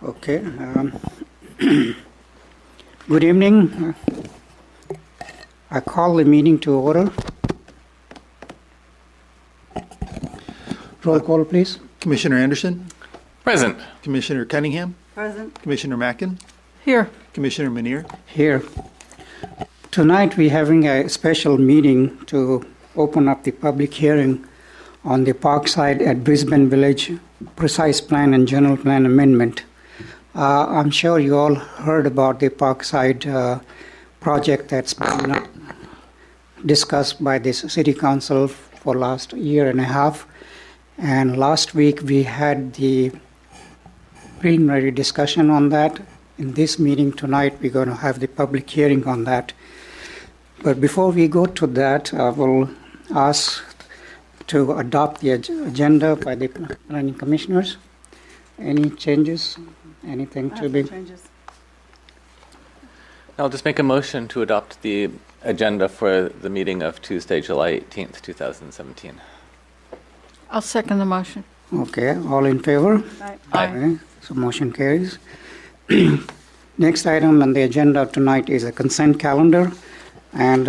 Okay. Good evening. I call the meeting to order. Roll call, please. Commissioner Anderson? Present. Commissioner Cunningham? Present. Commissioner Mackin? Here. Commissioner Manier? Here. Tonight we're having a special meeting to open up the public hearing on the Parkside at Brisbane Village Precise Plan and General Plan Amendment. I'm sure you all heard about the Parkside project that's been discussed by the City Council for last year and a half. And last week we had the preliminary discussion on that. In this meeting tonight, we're going to have the public hearing on that. But before we go to that, I will ask to adopt the agenda by the planning commissioners. Any changes? Anything to be? Changes. I'll just make a motion to adopt the agenda for the meeting of Tuesday, July 18th, 2017. I'll second the motion. Okay, all in favor? Aye. Okay, so motion carries. Next item on the agenda tonight is a consent calendar, and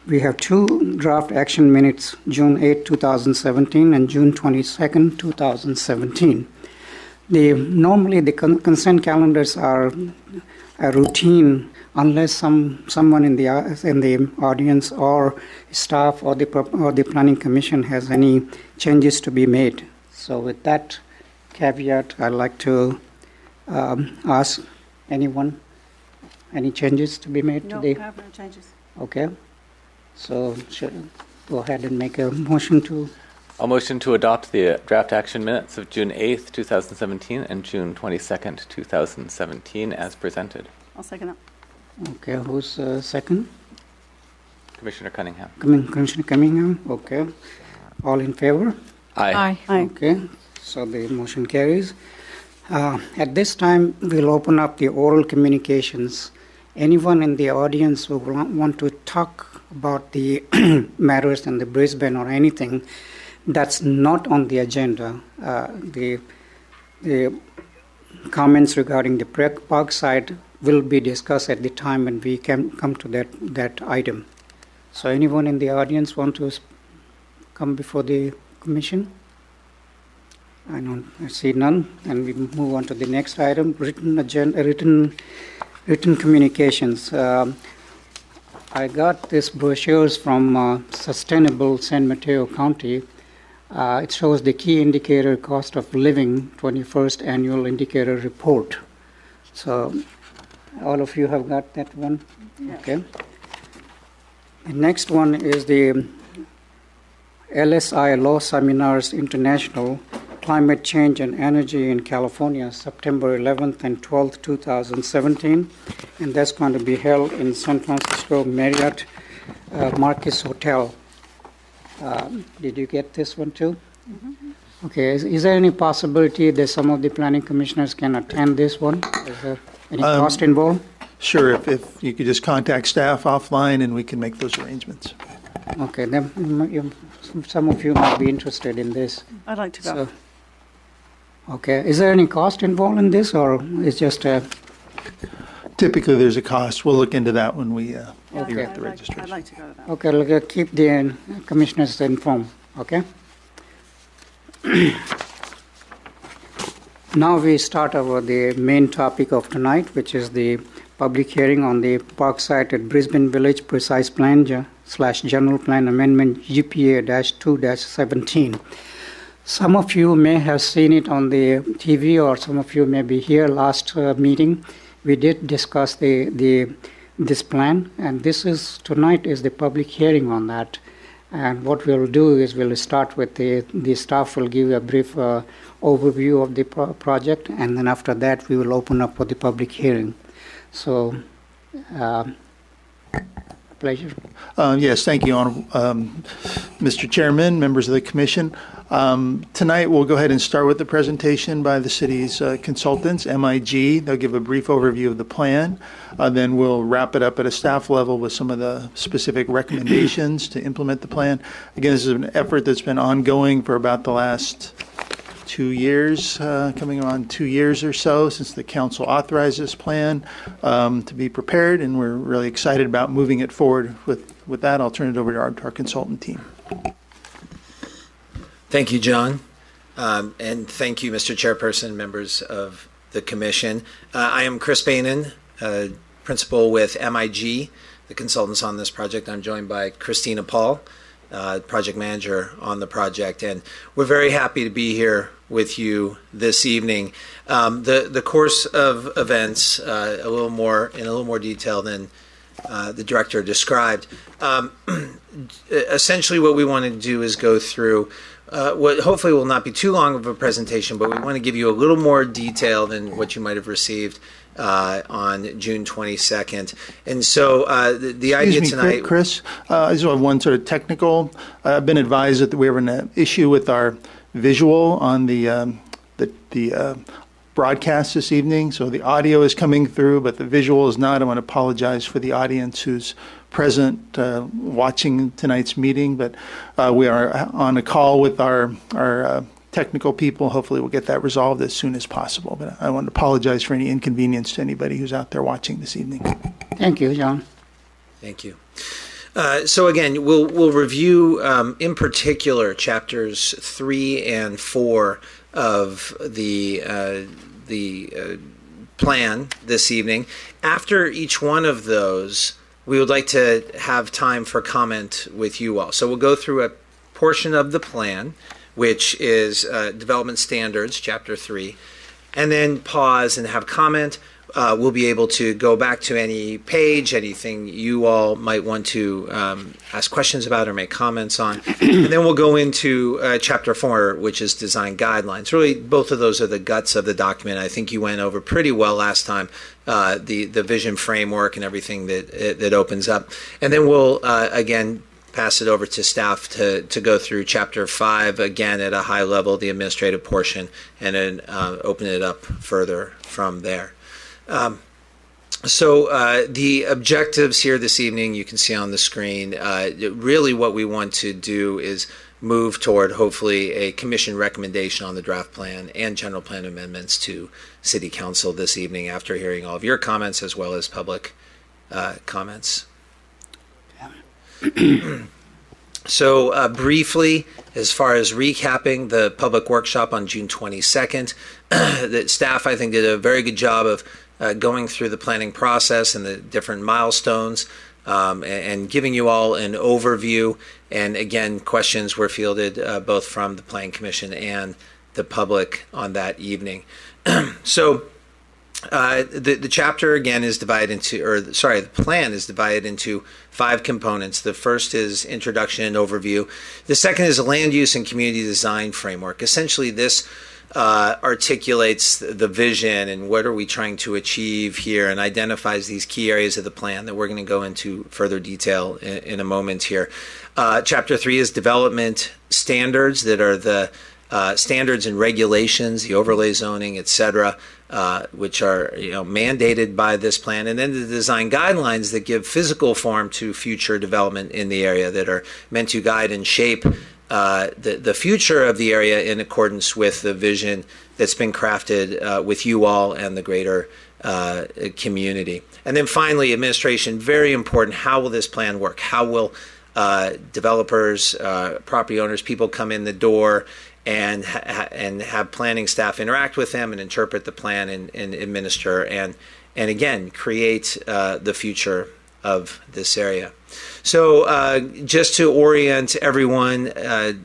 we have two draft action minutes, June 8, 2017 and June 22nd, 2017. Normally the consent calendars are a routine unless someone in the audience or staff or the planning commission has any changes to be made. So with that caveat, I'd like to ask anyone any changes to be made today. No, I have no changes. Okay. So go ahead and make a motion to. I'll motion to adopt the draft action minutes of June 8th, 2017 and June 22nd, 2017 as presented. I'll second that. Okay, who's second? Commissioner Cunningham. Commissioner Cunningham. Okay. All in favor? Aye. Aye. Okay. So the motion carries. At this time, we'll open up the oral communications. Anyone in the audience who want to talk about the matters in the Brisbane or anything that's not on the agenda, the comments regarding the Parkside will be discussed at the time when we can come to that item. So anyone in the audience want to come before the commission? I see none, and we move on to the next item: written communications. I got these brochures from Sustainable San Mateo County. It shows the key indicator cost of living 21st annual indicator report. So all of you have got that one? Yeah. Okay. The next one is the LSI Law Seminars International Climate Change and Energy in California, September 11th and 12th, 2017. And that's going to be held in San Francisco Marriott Marquis Hotel. Did you get this one too? Mm-hmm. Okay. Is there any possibility that some of the planning commissioners can attend this one? Is there any cost involved? Sure, if you could just contact staff offline and we can make those arrangements. Okay, then some of you might be interested in this. I'd like to go. So, okay, is there any cost involved in this, or it's just a... Typically, there's a cost. We'll look into that when we figure out the I'd registration. like to go to that. Okay, we'll keep the commissioners informed, okay? Now we start the main topic of tonight, which is the public hearing on the Parkside at Brisbane Village Precise Plan / General Plan Amendment GPA-2-17. Some of you may have seen it on the TV, or some of you may be here last meeting. We did discuss this plan, and tonight is the public hearing on that. And what we'll do is we'll start with the staff will give a brief overview of the project, and then after that we will open up for the public hearing. So, pleasure. Yes, thank you, Mr. Chairman, members of the Commission. Tonight we'll go ahead and start with the presentation by the city's consultants, MIG. They'll give a brief overview of the plan. Then we'll wrap it up at a staff level with some of the specific recommendations to implement the plan. Again, this is an effort that's been ongoing for about the last 2 years, coming on 2 years or so since the council authorized this plan to be prepared, and we're really excited about moving it forward. With that, I'll turn it over to our consultant team. Thank you, John. And thank you, Mr. Chairperson, members of the commission. I am Chris Bainan, principal with MIG, the consultants on this project. I'm joined by Christina Paul, project manager on the project, and we're very happy to be here with you this evening. The course of events, in a little more detail than the director described. Essentially, what we want to do is go through what hopefully will not be too long of a presentation, but we want to give you a little more detail than what you might have received on June 22nd. And so the idea tonight... Chris, I just have one sort of technical. I've been advised that we have an issue with our visual on the broadcast this evening. So the audio is coming through, but the visual is not. I want to apologize for the audience who's present watching tonight's meeting, but we are on a call with our technical people. Hopefully we'll get that resolved as soon as possible. But I want to apologize for any inconvenience to anybody who's out there watching this evening. Thank you, John. Thank you. So again, we'll review in particular chapters 3 and 4 of the plan this evening. After each one of those, we would like to have time for comment with you all. So we'll go through a portion of the plan, which is Development Standards, Chapter 3, and then pause and have comment. We'll be able to go back to any page, anything you all might want to ask questions about or make comments on. And then we'll go into Chapter 4, which is Design Guidelines. Really, both of those are the guts of the document. I think you went over pretty well last time, the vision framework and everything that opens up. And then we'll, again, pass it over to staff to go through Chapter 5, again, at a high level, the administrative portion, and then open it up further from there. So the objectives here this evening, you can see on the screen, really what we want to do is move toward, hopefully, a commission recommendation on the draft plan and general plan amendments to City Council this evening after hearing all of your comments as well as public comments. So briefly, as far as recapping the public workshop on June 22nd, the staff, I think, did a very good job of going through the planning process and the different milestones and giving you all an overview. And again, questions were fielded both from the Planning Commission and the public on that evening. So the chapter again is divided into, the plan is divided into 5 components. The first is introduction and overview. The second is a land use and community design framework. Essentially, this articulates the vision and what are we trying to achieve here, and identifies these key areas of the plan that we're going to go into further detail in a moment here. Chapter 3 is development standards, that are the standards and regulations, the overlay zoning, etc., which are mandated by this plan, and then the design guidelines that give physical form to future development in the area, that are meant to guide and shape the future of the area in accordance with the vision that's been crafted with you all and the greater community. And then finally, administration, very important. How will this plan work? How will developers, property owners, people come in the door and have planning staff interact with them and interpret the plan and administer and again create the future of this area. So just to orient everyone,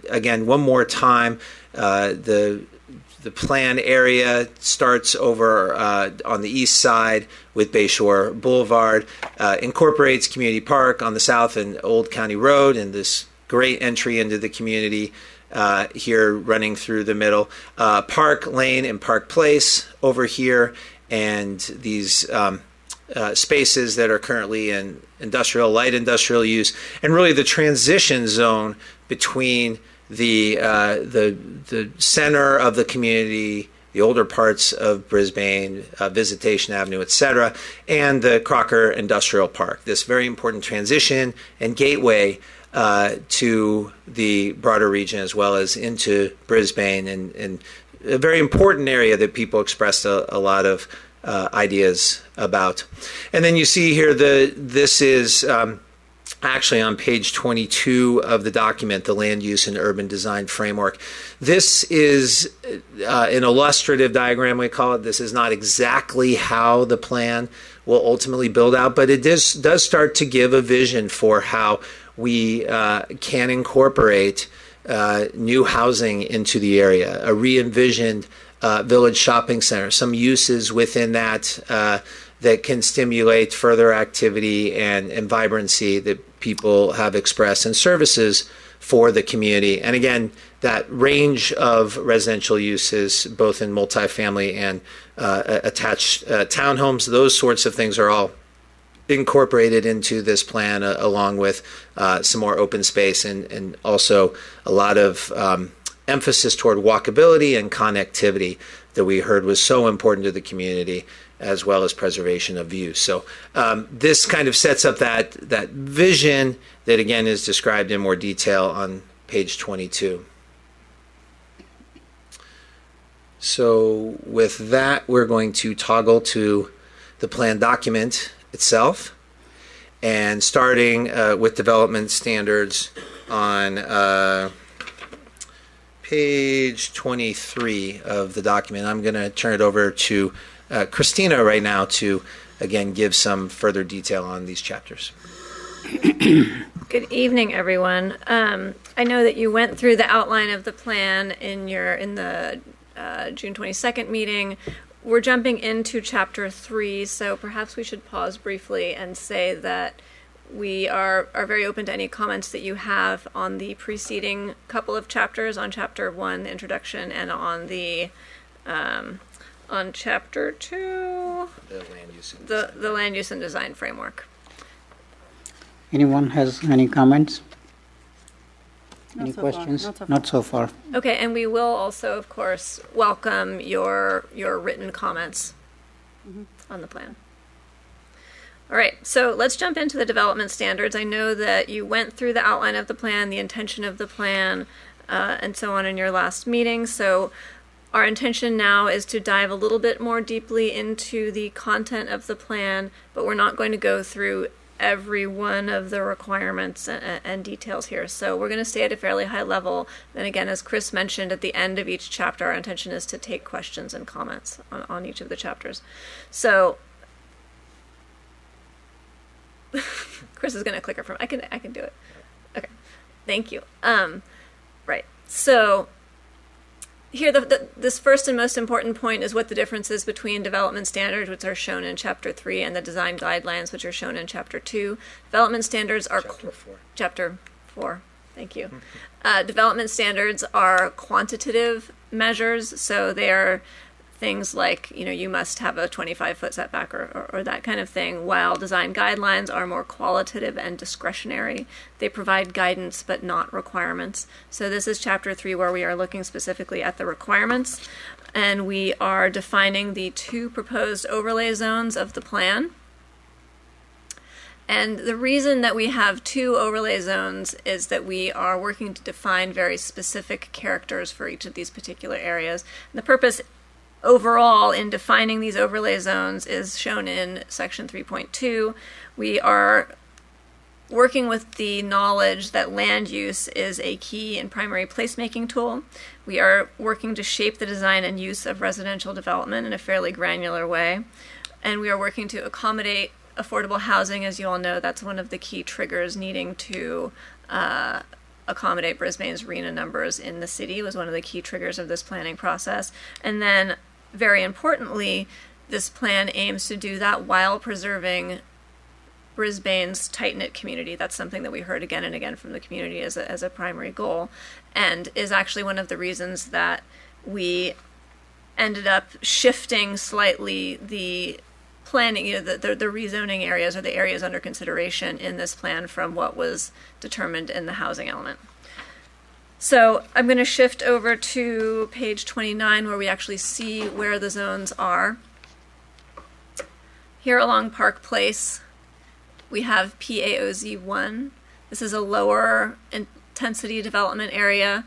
again, one more time, the plan area starts over on the east side with Bayshore Boulevard, incorporates Community Park on the south and Old County Road, and this great entry into the community here running through the middle. Park Lane and Park Place over here, and these spaces that are currently in light industrial use, and really the transition zone between the center of the community, the older parts of Brisbane, Visitation Avenue, etc., and the Crocker Industrial Park. This very important transition and gateway to the broader region, as well as into Brisbane, and a very important area that people expressed a lot of ideas about. And then you see here this is actually on page 22 of the document, the Land Use and Urban Design Framework. This is an illustrative diagram, we call it. This is not exactly how the plan will ultimately build out, but it does start to give a vision for how we can incorporate new housing into the area, a re-envisioned village shopping center, some uses within that that can stimulate further activity and vibrancy that people have expressed, and services for the community. And again, that range of residential uses, both in multifamily and attached townhomes, those sorts of things are all incorporated into this plan, along with some more open space and also a lot of emphasis toward walkability and connectivity that we heard was so important to the community, as well as preservation of views. So this kind of sets up that vision that, again, is described in more detail on page 22. So with that, we're going to toggle to the plan document itself, and starting with development standards on page 23 of the document. I'm going to turn it over to Christina right now to, again, give some further detail on these chapters. Good evening, everyone. I know that you went through the outline of the plan in the June 22nd meeting. We're jumping into chapter 3, so perhaps we should pause briefly and say that we are very open to any comments that you have on the preceding couple of chapters, on chapter 1, the introduction, and on the on chapter 2, the land use and design framework. Anyone has any comments? Not Any so far, questions? not so far. Not so far. Okay, and we will also, of course, welcome your written comments on the plan. All right, so let's jump into the development standards. I know that you went through the outline of the plan, the intention of the plan, and so on in your last meeting. So our intention now is to dive a little bit more deeply into the content of the plan, but we're not going to go through every one of the requirements and details here. So we're going to stay at a fairly high level. Then again, as Chris mentioned, at the end of each chapter, our intention is to take questions and comments on each of the chapters. So Chris is going to clicker from. I can do it. Okay, thank you. Right. So here, this first and most important point is what the difference is between development standards, which are shown in Chapter 3, and the design guidelines, which are shown in Chapter 2. Development standards are... Chapter 4. Thank you. Development standards are quantitative measures, so they are things like, you must have a 25-foot setback or that kind of thing, while design guidelines are more qualitative and discretionary. They provide guidance but not requirements. So this is Chapter 3, where we are looking specifically at the requirements, and we are defining the 2 proposed overlay zones of the plan. And the reason that we have 2 overlay zones is that we are working to define very specific characters for each of these particular areas. And the purpose overall in defining these overlay zones is shown in section 3.2. We are working with the knowledge that land use is a key and primary placemaking tool. We are working to shape the design and use of residential development in a fairly granular way. And we are working to accommodate affordable housing. As you all know, that's one of the key triggers needing to accommodate Brisbane's RHNA numbers in the city, was one of the key triggers of this planning process. And then, very importantly, this plan aims to do that while preserving Brisbane's tight-knit community. That's something that we heard again and again from the community as a primary goal, and is actually one of the reasons that we ended up shifting slightly the planning, the rezoning areas or the areas under consideration in this plan from what was determined in the housing element. So I'm going to shift over to page 29, where we actually see where the zones are. Here along Park Place, we have PAOZ 1. This is a lower intensity development area.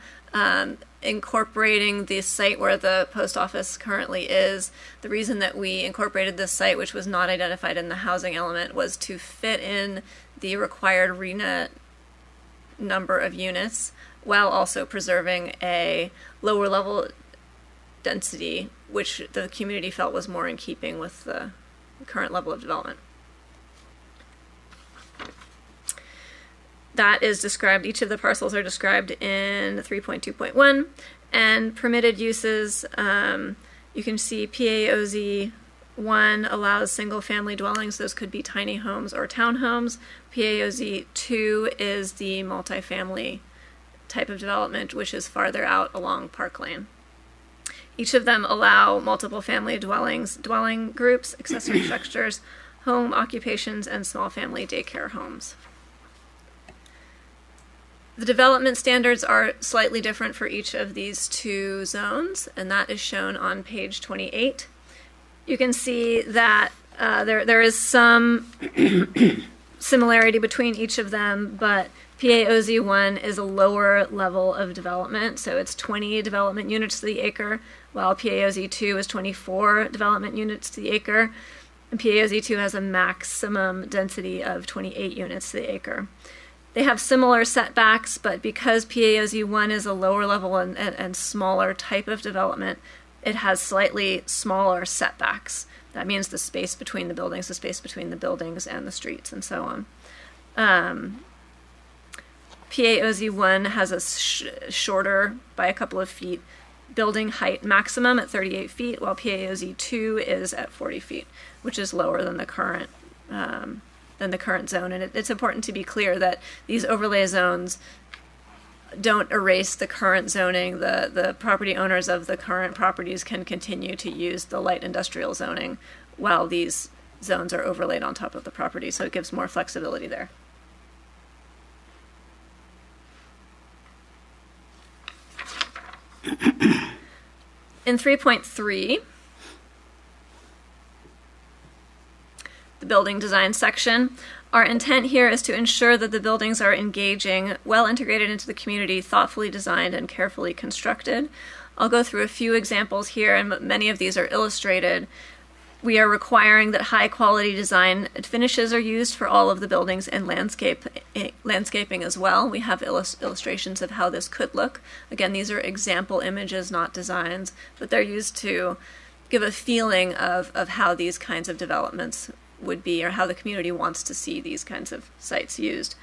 incorporating the site where the post office currently is. The reason that we incorporated this site, which was not identified in the housing element, was to fit in the required RENA number of units while also preserving a lower level density, which the community felt was more in keeping with the current level of development. That is described, each of the parcels are described in 3.2.1, and permitted uses, you can see PAOZ 1 allows single-family dwellings. Those could be tiny homes or townhomes. PAOZ 2 is the multifamily type of development, which is farther out along Park Lane. Each of them allow multiple family dwellings, dwelling groups, accessory structures, home occupations, and small family daycare homes. The development standards are slightly different for each of these two zones, and that is shown on page 28. You can see that there is some similarity between each of them, but PAOZ 1 is a lower level of development, so it's 20 development units to the acre, while PAOZ 2 is 24 development units to the acre, and PAOZ 2 has a maximum density of 28 units to the acre. They have similar setbacks, but because PAOZ 1 is a lower level and smaller type of development, it has slightly smaller setbacks. That means the space between the buildings and the streets, and so on. PAOZ 1 has a shorter by a couple of feet building height maximum at 38 feet, while PAOZ 2 is at 40 feet, which is lower than the current zone. And it's important to be clear that these overlay zones don't erase the current zoning. The property owners of the current properties can continue to use the light industrial zoning while these zones are overlaid on top of the property, so it gives more flexibility there. In 3.3, the building design section, our intent here is to ensure that the buildings are engaging, well integrated into the community, thoughtfully designed, and carefully constructed. I'll go through a few examples here, and many of these are illustrated. We are requiring that high quality design finishes are used for all of the buildings and landscaping as well. We have illustrations of how this could look. Again, these are example images, not designs, but they're used to give a feeling of how these kinds of developments would be, or how the community wants to see these kinds of sites used.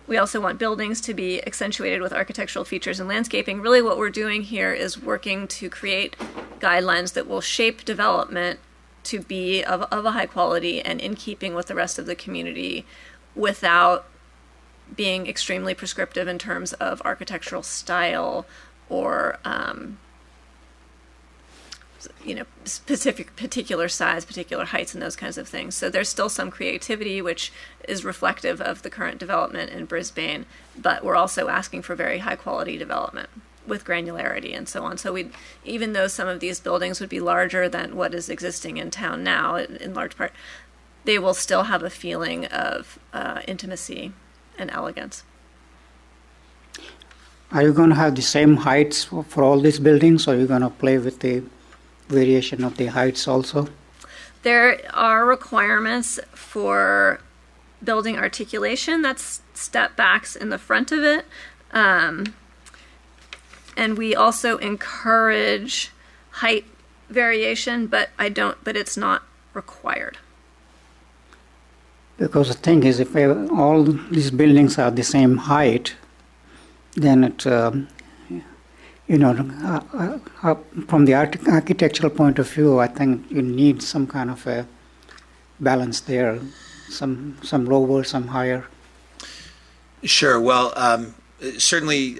We also want buildings to be accentuated with architectural features and landscaping. Really what we're doing here is working to create guidelines that will shape development to be of a high quality and in keeping with the rest of the community without being extremely prescriptive in terms of architectural style or particular size, particular heights, and those kinds of things. So there's still some creativity, which is reflective of the current development in Brisbane, but we're also asking for very high quality development with granularity and so on. So even though some of these buildings would be larger than what is existing in town now, in large part, they will still have a feeling of intimacy and elegance. Are you going to have the same heights for all these buildings, or are you going to play with the variation of the heights also? There are requirements for building articulation. That's step backs in the front of it. And we also encourage height variation, but it's not required. Because the thing is, if all these buildings are the same height, then it, from the architectural point of view, I think you need some kind of a balance there, some lower, some higher. Sure. Well, certainly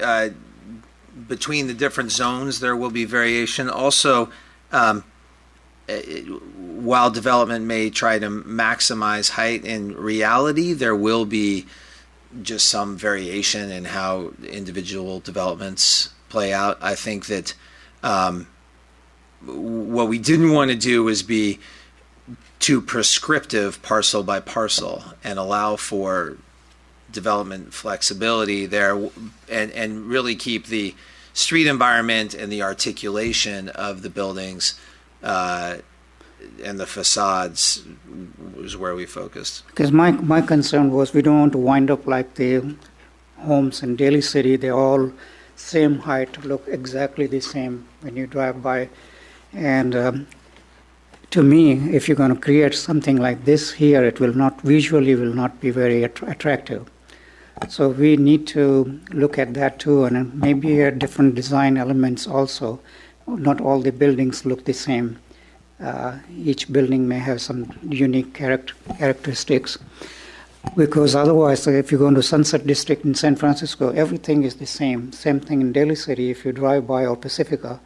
between the different zones, there will be variation. Also, while development may try to maximize height, in reality, there will be just some variation in how individual developments play out. I think that what we didn't want to do is be too prescriptive parcel by parcel and allow for development flexibility there, and really keep the street environment and the articulation of the buildings and the facades was where we focused. Because my concern was we don't want to wind up like the homes in Daly City. They're all same height, look exactly the same when you drive by. And to me, if you're going to create something like this here, it will not visually will not be very attractive. So we need to look at that too, and maybe different design elements also. Not all the buildings look the same. Each building may have some unique characteristics. Because otherwise, if you go into Sunset District in San Francisco, everything is the same. Same thing in Daly City. If you drive by or Pacifica,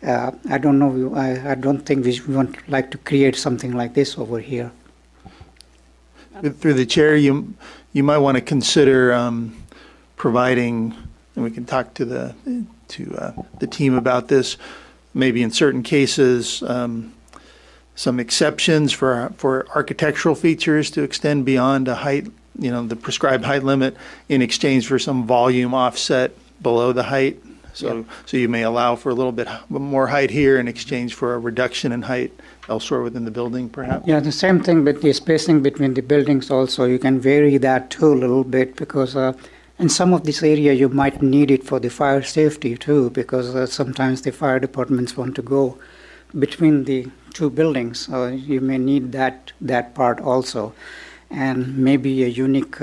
I don't know. I don't think we want like to create something like this over here. Through the chair, you might want to consider providing, and we can talk to the team about this. Maybe in certain cases, some exceptions for architectural features to extend beyond a height, the prescribed height limit, in exchange for some volume offset below the height. So you may allow for a little bit more height here in exchange for a reduction in height elsewhere within the building, perhaps. Yeah, the same thing with the spacing between the buildings also. You can vary that too a little bit, because in some of this area you might need it for the fire safety too, because sometimes the fire departments want to go between the two buildings. You may need that part also, and maybe a unique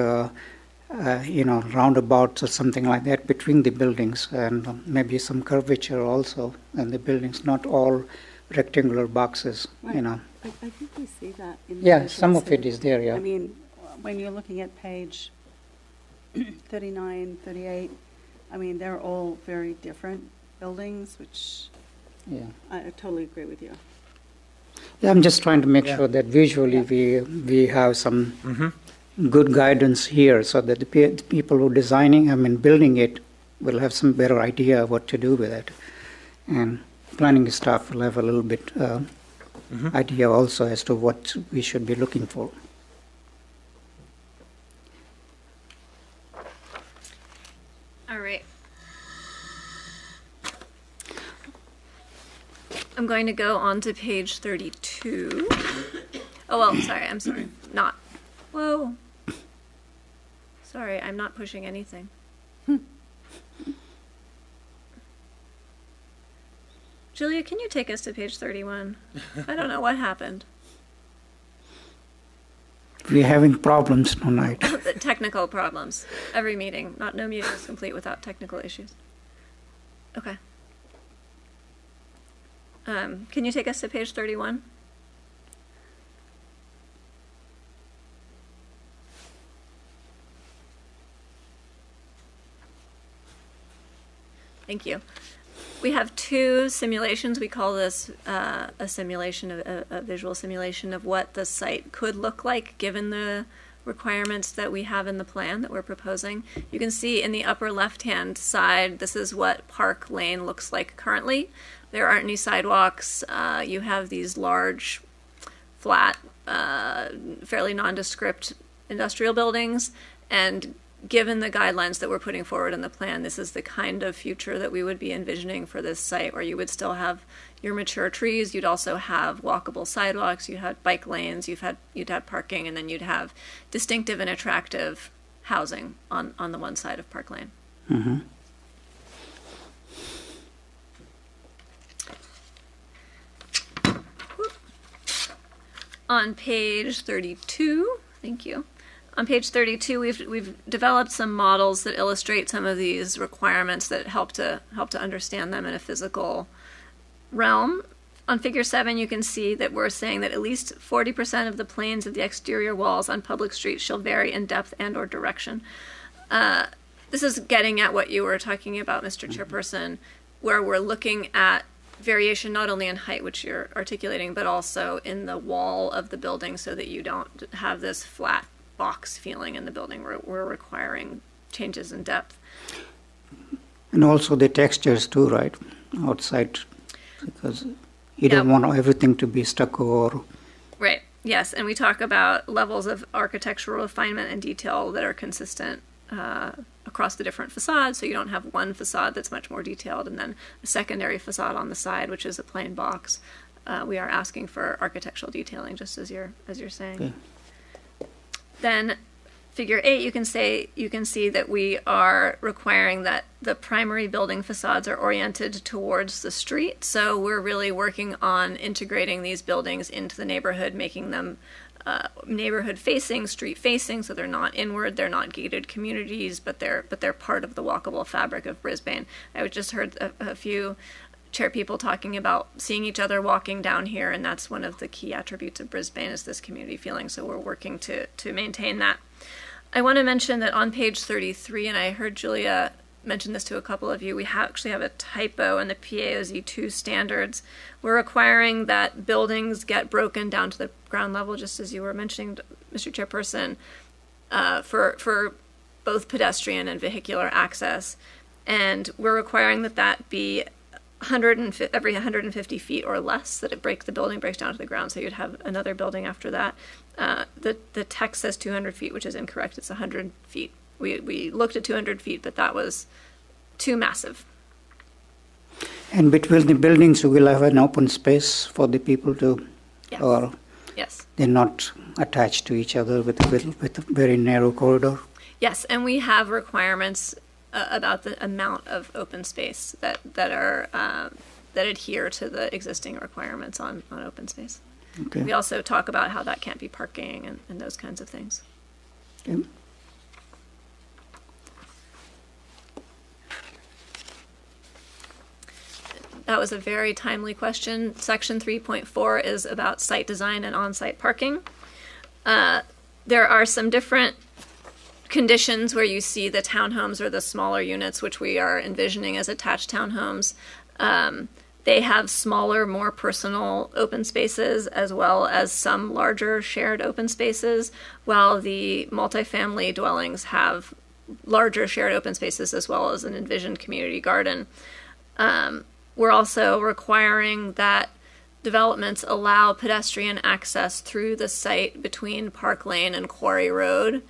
roundabouts or something like that between the buildings, and maybe some curvature also in the buildings, not all rectangular boxes. Right. I think we see that in the Yeah, visual some of it city. is there, yeah. I mean, when you're looking at page 39, 38, I mean, they're all very different buildings, which Yeah. I totally agree with you. Yeah, I'm just trying to make Yeah. sure that visually we have some good guidance here, so that the people who are designing, building it, will have some better idea of what to do with it. And planning staff will have a little bit idea also as to what we should be looking for. All right. I'm going to go on to page 32. Oh, well, sorry, I'm sorry. Not. Whoa. Sorry, I'm not pushing anything. Julia, can you take us to page 31? I don't know what happened. We're having problems tonight. The technical problems. Every meeting. No meeting is complete without technical issues. Okay. Can you take us to page 31? Thank you. We have two simulations. We call this a simulation, a visual simulation of what the site could look like given the requirements that we have in the plan that we're proposing. You can see in the upper left-hand side, this is what Park Lane looks like currently. There aren't any sidewalks. You have these large, flat, fairly nondescript industrial buildings, and given the guidelines that we're putting forward in the plan, this is the kind of future that we would be envisioning for this site, where you would still have your mature trees, you'd also have walkable sidewalks, you'd have bike lanes, you'd have parking, and then you'd have distinctive and attractive housing on the one side of Park Lane. Mm-hmm. On page 32, thank you. On page 32, we've developed some models that illustrate some of these requirements that help to understand them in a physical realm. On figure 7, you can see that we're saying that at least 40% of the planes of the exterior walls on public streets shall vary in depth and or direction. This is getting at what you were talking about, Mr. Chairperson, where we're looking at variation not only in height, which you're articulating, but also in the wall of the building, so that you don't have this flat box feeling in the building. We're requiring changes in depth. And also the textures too, right? Outside, because you don't want everything to be stucco or... Right, yes, and we talk about levels of architectural refinement and detail that are consistent across the different facades, so you don't have one facade that's much more detailed and then a secondary facade on the side, which is a plain box. We are asking for architectural detailing, just as you're saying. Okay. Then Figure 8, you can see that we are requiring that the primary building facades are oriented towards the street. So we're really working on integrating these buildings into the neighborhood, making them neighborhood facing, street facing, so they're not inward, they're not gated communities, but they're part of the walkable fabric of Brisbane. I just heard a few chair people talking about seeing each other walking down here, and that's one of the key attributes of Brisbane is this community feeling. So we're working to maintain that. I want to mention that on page 33, and I heard Julia mention this to a couple of you, we actually have a typo in the PAOZ2 standards. We're requiring that buildings get broken down to the ground level, just as you were mentioning, Mr. Chairperson, for both pedestrian and vehicular access. And we're requiring that be every 150 feet or less, that the building breaks down to the ground, so you'd have another building after that. The text says 200 feet, which is incorrect. It's 100 feet. We looked at 200 feet, but that was too massive. And between the buildings, we will have an open space for the people to, Yes. or Yes. they're not attached to each other with a very narrow corridor. Yes, and we have requirements about the amount of open space that adhere to the existing requirements on open space. Okay. We also talk about how that can't be parking and those kinds of things. Okay. That was a very timely question. Section 3.4 is about site design and on-site parking. There are some different conditions where you see the townhomes or the smaller units, which we are envisioning as attached townhomes. They have smaller, more personal open spaces, as well as some larger shared open spaces, while the multifamily dwellings have larger shared open spaces, as well as an envisioned community garden. We're also requiring that developments allow pedestrian access through the site between Park Lane and Quarry Road.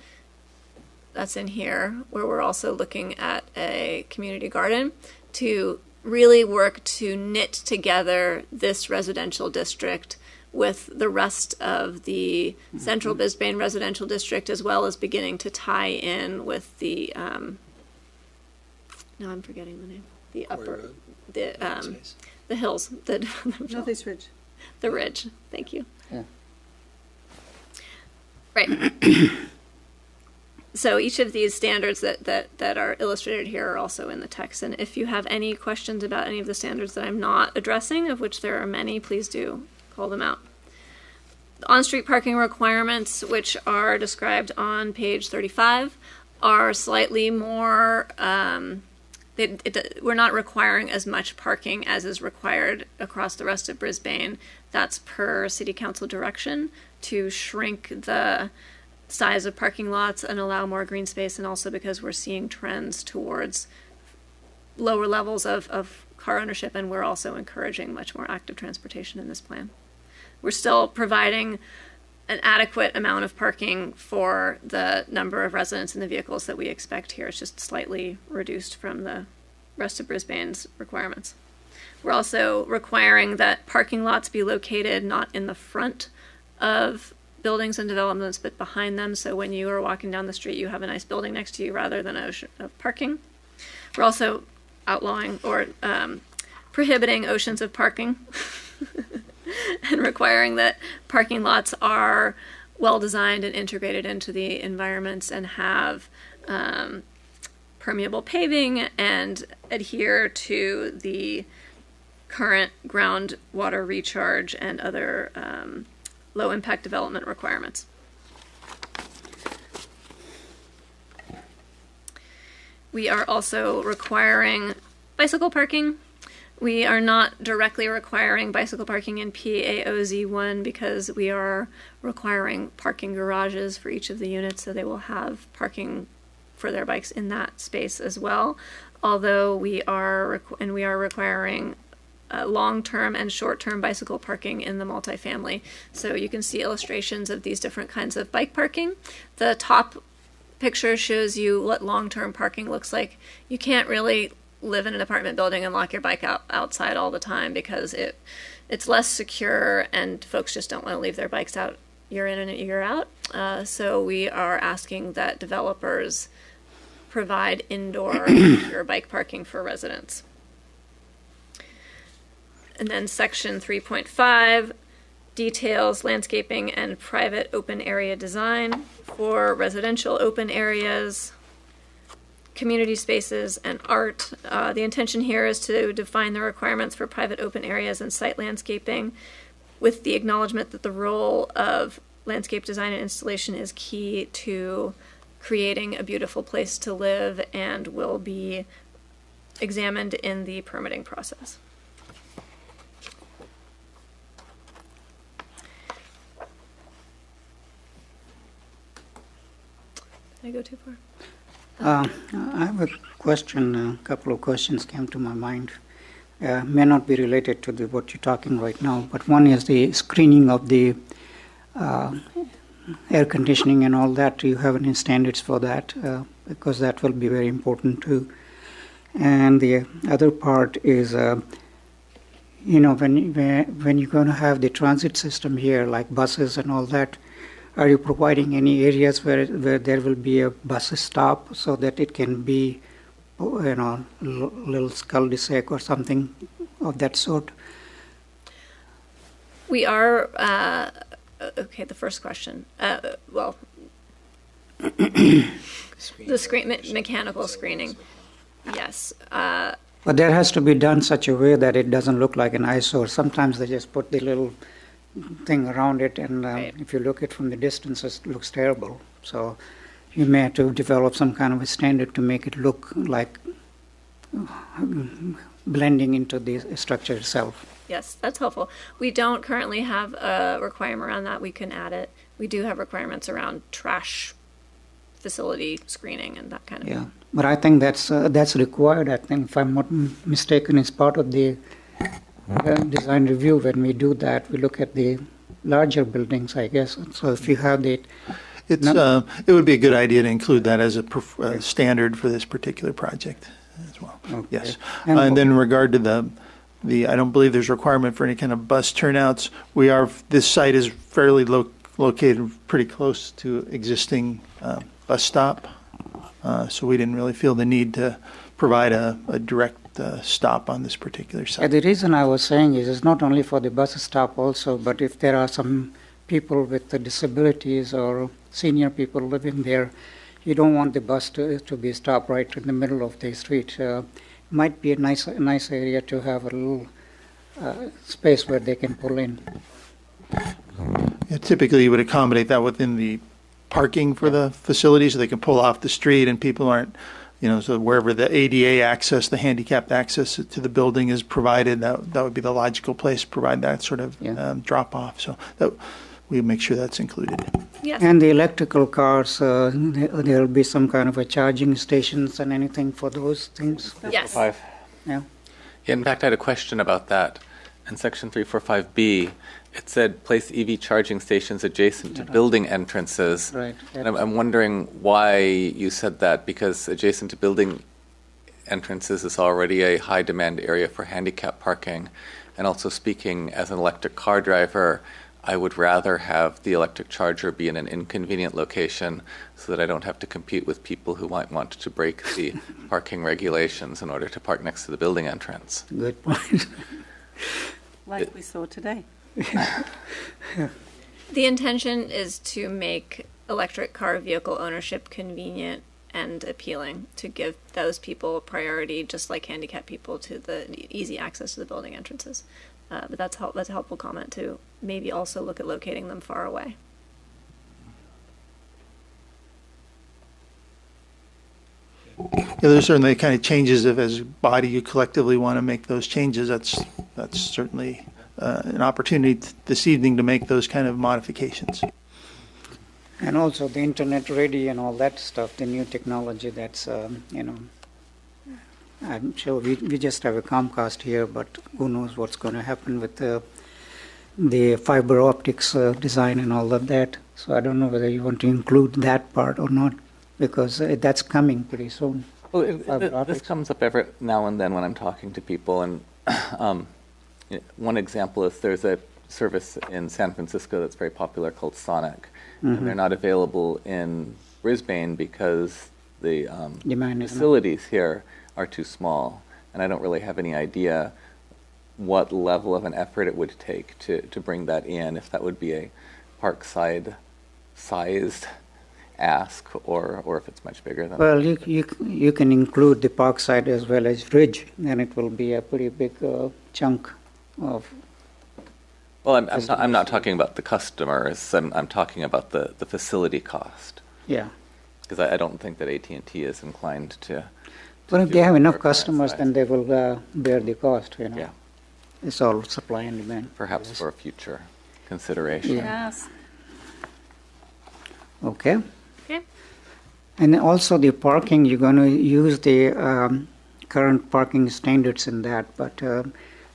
That's in here, where we're also looking at a community garden to really work to knit together this residential district with the rest of the central Brisbane residential district, as well as beginning to tie in with the, now I'm forgetting the name, the upper, the hills, Northeast Ridge. the ridge. Thank you. Yeah. Right. So each of these standards that are illustrated here are also in the text. And if you have any questions about any of the standards that I'm not addressing, of which there are many, please do call them out. The on-street parking requirements, which are described on page 35, are slightly more, we're not requiring as much parking as is required across the rest of Brisbane. That's per City Council direction to shrink the size of parking lots and allow more green space, and also because we're seeing trends towards lower levels of car ownership, and we're also encouraging much more active transportation in this plan. We're still providing an adequate amount of parking for the number of residents and the vehicles that we expect here. It's just slightly reduced from the rest of Brisbane's requirements. We're also requiring that parking lots be located not in the front of buildings and developments, but behind them. So when you are walking down the street, you have a nice building next to you rather than an ocean of parking. We're also outlawing or prohibiting oceans of parking and requiring that parking lots are well designed and integrated into the environments and have permeable paving and adhere to the current groundwater recharge and other low impact development requirements. We are also requiring bicycle parking. We are not directly requiring bicycle parking in PAOZ1 because we are requiring parking garages for each of the units, so they will have parking for their bikes in that space as well. Although we are requiring long-term and short-term bicycle parking in the multifamily. So you can see illustrations of these different kinds of bike parking. The top picture shows you what long-term parking looks like. You can't really live in an apartment building and lock your bike outside all the time because it's less secure and folks just don't want to leave their bikes out year in and year out. So we are asking that developers provide indoor secure bike parking for residents. And then section 3.5 details landscaping and private open area design for residential open areas, community spaces, and art. The intention here is to define the requirements for private open areas and site landscaping with the acknowledgement that the role of landscape design and installation is key to creating a beautiful place to live and will be examined in the permitting process. Did I go too far? I have a question, a couple of questions came to my mind. May not be related to what you're talking right now, but one is the screening of the air conditioning and all that. Do you have any standards for that? Because that will be very important too. And the other part is, when you're going to have the transit system here, like buses and all that, are you providing any areas where there will be a bus stop so that it can be, little cul-de-sac or something of that sort? We are, okay, the first question. The mechanical screening, yes. But there has to be done such a way that it doesn't look like an eyesore. Sometimes they just put the little thing around it, and Right. if you look at it from the distance, it looks terrible. So you may have to develop some kind of a standard to make it look like blending into the structure itself. Yes, that's helpful. We don't currently have a requirement around that. We can add it. We do have requirements around trash facility screening and that kind of Yeah, thing. but I think that's required. I think, if I'm not mistaken, it's part of the design review. When we do that, we look at the larger buildings, I guess. So if you have the It would be a good idea to include that as a standard for this particular project as well. Okay. Yes. And- And then in regard to the, I don't believe there's requirement for any kind of bus turnouts. This site is fairly located pretty close to existing bus stop. So we didn't really feel the need to provide a direct stop on this particular site. The reason I was saying is it's not only for the bus stop also, but if there are some people with the disabilities or senior people living there, you don't want the bus to be stopped right in the middle of the street. Might be a nice area to have a little space where they can pull in. Yeah, typically, you would accommodate that within the parking for the facility, so they can pull off the street and people aren't, so wherever the ADA access, the handicapped access to the building is provided, that would be the logical place to provide that sort of drop off. So that we make sure that's included. Yes. And the electrical cars, there'll be some kind of a charging stations and anything for those things. Yes. 5. Yeah. Yeah, in fact, I had a question about that. In section 345B, it said place EV charging stations adjacent to building entrances. Right. And I'm wondering why you said that, because adjacent to building entrances is already a high demand area for handicap parking. And also, speaking as an electric car driver, I would rather have the electric charger be in an inconvenient location so that I don't have to compete with people who might want to break the parking regulations in order to park next to the building entrance. Good point. Like we saw today. The intention is to make electric car vehicle ownership convenient and appealing, to give those people priority, just like handicapped people, to the easy access to the building entrances. But that's a helpful comment to maybe also look at locating them far away. Yeah, there's certainly kind of changes if, as a body, you collectively want to make those changes. That's certainly an opportunity this evening to make those kind of modifications. And also the internet ready and all that stuff, the new technology that's, I'm sure we just have a Comcast here, but who knows what's going to happen with the fiber optics design and all of that. So I don't know whether you want to include that part or not. because that's coming pretty soon. Well, Fiber this optics. comes up every now and then when I'm talking to people, and one example is there's a service in San Francisco that's very popular called Sonic, and they're not available in Brisbane because the Demand is not. facilities here are too small, and I don't really have any idea what level of an effort it would take to bring that in, if that would be a parkside sized ask, or if it's much bigger than that. Well, you can include the parkside as well as ridge, then it will be a pretty big chunk of. Well, I'm not talking about the customers. I'm talking about the facility cost, Yeah. because I don't think that AT&T is inclined to. Well, if do they have enough work that customers, size. then they will bear the cost, you know. Yeah, It's all supply and demand. perhaps Yes. for a future consideration. Yeah. Yes. Okay. Okay. And also the parking, you're going to use the current parking standards in that, but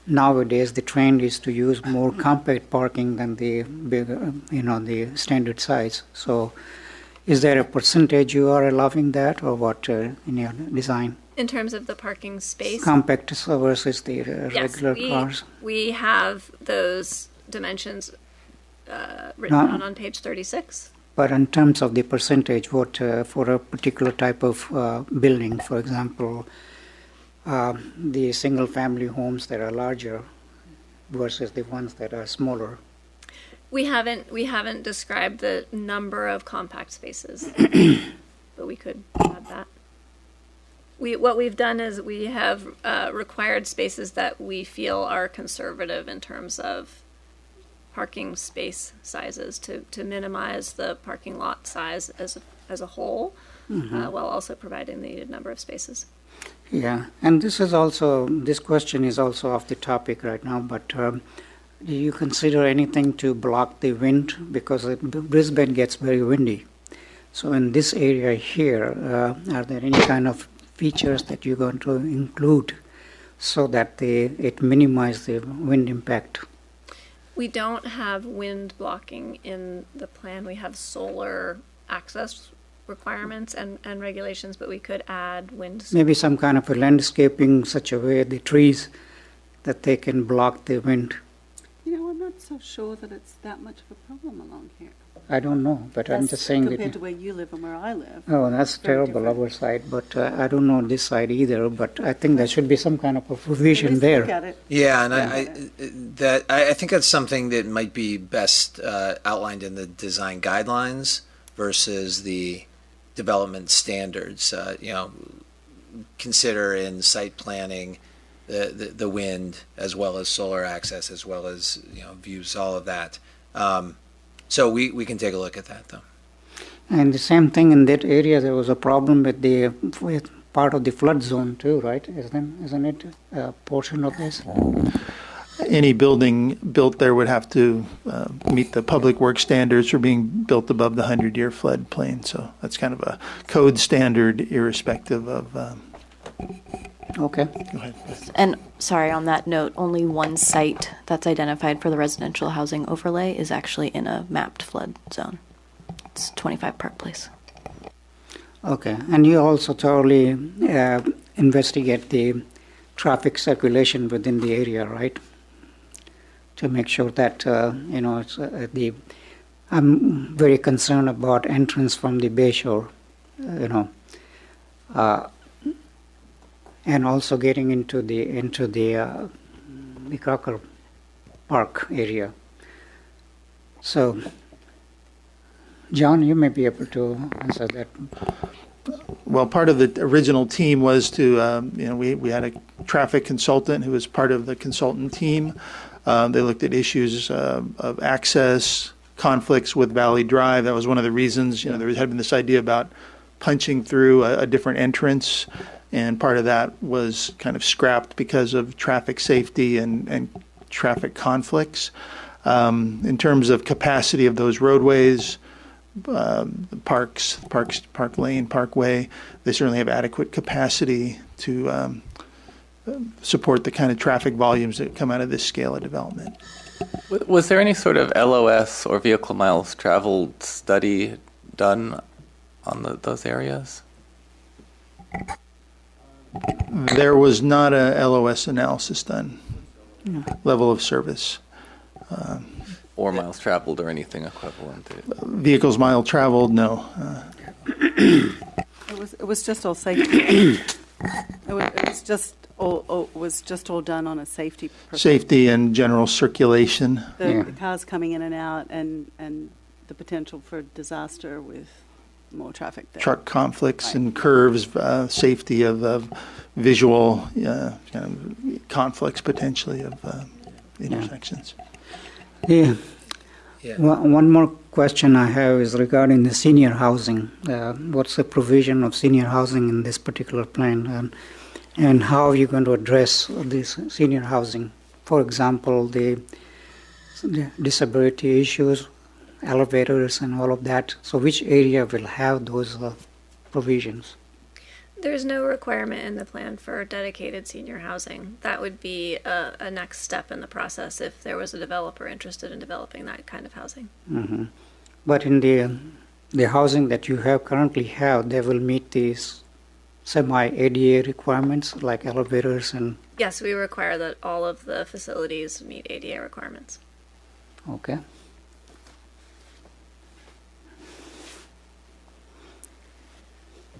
nowadays the trend is to use more compact parking than the bigger, the standard size. So is there a percentage you are allowing that, or what in your design? In terms of the parking space, Compact versus the regular yes, cars? we have those dimensions written No. down on page 36. But in terms of the percentage, what for a particular type of building, for example, the single-family homes that are larger versus the ones that are smaller. We haven't described the number of compact spaces, but we could add that. What we've done is we have required spaces that we feel are conservative in terms of parking space sizes to minimize the parking lot size as a whole, while also providing the needed number of spaces. Yeah, and this question is also off the topic right now, but do you consider anything to block the wind? Because Brisbane gets very windy. So in this area here, are there any kind of features that you're going to include so that it minimizes the wind impact? We don't have wind blocking in the plan. We have solar access requirements and regulations, but we could add wind. Maybe some kind of a landscaping such a way, the trees, that they can block the wind. I'm not so sure that it's that much of a problem along here. I don't know, but I'm That's just saying compared to that. where you live and where I live. Oh, that's very terrible, different. our side, but I don't know this side either, but I think there should be some kind of a At provision least there. look at it. Yeah, and Yeah. I think that's something that might be best outlined in the design guidelines versus the development standards. Consider in site planning the wind as well as solar access as well as views, all of that. So we can take a look at that though. And the same thing in that area, there was a problem with part of the flood zone too, right? Isn't it a portion of this? Any building built there would have to meet the public works standards for being built above the 100-year floodplain. So that's kind of a code standard irrespective of. Okay. Go ahead. And sorry, on that note, only one site that's identified for the residential housing overlay is actually in a mapped flood zone. It's 25 Park Place. Okay, and you also thoroughly investigate the traffic circulation within the area, right? To make sure that, it's I'm very concerned about entrance from the Bay Shore, and also getting into the Crocker Park area. So, John, you may be able to answer that. Well, part of the original team was to, we had a traffic consultant who was part of the consultant team. They looked at issues of access, conflicts with Valley Drive. That was one of the reasons, there had been this idea about punching through a different entrance, and part of that was kind of scrapped because of traffic safety and traffic conflicts. In terms of capacity of those roadways, Park Lane, Parkway, they certainly have adequate capacity to support the kind of traffic volumes that come out of this scale of development. Was there any sort of LOS or vehicle miles traveled study done on those areas? There was not a LOS analysis done, level of service. Or miles traveled or anything equivalent? Vehicles mile traveled, no. It was just all safety. It was just all done on a safety. Safety and general circulation. The cars coming in and out, and the potential for disaster with more traffic there. Truck conflicts Right. and curves, safety of visual kind of conflicts potentially of intersections. Yeah. Yeah. One more question I have is regarding the senior housing. What's the provision of senior housing in this particular plan, and how are you going to address this senior housing? For example, the disability issues, elevators, and all of that. So, which area will have those provisions? There's no requirement in the plan for dedicated senior housing. That would be a next step in the process if there was a developer interested in developing that kind of housing. Mm-hmm. But in the housing that you currently have, they will meet these semi-ADA requirements like elevators and. Yes, we require that all of the facilities meet ADA requirements. Okay.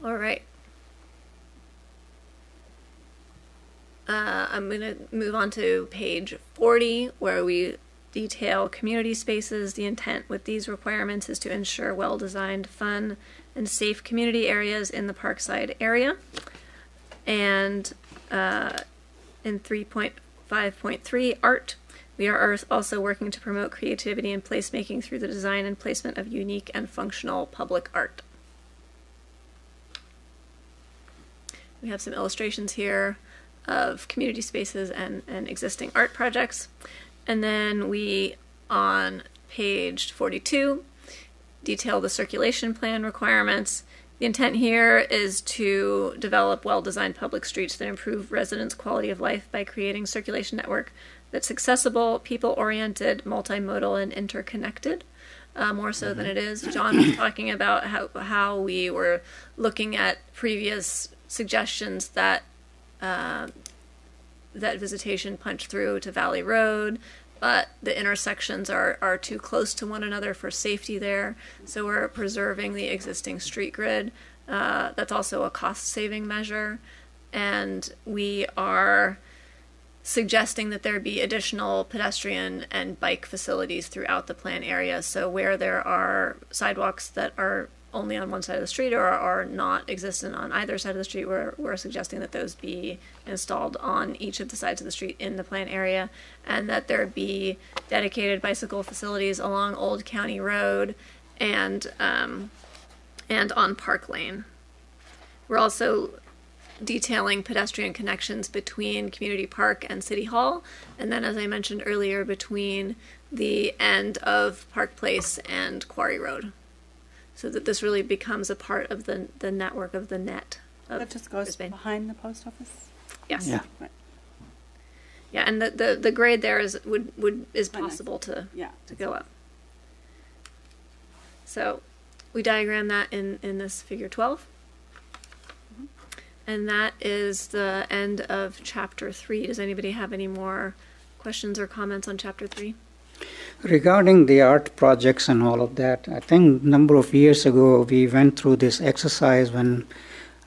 All right. I'm going to move on to page 40, where we detail community spaces. The intent with these requirements is to ensure well-designed, fun, and safe community areas in the Parkside area. And in 3.5.3, art, we are also working to promote creativity and placemaking through the design and placement of unique and functional public art. We have some illustrations here of community spaces and existing art projects. And then we, on page 42, detail the circulation plan requirements. The intent here is to develop well-designed public streets that improve residents' quality of life by creating circulation network that's accessible, people-oriented, multimodal, and interconnected, more so than it is. John was talking about how we were looking at previous suggestions that that visitation punch through to Valley Road, but the intersections are too close to one another for safety there. So we're preserving the existing street grid. That's also a cost-saving measure. And we are suggesting that there be additional pedestrian and bike facilities throughout the plan area. So where there are sidewalks that are only on one side of the street or are not existent on either side of the street, we're suggesting that those be installed on each of the sides of the street in the plan area, and that there be dedicated bicycle facilities along Old County Road and on Park Lane. We're also detailing pedestrian connections between Community Park and City Hall, and then, as I mentioned earlier, between the end of Park Place and Quarry Road, so that this really becomes a part of the network of the net of That just goes Brisbane. behind the post office? Yes. Yeah. Right. Yeah, and the grade there is Quite nice. possible to Yeah. go up. So we diagram that in this figure 12. And that is the end of chapter 3. Does anybody have any more questions or comments on chapter 3? Regarding the art projects and all of that, I think a number of years ago we went through this exercise when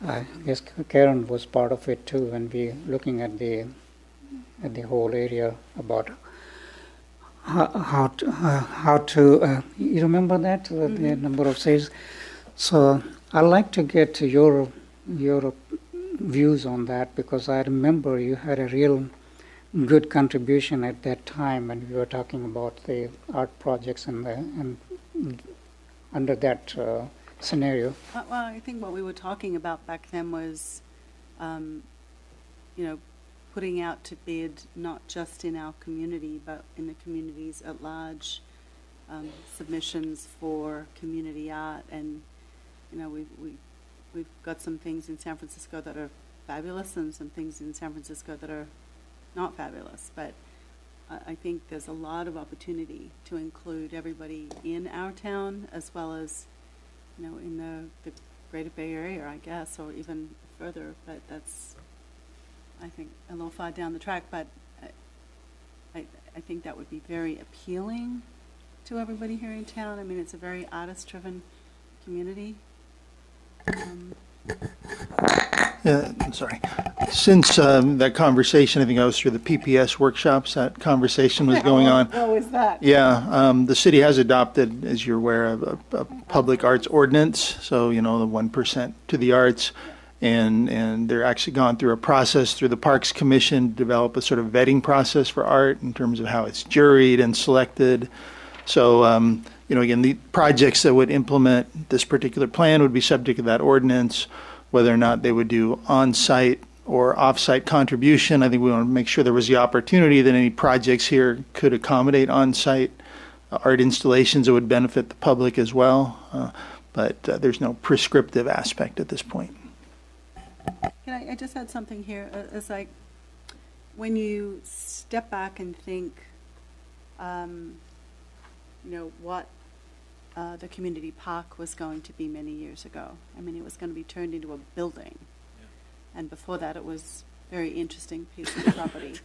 I guess Karen was part of it too, when we looking at the whole area about how to you remember that the number of says. So I'd like to get your views on that, because I remember you had a real good contribution at that time when we were talking about the art projects and under that scenario. Well, I think what we were talking about back then was, putting out to bid not just in our community, but in the communities at large, submissions for community art. And, we've got some things in San Francisco that are fabulous and some things in San Francisco that are not fabulous, but I think there's a lot of opportunity to include everybody in our town, as well as, in the Greater Bay Area, I guess, or even further, but that's, I think, a little far down the track, but I think that would be very appealing to everybody here in town. I mean, it's a very artist-driven community. Yeah, I'm sorry. Since that conversation, I think I was through the PPS workshops, that conversation was going on. Oh, is that? Yeah, the city has adopted, as you're aware, a public arts ordinance, so, you know, the 1% to the arts. And they're actually gone through a process through the Parks Commission to develop a sort of vetting process for art in terms of how it's juried and selected. So, you know, again, the projects that would implement this particular plan would be subject to that ordinance, whether or not they would do on-site or off-site contribution. I think we want to make sure there was the opportunity that any projects here could accommodate on-site art installations that would benefit the public as well. But there's no prescriptive aspect at this point. Can I just add something here? It's like when you step back and think, you know, what the community park was going to be many years ago. I mean, it was going to be turned into a building. Yeah. And before that, it was a very interesting piece of property.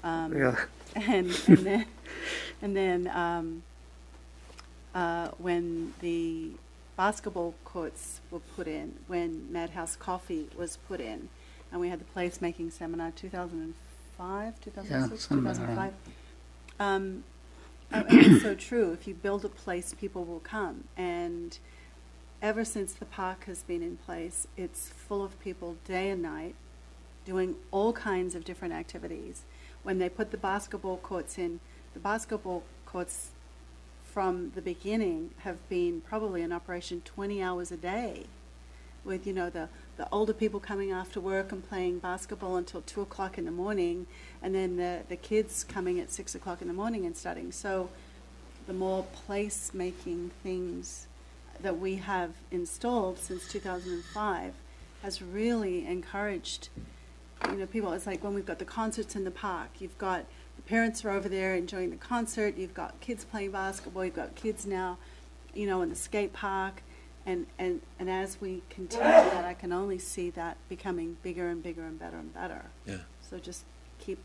Yeah. And then when the basketball courts were put in, when Madhouse Coffee was put in, and we had the placemaking seminar 2005, 2006, 2005. And it's so true. If you build a place, people will come. And ever since the park has been in place, it's full of people day and night doing all kinds of different activities. When they put the basketball courts in, the basketball courts from the beginning have been probably in operation 20 hours a day, with, you know, the older people coming after work and playing basketball until 2 o'clock in the morning, and then the kids coming at 6 o'clock in the morning and studying. So the more place-making things that we have installed since 2005 has really encouraged, you know, people. It's like when we've got the concerts in the park, you've got the parents are over there enjoying the concert, you've got kids playing basketball, you've got kids now, you know, in the skate park, and as we continue that, I can only see that becoming bigger and bigger and better and better. Yeah. So just keep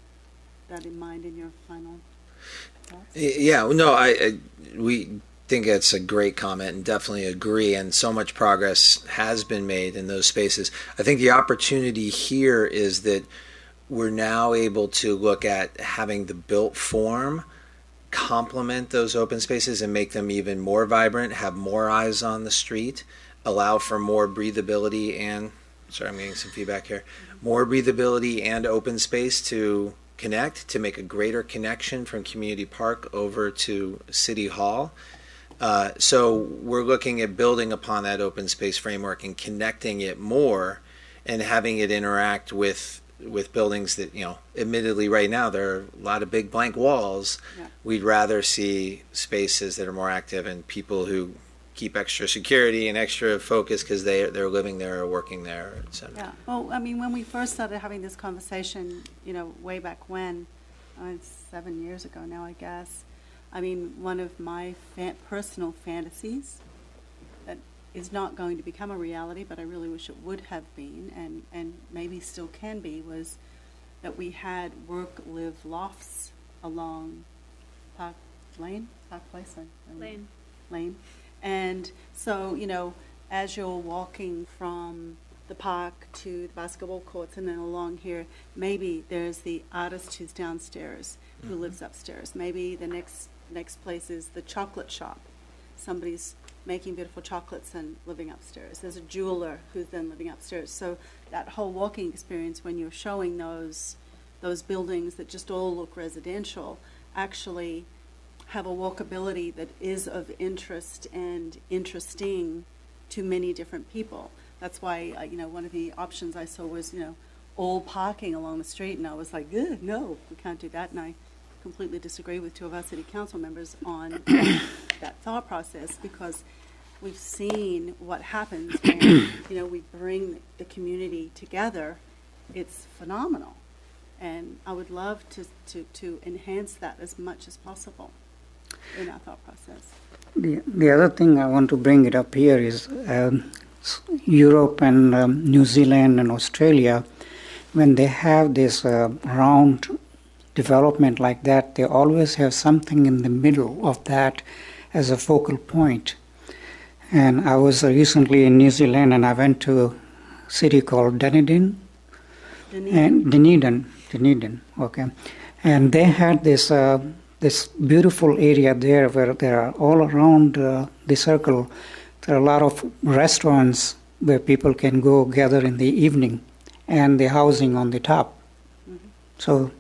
that in mind in your final thoughts. Yeah, no, we think that's a great comment and definitely agree, and so much progress has been made in those spaces. I think the opportunity here is that we're now able to look at having the built form complement those open spaces and make them even more vibrant, have more eyes on the street, allow for more breathability and, sorry, I'm getting some feedback here, more breathability and open space to connect, to make a greater connection from Community Park over to City Hall. So we're looking at building upon that open space framework and connecting it more and having it interact with buildings that, you know, admittedly right now there are a lot of big blank walls. Yeah. We'd rather see spaces that are more active and people who keep extra security and extra focus because they're living there or working there, et cetera. Yeah. Well, I mean, when we first started having this conversation, you know, way back when, it's 7 years ago now, I guess. I mean, one of my personal fantasies that is not going to become a reality, but I really wish it would have been, and maybe still can be, was that we had work-live lofts along Park Place? Lane. And so, you know, as you're walking from the park to the basketball courts and then along here, maybe there's the artist who's downstairs who lives upstairs. Maybe the next place is the chocolate shop. Somebody's making beautiful chocolates and living upstairs. There's a jeweler who's then living upstairs. So that whole walking experience, when you're showing those buildings that just all look residential, actually have a walkability that is of interest and interesting to many different people. That's why, you know, one of the options I saw was, you know, all parking along the street, and I was like, no, we can't do that. And I completely disagree with two of our city council members on that thought process, because we've seen what happens when, you know, we bring the community together. It's phenomenal. And I would love to enhance that as much as possible in our thought process. The other thing I want to bring it up here is Europe and New Zealand and Australia, when they have this round development like that, they always have something in the middle of that as a focal point. And I was recently in New Zealand, and I went to a city called Dunedin. Dunedin, okay. And they had this this beautiful area there where there are all around the circle, there are a lot of restaurants where people can go gather in the evening, and the housing on the top. Mm-hmm. So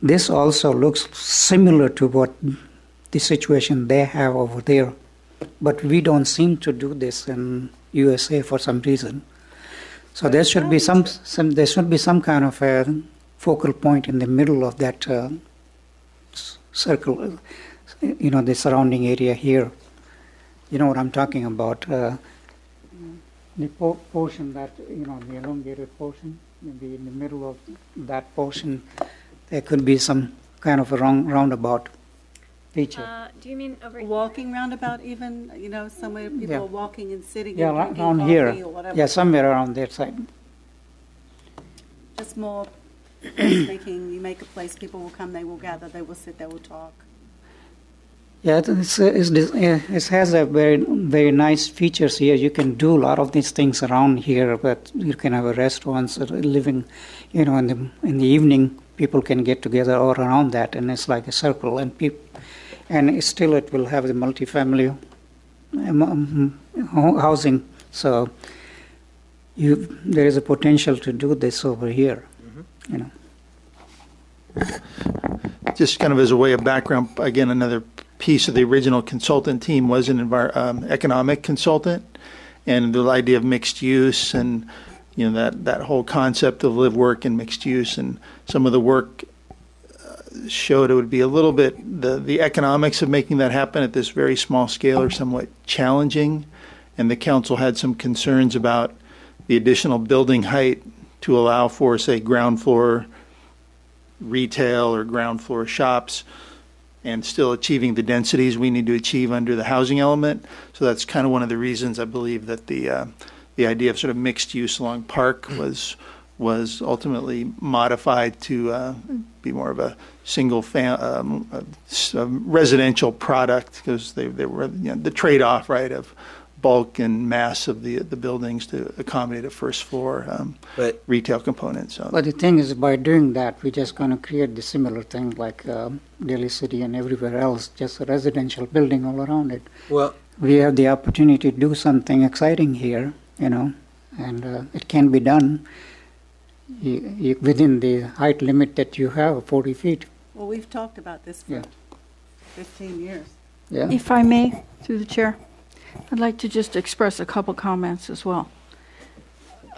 this also looks similar to what the situation they have over there. But we don't seem to do this in USA for some reason. So there should be some kind of a focal point in the middle of that circle, the surrounding area here. You know what I'm talking about? The portion that, the elongated portion, maybe in the middle of that portion, there could be some kind of a roundabout feature. Do you mean over Walking roundabout even, somewhere people Yeah. are walking and sitting Yeah, and drinking around coffee here. or whatever. Yeah, somewhere around that side. Just more you make a place, people will come, they will gather, they will sit, they will talk. Yeah, it has a very, very nice features here. You can do a lot of these things around here, but you can have a restaurants, living, in the evening, people can get together all around that, and it's like a circle, and still it will have the multifamily housing. So there is a potential to do this over here, Just kind of as a way of background, again, another piece of the original consultant team was an economic consultant, and the idea of mixed use and that whole concept of live, work, and mixed use, and some of the work showed it would be a little bit the economics of making that happen at this very small scale are somewhat challenging, and the council had some concerns about the additional building height to allow for, say, ground floor retail or ground floor shops, and still achieving the densities we need to achieve under the housing element. So that's kind of one of the reasons I believe that the idea of sort of mixed use along Park was ultimately modified to be more of a single residential product, because they were the trade-off, right, of bulk and mass of the buildings to accommodate a first floor retail component. So, but the thing is, by doing that, we're just going to create the similar thing like Daly City and everywhere else, just a residential building all around it. Well, we have the opportunity to do something exciting here, and it can be done within the height limit that you have, 40 feet. Well, we've talked about this for 15 years. Yeah. If I may, through the chair, I'd like to just express a couple comments as well.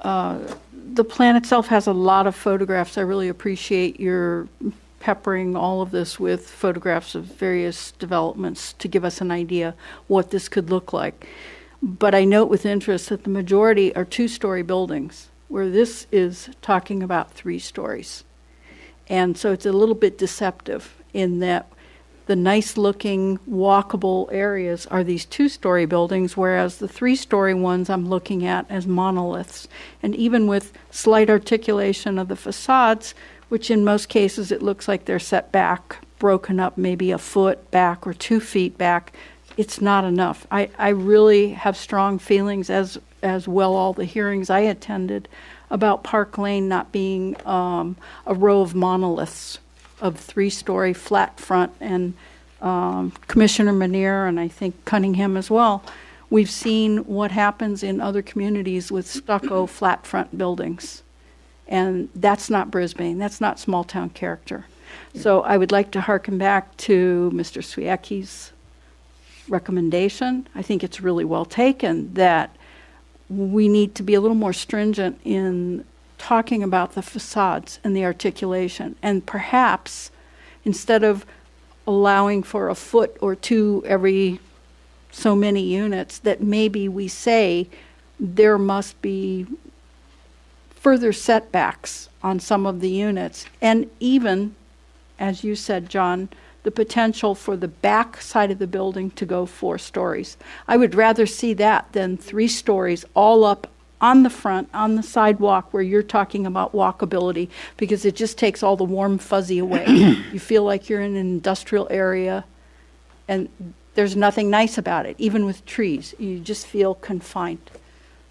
The plan itself has a lot of photographs. I really appreciate your peppering all of this with photographs of various developments to give us an idea what this could look like. But I note with interest that the majority are two-story buildings, where this is talking about 3 stories. And so it's a little bit deceptive in that the nice-looking, walkable areas are these 2-story buildings, whereas the 3-story ones I'm looking at as monoliths. And even with slight articulation of the facades, which in most cases it looks like they're set back, broken up maybe a foot back or 2 feet back, it's not enough. I really have strong feelings, as well all the hearings I attended, about Park Lane not being a row of monoliths of 3-story flat front, and Commissioner Manier and I think Cunningham as well. We've seen what happens in other communities with stucco flat front buildings. And that's not Brisbane. That's not small town character. So I would like to hearken back to Mr. Swiecki's recommendation. I think it's really well taken that we need to be a little more stringent in talking about the facades and the articulation. And perhaps instead of allowing for a foot or 2 every so many units, that maybe we say there must be further setbacks on some of the units. And even, as you said, John, the potential for the back side of the building to go 4 stories. I would rather see that than 3 stories all up on the front, on the sidewalk where you're talking about walkability, because it just takes all the warm fuzzy away. You feel like you're in an industrial area, and there's nothing nice about it, even with trees. You just feel confined.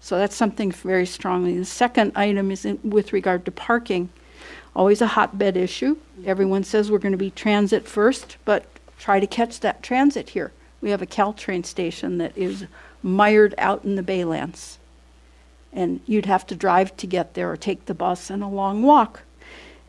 So that's something very strongly. The second item is with regard to parking. Always a hotbed issue. Everyone says we're going to be transit first, but try to catch that transit here. We have a Caltrain station that is mired out in the Baylands. And you'd have to drive to get there or take the bus and a long walk.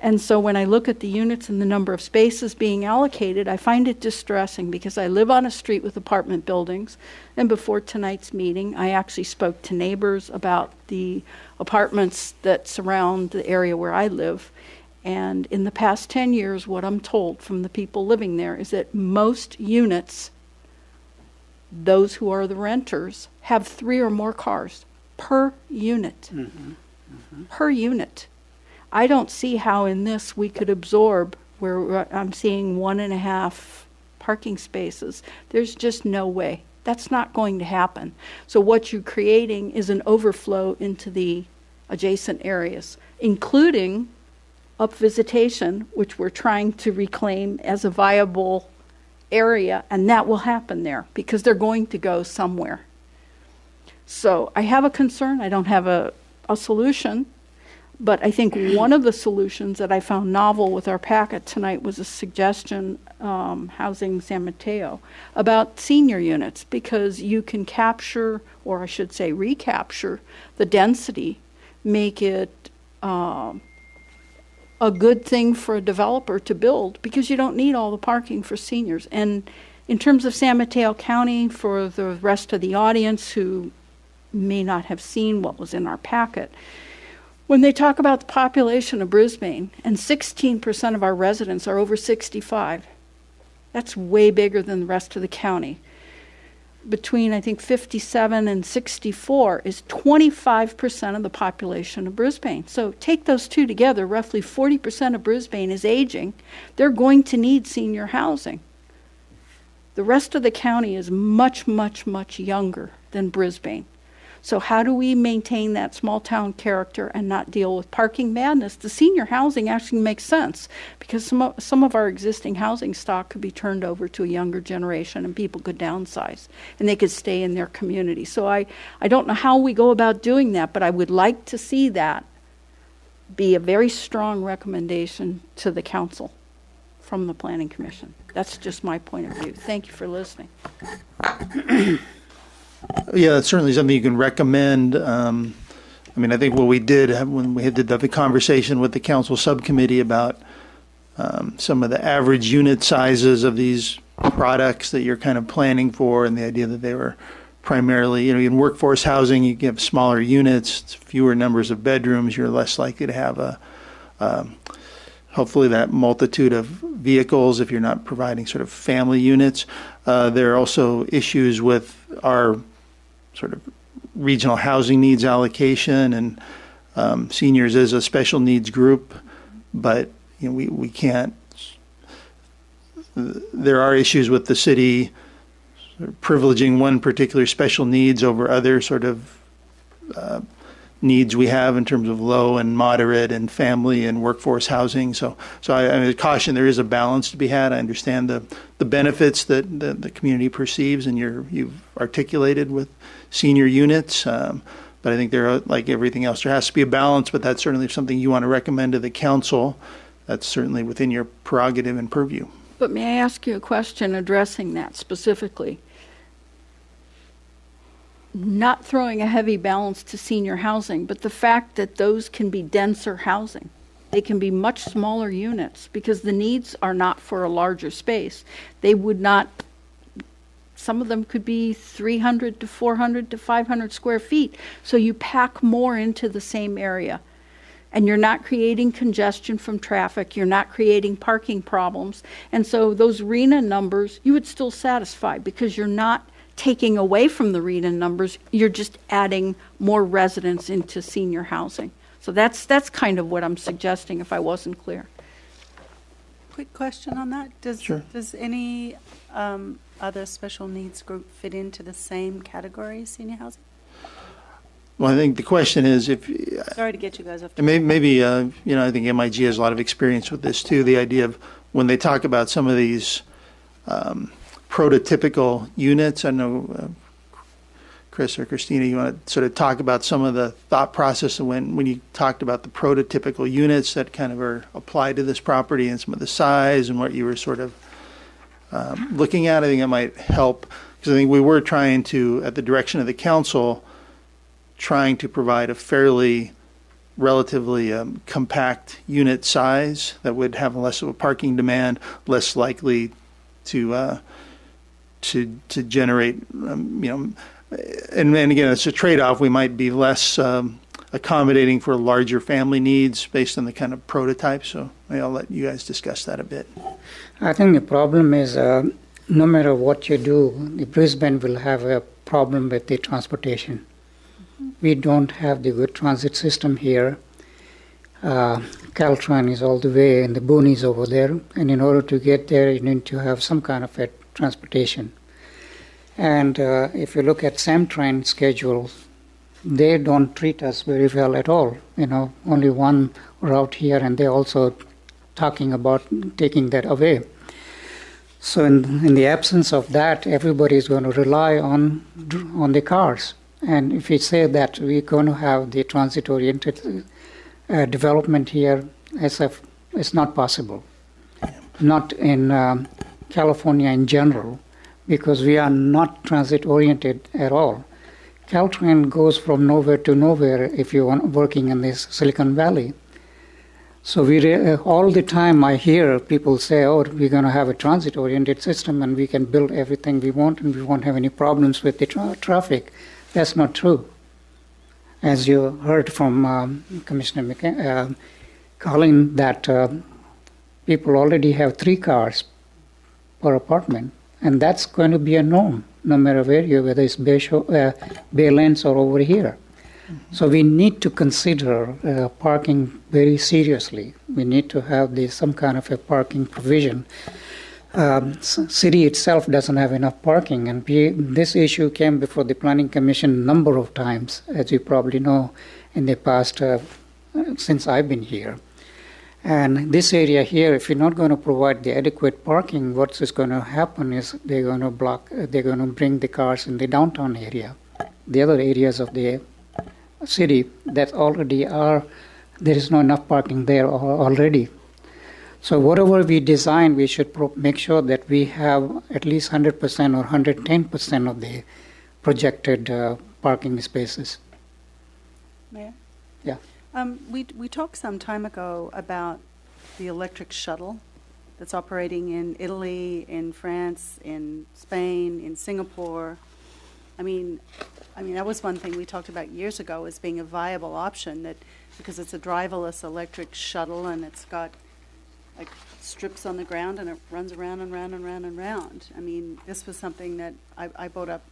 And so when I look at the units and the number of spaces being allocated, I find it distressing because I live on a street with apartment buildings. And before tonight's meeting, I actually spoke to neighbors about the apartments that surround the area where I live. And in the past 10 years, what I'm told from the people living there is that most units, those who are the renters, have 3 or more cars per unit. Per unit. I don't see how in this we could absorb where I'm seeing 1.5 parking spaces. There's just no way. That's not going to happen. So what you're creating is an overflow into the adjacent areas, including up visitation, which we're trying to reclaim as a viable area, and that will happen there because they're going to go somewhere. So I have a concern. I don't have a solution, but I think one of the solutions that I found novel with our packet tonight was a suggestion, Housing San Mateo, about senior units, because you can capture, or I should say recapture, the density, make it a good thing for a developer to build, because you don't need all the parking for seniors. And in terms of San Mateo County, for the rest of the audience who may not have seen what was in our packet, when they talk about the population of Brisbane, and 16% of our residents are over 65, that's way bigger than the rest of the county. Between, I think, 57 and 64 is 25% of the population of Brisbane. So take those two together, roughly 40% of Brisbane is aging. They're going to need senior housing. The rest of the county is much, much, much younger than Brisbane. So how do we maintain that small town character and not deal with parking madness? The senior housing actually makes sense because some of our existing housing stock could be turned over to a younger generation and people could downsize and they could stay in their community. So I don't know how we go about doing that, but I would like to see that be a very strong recommendation to the council from the Planning Commission. That's just my point of view. Thank you for listening. Yeah, that's certainly something you can recommend. I mean, I think what we did when we did the conversation with the council subcommittee about some of the average unit sizes of these products that you're kind of planning for, and the idea that they were primarily, in workforce housing, you have smaller units, fewer numbers of bedrooms, you're less likely to have hopefully that multitude of vehicles if you're not providing sort of family units. There are also issues with our sort of regional housing needs allocation, and seniors is a special needs group, but we can't. There are issues with the city sort of privileging one particular special needs over other sort of needs we have in terms of low and moderate and family and workforce housing. So I caution there is a balance to be had. I understand the benefits that the community perceives, and you've articulated with senior units. But I think there are, like everything else, there has to be a balance, but that's certainly something you want to recommend to the council. That's certainly within your prerogative and purview. But may I ask you a question addressing that specifically? Not throwing a heavy balance to senior housing, but the fact that those can be denser housing. They can be much smaller units because the needs are not for a larger space. They would not, some of them could be 300 to 400 to 500 square feet. So you pack more into the same area. And you're not creating congestion from traffic. You're not creating parking problems. And so those RENA numbers, you would still satisfy because you're not taking away from the RENA numbers, you're just adding more residents into senior housing. So that's kind of what I'm suggesting if I wasn't clear. quick question on that? Sure. Does any other special needs group fit into the same category as senior housing? Well, I think the question is if, Sorry to get you guys off. and maybe, I think MIG has a lot of experience with this too, the idea of when they talk about some of these prototypical units. I know Chris or Christina, you want to sort of talk about some of the thought process when you talked about the prototypical units that kind of are applied to this property and some of the size and what you were sort of looking at. I think it might help because I think we were trying to, at the direction of the council, trying to provide a fairly relatively compact unit size that would have less of a parking demand, less likely to generate, and again, it's a trade-off. We might be less accommodating for larger family needs based on the kind of prototype. So maybe I'll let you guys discuss that a bit. I think the problem is no matter what you do, the Brisbane will have a problem with the transportation. We don't have the good transit system here. Caltran is all the way in the boonies over there, and in order to get there, you need to have some kind of a transportation. And if you look at Samtrain schedule, they don't treat us very well at all. Only one route here, and they're also talking about taking that away. So in the absence of that, everybody is going to rely on the cars. And if we say that we're going to have the transit-oriented development here, it's not possible. Not in California in general, because we are not transit-oriented at all. Caltrain goes from nowhere to nowhere if you're working in this Silicon Valley. So all the time I hear people say, oh, we're going to have a transit-oriented system and we can build everything we want and we won't have any problems with the traffic. That's not true. As you heard from Commissioner Colin, that people already have 3 cars per apartment, and that's going to be a norm, no matter where you, whether it's Baylands or over here. So we need to consider parking very seriously. We need to have some kind of a parking provision. City itself doesn't have enough parking, and this issue came before the Planning Commission a number of times, as you probably know, in the past since I've been here. And this area here, if you're not going to provide the adequate parking, what's is going to happen is they're going to bring the cars in the downtown area, the other areas of the city that already there is not enough parking there already. So whatever we design, we should make sure that we have at least 100% or 110% of the projected parking spaces. Mayor? Yeah. We talked some time ago about the electric shuttle that's operating in Italy, in France, in Spain, in Singapore. I mean, that was one thing we talked about years ago as being a viable option, that because it's a driverless electric shuttle and it's got like strips on the ground and it runs around and round and round and round. I mean, this was something that I brought up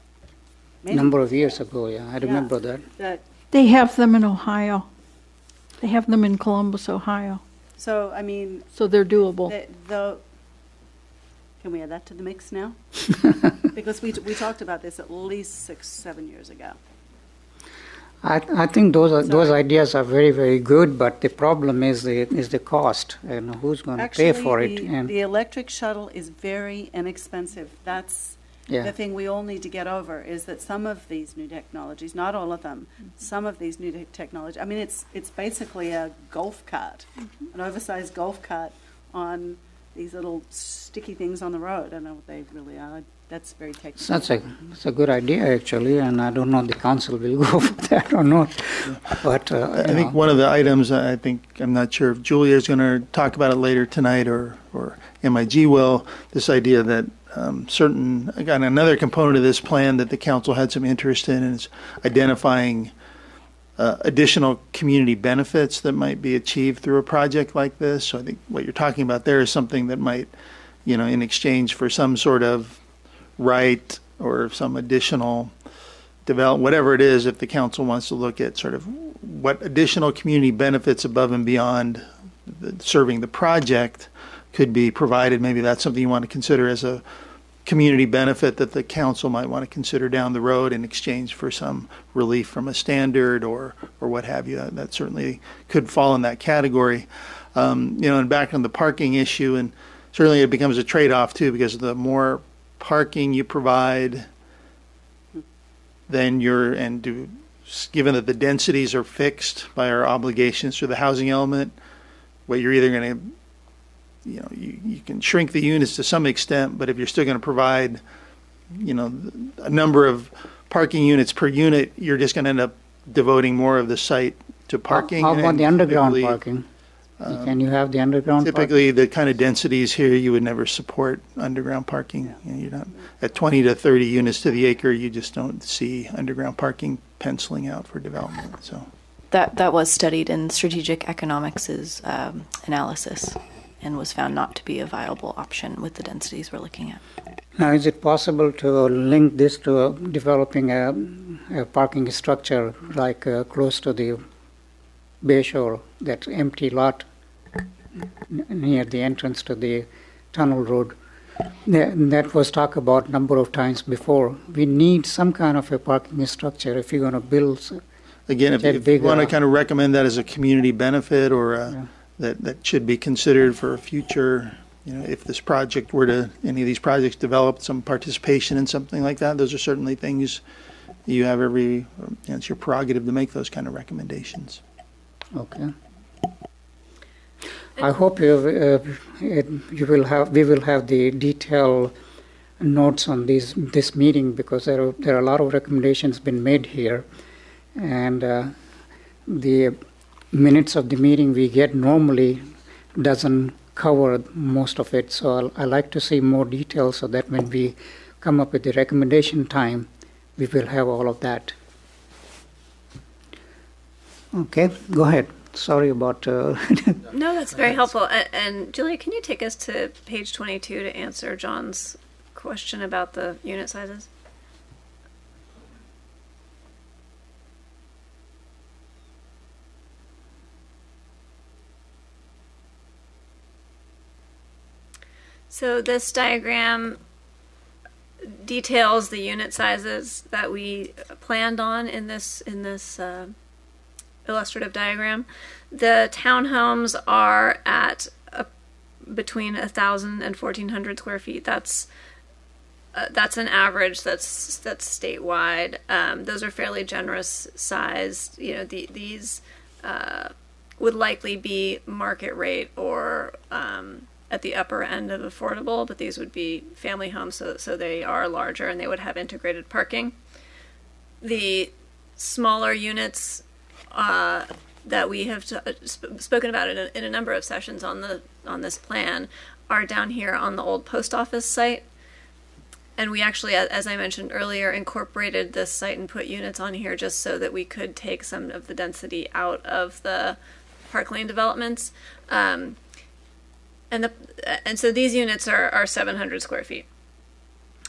A number of years ago, yeah, I remember that. They have them in Ohio. They have them in Columbus, Ohio. So, I mean... So they're doable. Can we add that to the mix now? Because we talked about this at least 6-7 years ago. I think those ideas are very, very good, but the problem is the cost, and who's going to pay for it. And the electric shuttle is very inexpensive. That's the thing we all need to get over, is that some of these new technologies, not all of them, some of these new technologies, I mean, it's basically a golf cart, an oversized golf cart on these little sticky things on the road. I don't know what they really are. That's very technical. That's a good idea, actually, and I don't know if the council will go for that or not. But I think one of the items, I'm not sure if Julia is going to talk about it later tonight or MIG will, this idea that again, another component of this plan that the council had some interest in is identifying additional community benefits that might be achieved through a project like this. So I think what you're talking about there is something that might, in exchange for some sort of right or some additional development, whatever it is, if the council wants to look at sort of what additional community benefits above and beyond serving the project could be provided. Maybe that's something you want to consider as a community benefit that the council might want to consider down the road in exchange for some relief from a standard or what have you. That certainly could fall in that category. And back on the parking issue, and certainly it becomes a trade-off too, because the more parking you provide, then given that the densities are fixed by our obligations through the housing element, what you're either going to you can shrink the units to some extent, but if you're still going to provide, a number of parking units per unit, you're just going to end up devoting more of the site to parking. How about and the underground typically, parking? Can you have the underground typically, the kind of densities here, you would never support underground parking. You're not at 20 to 30 units to the acre. You just don't see underground parking penciling out for development. So That was studied in Strategic Economics' analysis and was found not to be a viable option with the densities we're looking at. Now, is it possible to link this to developing a parking structure like close to the Bay Shore, that empty lot near the entrance to the tunnel road? That was talked about a number of times before. We need some kind of a parking structure if you're going to build. again, if you want to kind of recommend that as a community benefit or that should be considered for a future, if this project were to, any of these projects develop some participation in something like that, those are certainly things you have it's your prerogative to make those kind of recommendations. Okay. I hope we will have the detailed notes on this meeting, because there are a lot of recommendations been made here, and the minutes of the meeting we get normally doesn't cover most of it. So I like to see more details so that when we come up with the recommendation time, we will have all of that. Okay, go ahead. Sorry about... No, that's very helpful. And Julia, can you take us to page 22 to answer John's question about the unit sizes? So this diagram details the unit sizes that we planned on in this illustrative diagram. The townhomes are at between 1,000 and 1,400 square feet. That's an average. That's statewide. Those are fairly generous sized. These would likely be market rate or at the upper end of affordable, but these would be family homes, so they are larger and they would have integrated parking. The smaller units that we have spoken about in a number of sessions on this plan are down here on the old post office site. And we actually, as I mentioned earlier, incorporated this site and put units on here just so that we could take some of the density out of the Park Lane developments. And so these units are 700 square feet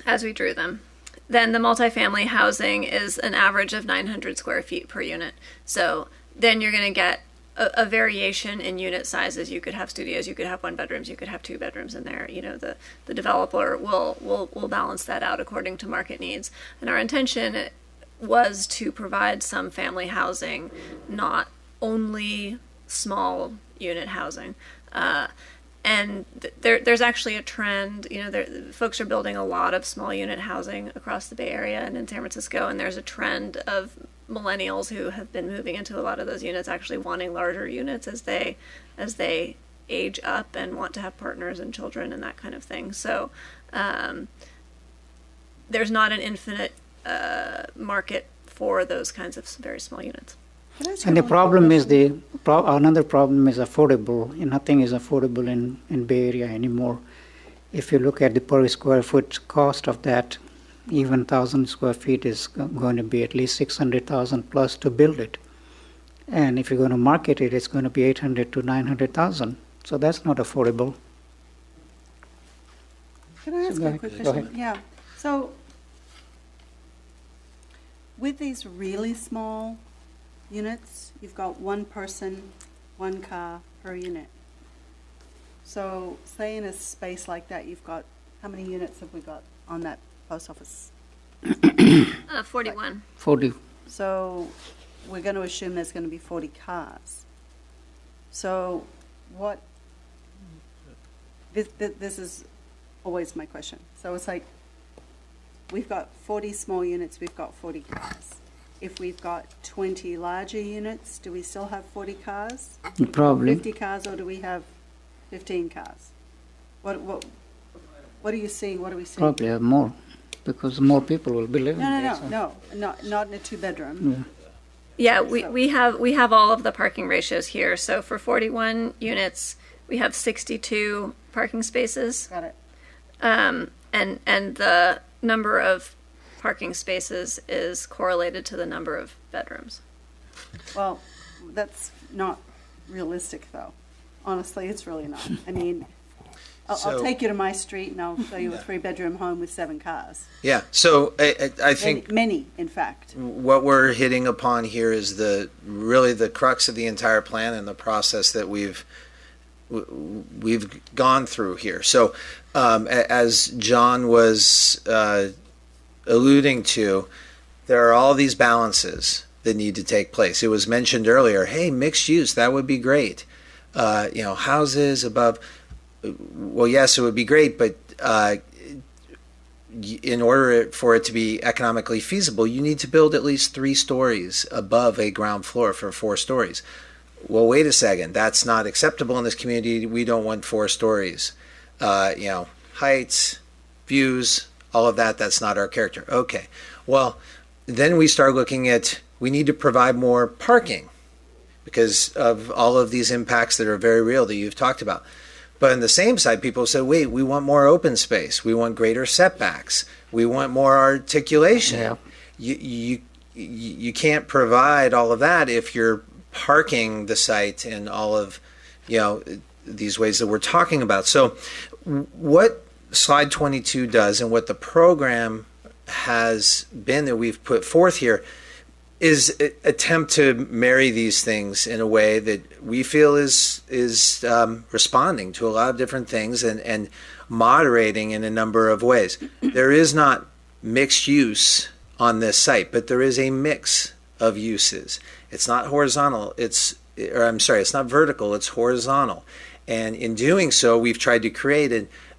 as we drew them. Then the multifamily housing is an average of 900 square feet per unit. So then you're going to get a variation in unit sizes. You could have studios, you could have 1 bedrooms, you could have 2 bedrooms in there. The developer will balance that out according to market needs. And our intention was to provide some family housing, not only small unit housing. And there's actually a trend, folks are building a lot of small unit housing across the Bay Area and in San Francisco, and there's a trend of millennials who have been moving into a lot of those units actually wanting larger units as they age up and want to have partners and children and that kind of thing. So there's not an infinite market for those kinds of very small units. And the problem is another problem is affordable. Nothing is affordable in Bay Area anymore. If you look at the per square foot cost of that, even 1,000 square feet is going to be at least 600,000 plus to build it. And if you're going to market it, it's going to be 800 to 900,000. So that's not affordable. Can I ask a quick question? Go ahead. Yeah. So with these really small units, you've got 1 person, 1 car per unit. So say in a space like that, you've got, how many units have we got on that post office? 41. 40. So we're going to assume there's going to be 40 cars. So what, this is always my question. So it's like, we've got 40 small units, we've got 40 cars. If we've got 20 larger units, do we still have 40 cars? Probably. 50 cars, or do we have 15 cars? What are you seeing? What are we seeing? Probably have more, because more people will be living there. No, not in a two-bedroom. Yeah, we have all of the parking ratios here. So for 41 units, we have 62 parking spaces. Got it. And the number of parking spaces is correlated to the number of bedrooms. Well, that's not realistic, though. Honestly, it's really not. I mean, I'll So- take you to my street and I'll show you a three-bedroom home with 7 cars. Yeah, so I think Many, in fact. what we're hitting upon here is really the crux of the entire plan and the process that we've gone through here. So as John was alluding to, there are all these balances that need to take place. It was mentioned earlier, hey, mixed use, that would be great. Houses above, well, yes, it would be great, but in order for it to be economically feasible, you need to build at least 3 stories above a ground floor for 4 stories. Well, wait a second, that's not acceptable in this community. We don't want 4 stories. Heights, views, all of that's not our character. Okay, well, then we start looking at, we need to provide more parking because of all of these impacts that are very real that you've talked about. But on the same side, people say, wait, we want more open space. We want greater setbacks. We want more articulation. Yeah. You can't provide all of that if you're parking the site in all of, these ways that we're talking about. So what slide 22 does and what the program has been that we've put forth here is attempt to marry these things in a way that we feel is responding to a lot of different things and moderating in a number of ways. There is not mixed use on this site, but there is a mix of uses. It's not horizontal, it's not vertical, it's horizontal. And in doing so, we've tried to create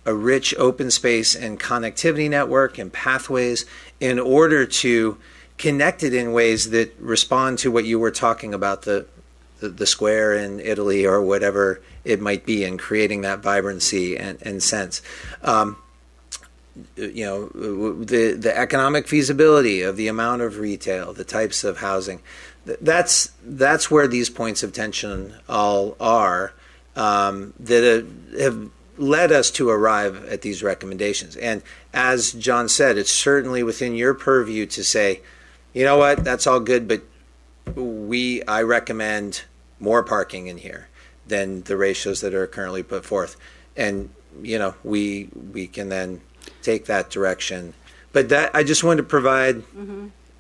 a rich open space and connectivity network and pathways in order to connect it in ways that respond to what you were talking about, the square in Italy or whatever it might be, and creating that vibrancy and sense. The economic feasibility of the amount of retail, the types of housing, that's where these points of tension all are that have led us to arrive at these recommendations. And as John said, it's certainly within your purview to say, you know what, that's all good, but I recommend more parking in here than the ratios that are currently put forth. And, we can then take that direction. But that, I just wanted to provide,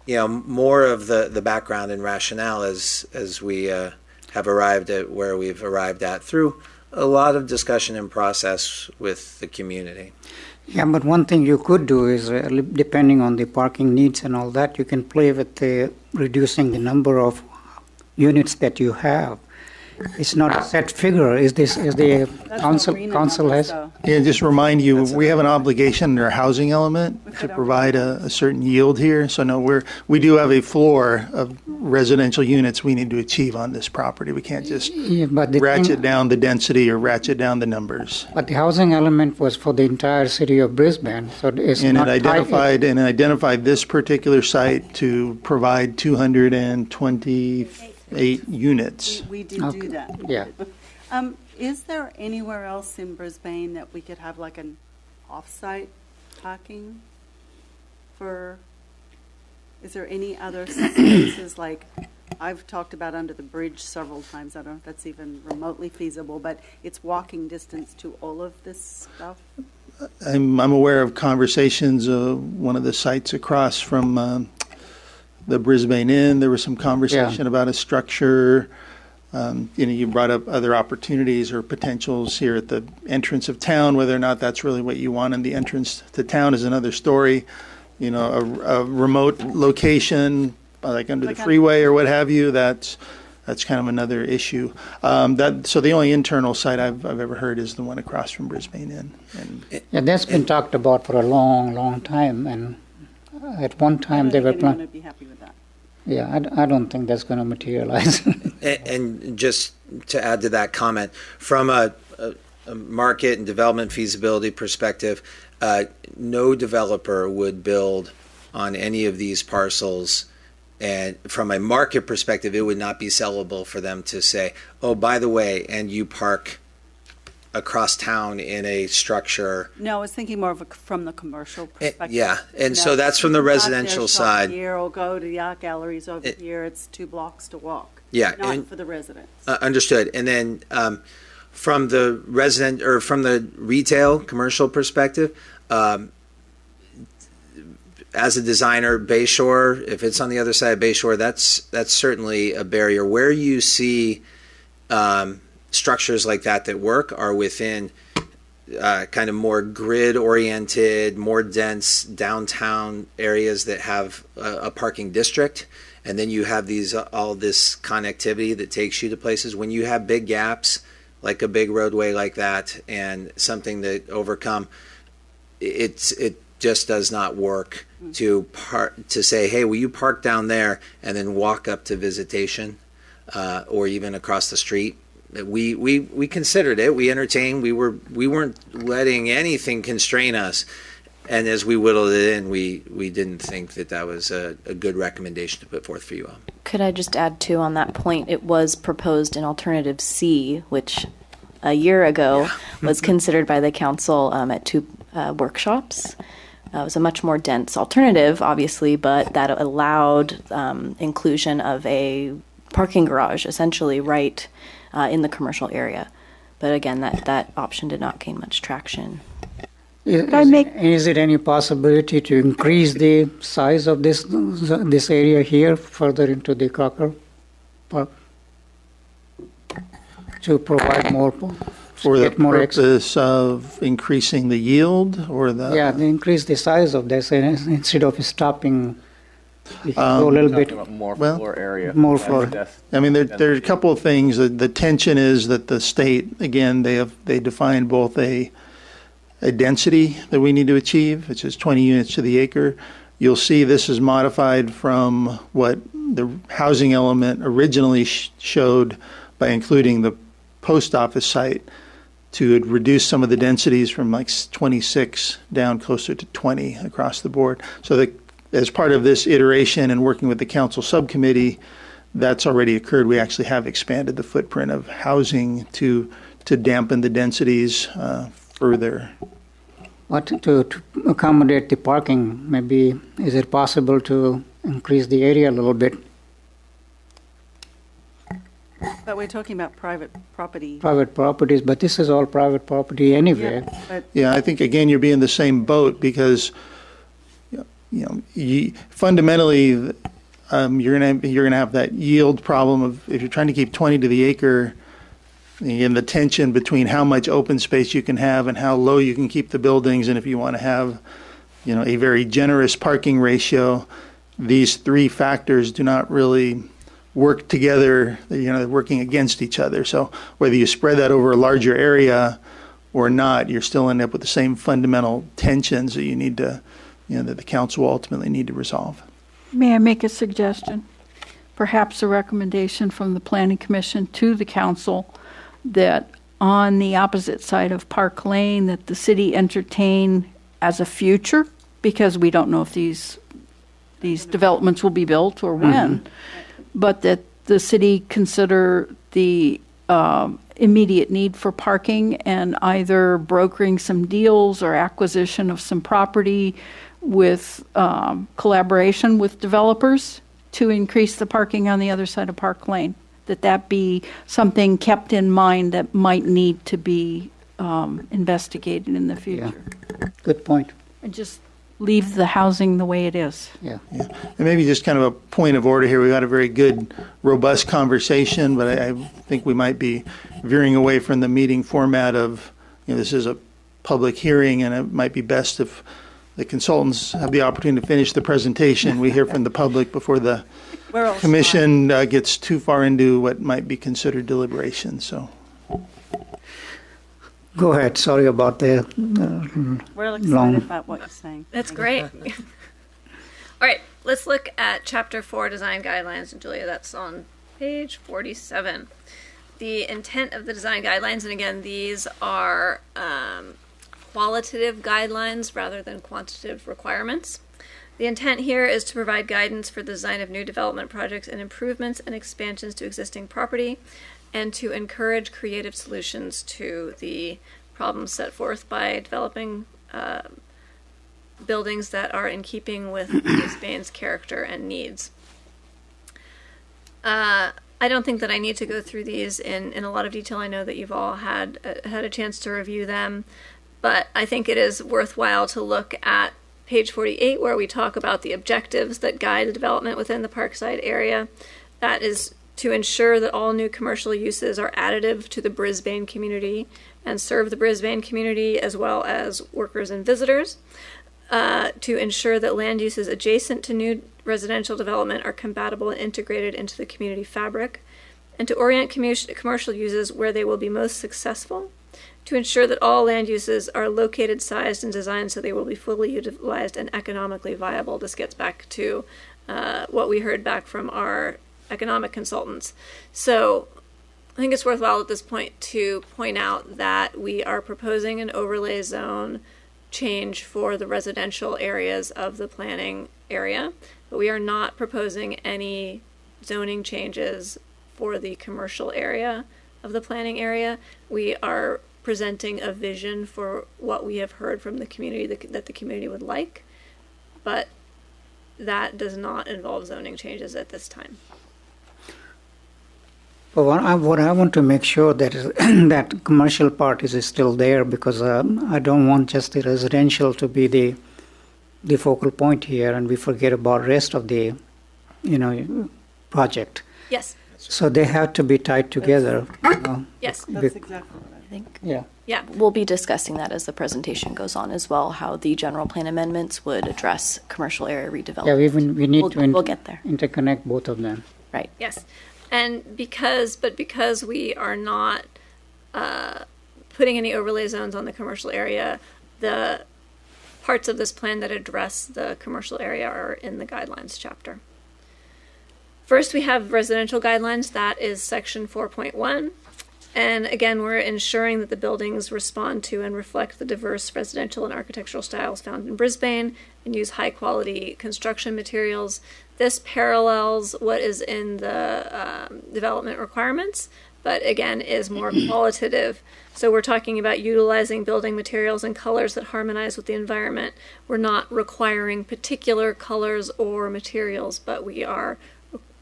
more of the background and rationale as we have arrived at where we've arrived at through a lot of discussion and process with the community. Yeah, but one thing you could do is, depending on the parking needs and all that, you can play with reducing the number of units that you have. It's not a set figure. Is the That's council what Rena council knows, has? though. Yeah, just remind you, we have an obligation under our housing element to provide a certain yield here. So no, we do have a floor of residential units we need to achieve on this property. We can't just Yeah, but the ratchet thing- down the density or ratchet down the numbers. But the housing element was for the entire city of Brisbane, so it's And not it identified this particular site to provide 228 units. We did Okay. do that. Yeah. Is there anywhere else in Brisbane that we could have like an off-site parking is there any other spaces like, I've talked about under the bridge several times, I don't know if that's even remotely feasible, but it's walking distance to all of this stuff? I'm aware of conversations, one of the sites across from the Brisbane Inn, there was some conversation about a structure You brought up other opportunities or potentials here at the entrance of town. Whether or not that's really what you want in the entrance to town is another story. A remote location, like under the freeway or what have you, that's kind of another issue. So the only internal site I've ever heard is the one across from Brisbane Inn. Yeah, that's been talked about for a long, long time, and at one time they were planning. planning. Be happy with that. Yeah, I don't think that's going to materialize. And just to add to that comment, from a market and development feasibility perspective, no developer would build on any of these parcels. And from a market perspective, it would not be sellable for them to say, oh, by the way, and you park across town in a structure. No, I was thinking more of from the commercial perspective. Yeah, and so that's from the residential side. Here, or go to the art galleries over here. It's 2 blocks to walk. Yeah, not for the residents. Understood. And then from the resident or from the retail commercial perspective, as a designer, Bayshore, if it's on the other side of Bayshore, that's certainly a barrier. Where you see structures like that work are within kind of more grid-oriented, more dense downtown areas that have a parking district, and then you have all this connectivity that takes you to places. When you have big gaps, like a big roadway like that, and something to overcome, it just does not work to say, hey, will you park down there and then walk up to Visitation or even across the street? We considered it. We entertained. We weren't letting anything constrain us. And as we whittled it in, we didn't think that was a good recommendation to put forth for you all. Could I just add too on that point? It was proposed in Alternative C, which a year ago was considered by the council at 2 workshops. It was a much more dense alternative, obviously, but that allowed inclusion of a parking garage, essentially, right in the commercial area. But again, that option did not gain much traction. Is it any possibility to increase the size of this area here further into the Crocker Park to provide more? For the purpose of increasing the yield, or they increase the size of this instead of stopping. Go a little bit more floor area. More floor. I mean, there are a couple of things. The tension is that the state, again, they define both a density that we need to achieve, which is 20 units to the acre. You'll see this is modified from what the housing element originally showed by including the post office site to reduce some of the densities from like 26 down closer to 20 across the board. So that as part of this iteration and working with the council subcommittee, that's already occurred. We actually have expanded the footprint of housing to dampen the densities further. But to accommodate the parking, maybe is it possible to increase the area a little bit? But we're talking about private property. Private properties, but this is all private property anyway. Yeah, I think again you're being in the same boat because fundamentally you're gonna have that yield problem of if you're trying to keep 20 to the acre, and the tension between how much open space you can have and how low you can keep the buildings, and if you want to have a very generous parking ratio, these 3 factors do not really work together. They're working against each other. So whether you spread that over a larger area or not, you're still end up with the same fundamental tensions that you need to, that the council will ultimately need to resolve. May I make a suggestion? Perhaps a recommendation from the Planning Commission to the council that on the opposite side of Park Lane that the city entertain as a future, because we don't know if these developments will be built or when, but that the city consider the immediate need for parking and either brokering some deals or acquisition of some property with collaboration with developers to increase the parking on the other side of Park Lane. That be something kept in mind that might need to be investigated in the future. Yeah. Good point. And just leave the housing the way it is. Yeah. And maybe just kind of a point of order here. We had a very good, robust conversation, but I think we might be veering away from the meeting format of, this is a public hearing, and it might be best if the consultants have the opportunity to finish the presentation. We hear from the public before the We're all commission gets too far into what might be considered deliberation. So, Go ahead. Sorry about the We're excited long. about what you're saying. That's great. All right, let's look at Chapter 4, Design Guidelines. And Julia, that's on page 47. The intent of the design guidelines, and again, these are qualitative guidelines rather than quantitative requirements. The intent here is to provide guidance for the design of new development projects and improvements and expansions to existing property, and to encourage creative solutions to the problems set forth by developing buildings that are in keeping with Brisbane's character and needs. I don't think that I need to go through these in a lot of detail. I know that you've all had a chance to review them, but I think it is worthwhile to look at page 48, where we talk about the objectives that guide the development within the Parkside area. That is to ensure that all new commercial uses are additive to the Brisbane community and serve the Brisbane community as well as workers and visitors. To ensure that land uses adjacent to new residential development are compatible and integrated into the community fabric, and to orient commercial uses where they will be most successful. To ensure that all land uses are located, sized, and designed so they will be fully utilized and economically viable. This gets back to what we heard back from our economic consultants. So I think it's worthwhile at this point to point out that we are proposing an overlay zone change for the residential areas of the planning area, but we are not proposing any zoning changes for the commercial area of the planning area. We are presenting a vision for what we have heard from the community that the community would like, but that does not involve zoning changes at this time. But what I want to make sure that that commercial part is still there, because I don't want just the residential to be the focal point here, and we forget about rest of the project. Yes. So they have to be tied together. Yes. That's exactly what I think Yeah. we'll be discussing that as the presentation goes on as well, how the general plan amendments would address commercial area redevelopment. Yeah, we need We'll get there. interconnect both of them. Right. Yes. And because we are not putting any overlay zones on the commercial area, the parts of this plan that address the commercial area are in the guidelines chapter. First, we have residential guidelines. That is section 4.1. And again, we're ensuring that the buildings respond to and reflect the diverse residential and architectural styles found in Brisbane and use high quality construction materials. This parallels what is in the development requirements, but again is more qualitative. So we're talking about utilizing building materials and colors that harmonize with the environment. We're not requiring particular colors or materials, but we are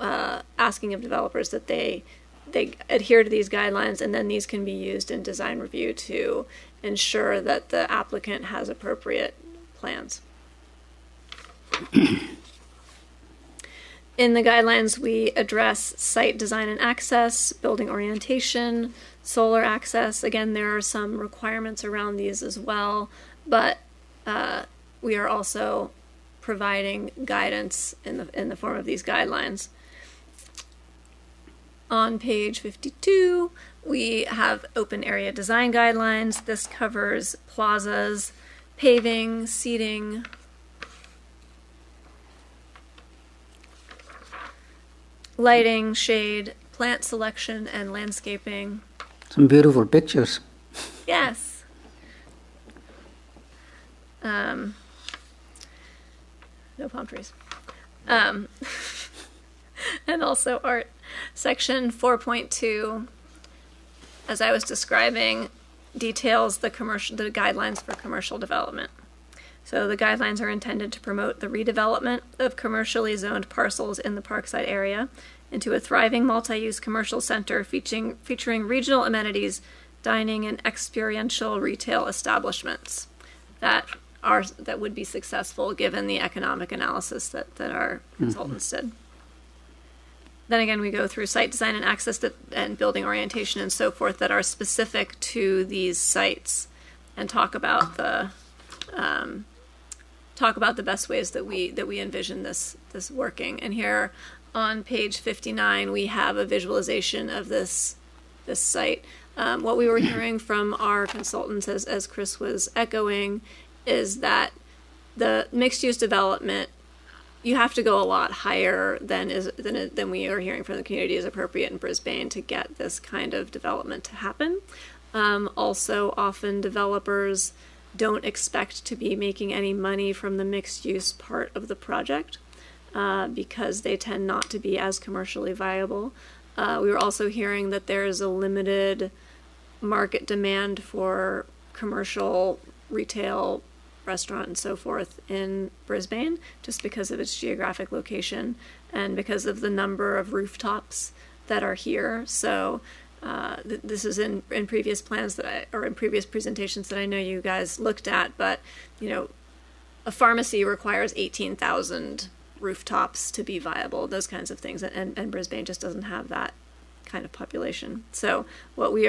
asking of developers that they adhere to these guidelines, and then these can be used in design review to ensure that the applicant has appropriate plans. In the guidelines, we address site design and access, building orientation, solar access. Again, there are some requirements around these as well, but we are also providing guidance in the form of these guidelines. On page 52, we have open area design guidelines. This covers plazas, paving, seating, lighting, shade, plant selection, and landscaping. Some beautiful pictures. Yes. No palm trees. And also art. Section 4.2, as I was describing, details the guidelines for commercial development. So the guidelines are intended to promote the redevelopment of commercially zoned parcels in the Parkside area into a thriving multi-use commercial center featuring regional amenities, dining, and experiential retail establishments. That would be successful given the economic analysis that our consultants did. Then again, we go through site design and access and building orientation and so forth that are specific to these sites, and talk about the best ways that we envision this working. And here on page 59, we have a visualization of this site. What we were hearing from our consultants, as Chris was echoing, is that the mixed-use development, you have to go a lot higher than we are hearing from the community is appropriate in Brisbane to get this kind of development to happen. Also, often developers don't expect to be making any money from the mixed-use part of the project because they tend not to be as commercially viable. We were also hearing that there is a limited market demand for commercial, retail, restaurant, and so forth in Brisbane, just because of its geographic location and because of the number of rooftops that are here. So this is in previous plans or in previous presentations that I know you guys looked at, but a pharmacy requires 18,000 rooftops to be viable, those kinds of things, and Brisbane just doesn't have that kind of population. So what we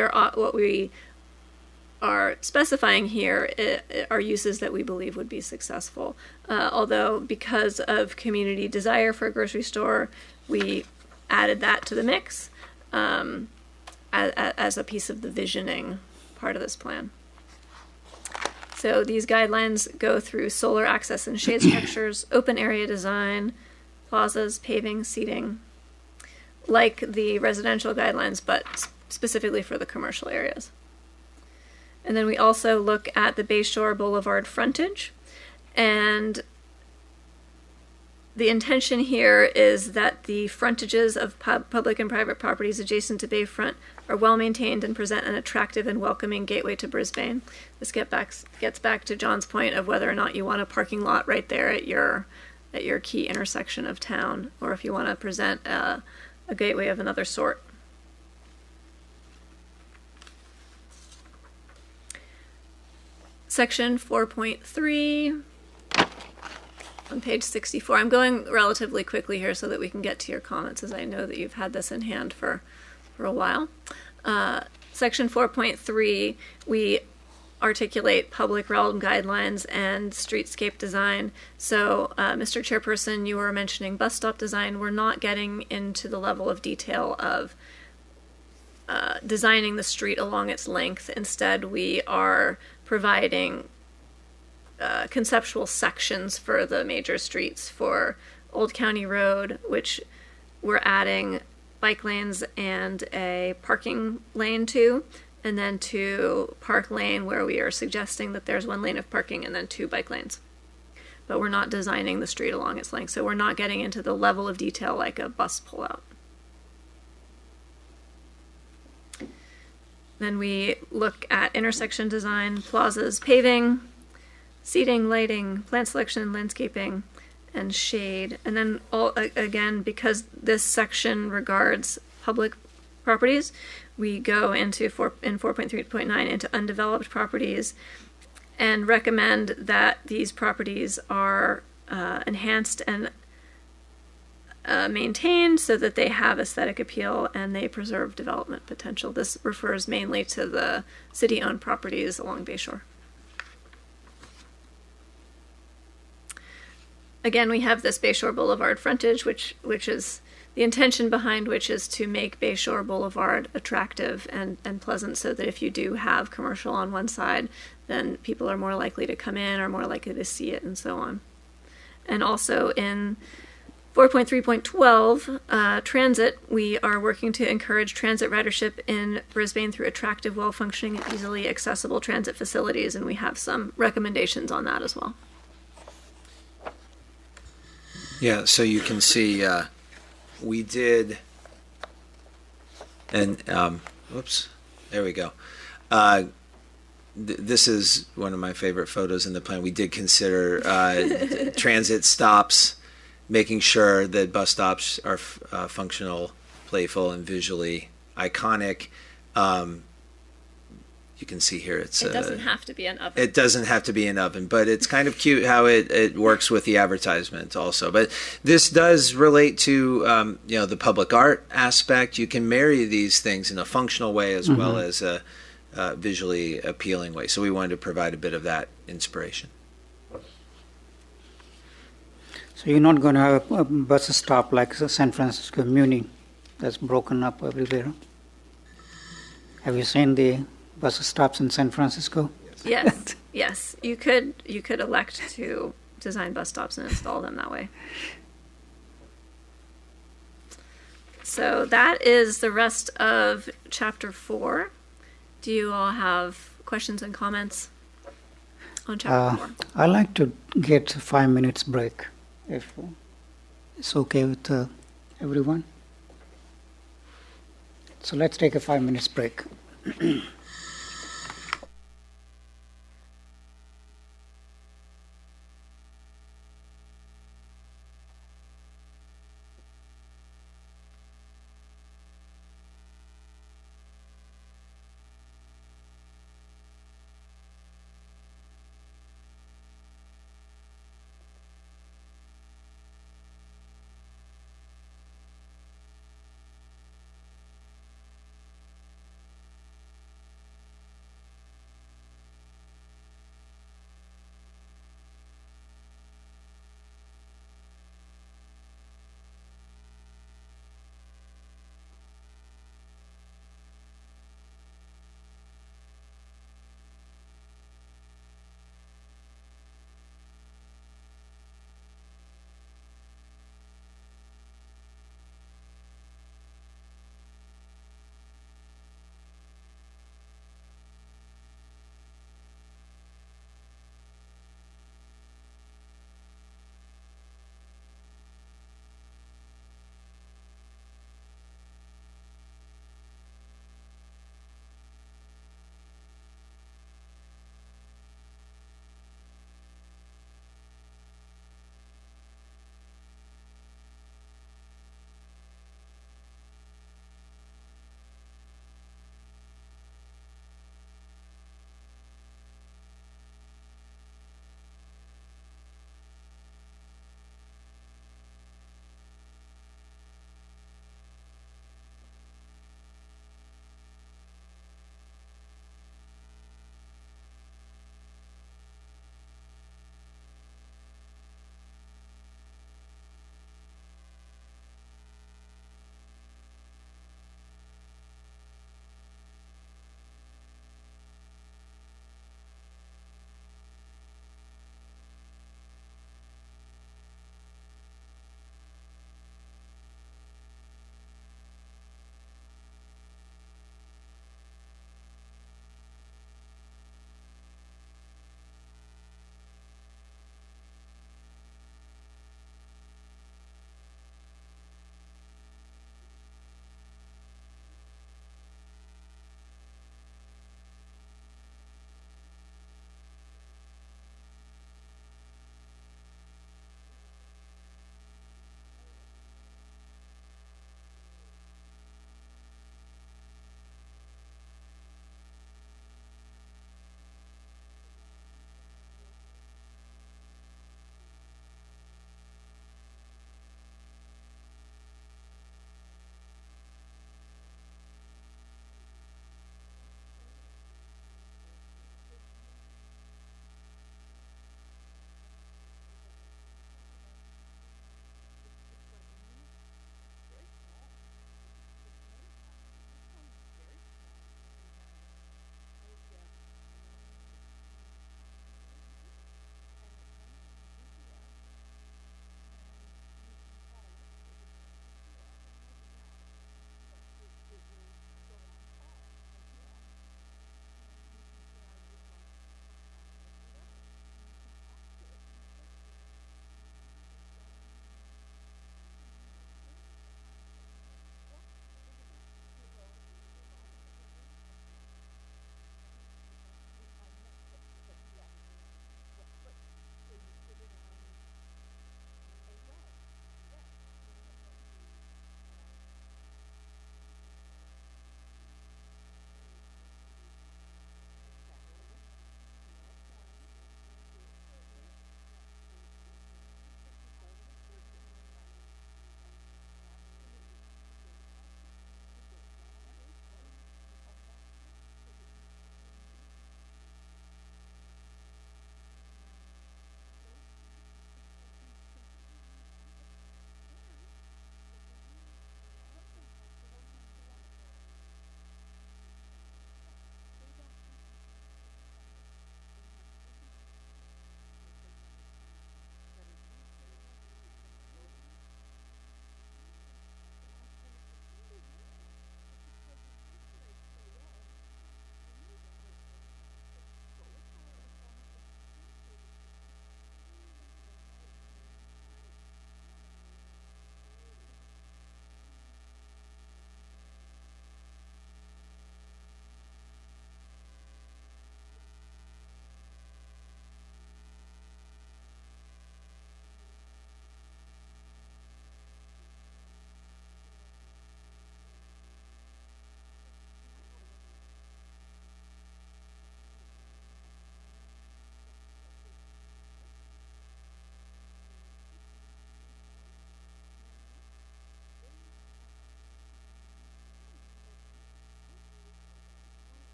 are specifying here are uses that we believe would be successful. Although because of community desire for a grocery store, we added that to the mix as a piece of the visioning part of this plan. So these guidelines go through solar access and shade structures, open area design, plazas, paving, seating, like the residential guidelines, but specifically for the commercial areas. And then we also look at the Bayshore Boulevard frontage. And the intention here is that the frontages of public and private properties adjacent to Bayfront are well maintained and present an attractive and welcoming gateway to Brisbane. This gets back to John's point of whether or not you want a parking lot right there at your key intersection of town, or if you want to present a gateway of another sort. Section 4.3 on page 64. I'm going relatively quickly here so that we can get to your comments, as I know that you've had this in hand for a while. Section 4.3, we articulate public realm guidelines and streetscape design. So, Mr. Chairperson, you were mentioning bus stop design. We're not getting into the level of detail of designing the street along its length. Instead, we are providing conceptual sections for the major streets. For Old County Road, which we're adding bike lanes and a parking lane to, and then to Park Lane, where we are suggesting that there's 1 lane of parking and then 2 bike lanes. But we're not designing the street along its length, so we're not getting into the level of detail like a bus pullout. Then we look at intersection design, plazas, paving, seating, lighting, plant selection, landscaping, and shade. And then again, because this section regards public properties, we go into in 4.3.9 into undeveloped properties and recommend that these properties are enhanced and maintained so that they have aesthetic appeal and they preserve development potential. This refers mainly to the city-owned properties along Bayshore. Again, we have this Bayshore Boulevard frontage, which is the intention behind which is to make Bayshore Boulevard attractive and pleasant, so that if you do have commercial on one side, then people are more likely to come in, are more likely to see it, and so on. And also in 4.3.12, transit, we are working to encourage transit ridership in Brisbane through attractive, well-functioning, and easily accessible transit facilities, and we have some recommendations on that as well. Yeah, so you can see we did, and whoops, there we go. This is one of my favorite photos in the plan. We did consider transit stops, making sure that bus stops are functional, playful, and visually iconic. you can see here it's It doesn't have to be an oven. it doesn't have to be an oven, but it's kind of cute how it works with the advertisement also. But this does relate to the public art aspect. You can marry these things in a functional way as well as a visually appealing way. So we wanted to provide a bit of that inspiration. So you're not going to have a bus stop like the San Francisco Muni that's broken up everywhere. Have you seen the bus stops in San Francisco? Yes, yes. You could elect to design bus stops and install them that way. So that is the rest of chapter 4. Do you all have questions and comments on chapter 4? I'd like to get a 5 minutes break, if it's okay with everyone. So let's take a 5 minutes break.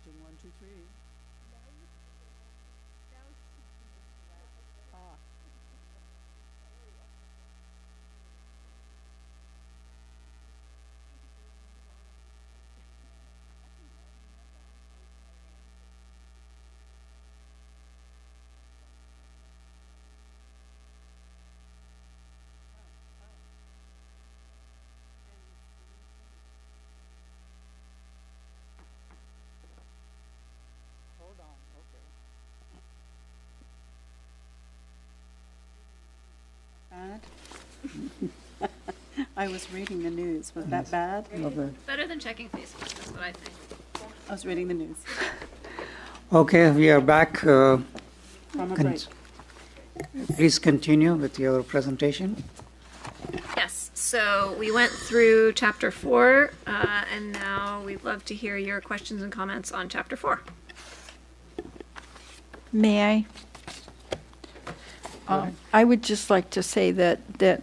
Testing 1, 2, 3. Hold on, okay. Bad? I was reading the news. Was that bad? Better than checking Facebook, that's what I think. I was reading the news. Okay, we are back. From a break. Please continue with your presentation. Yes, so we went through chapter 4, and now we'd love to hear your questions and comments on chapter 4. May I? I would just like to say that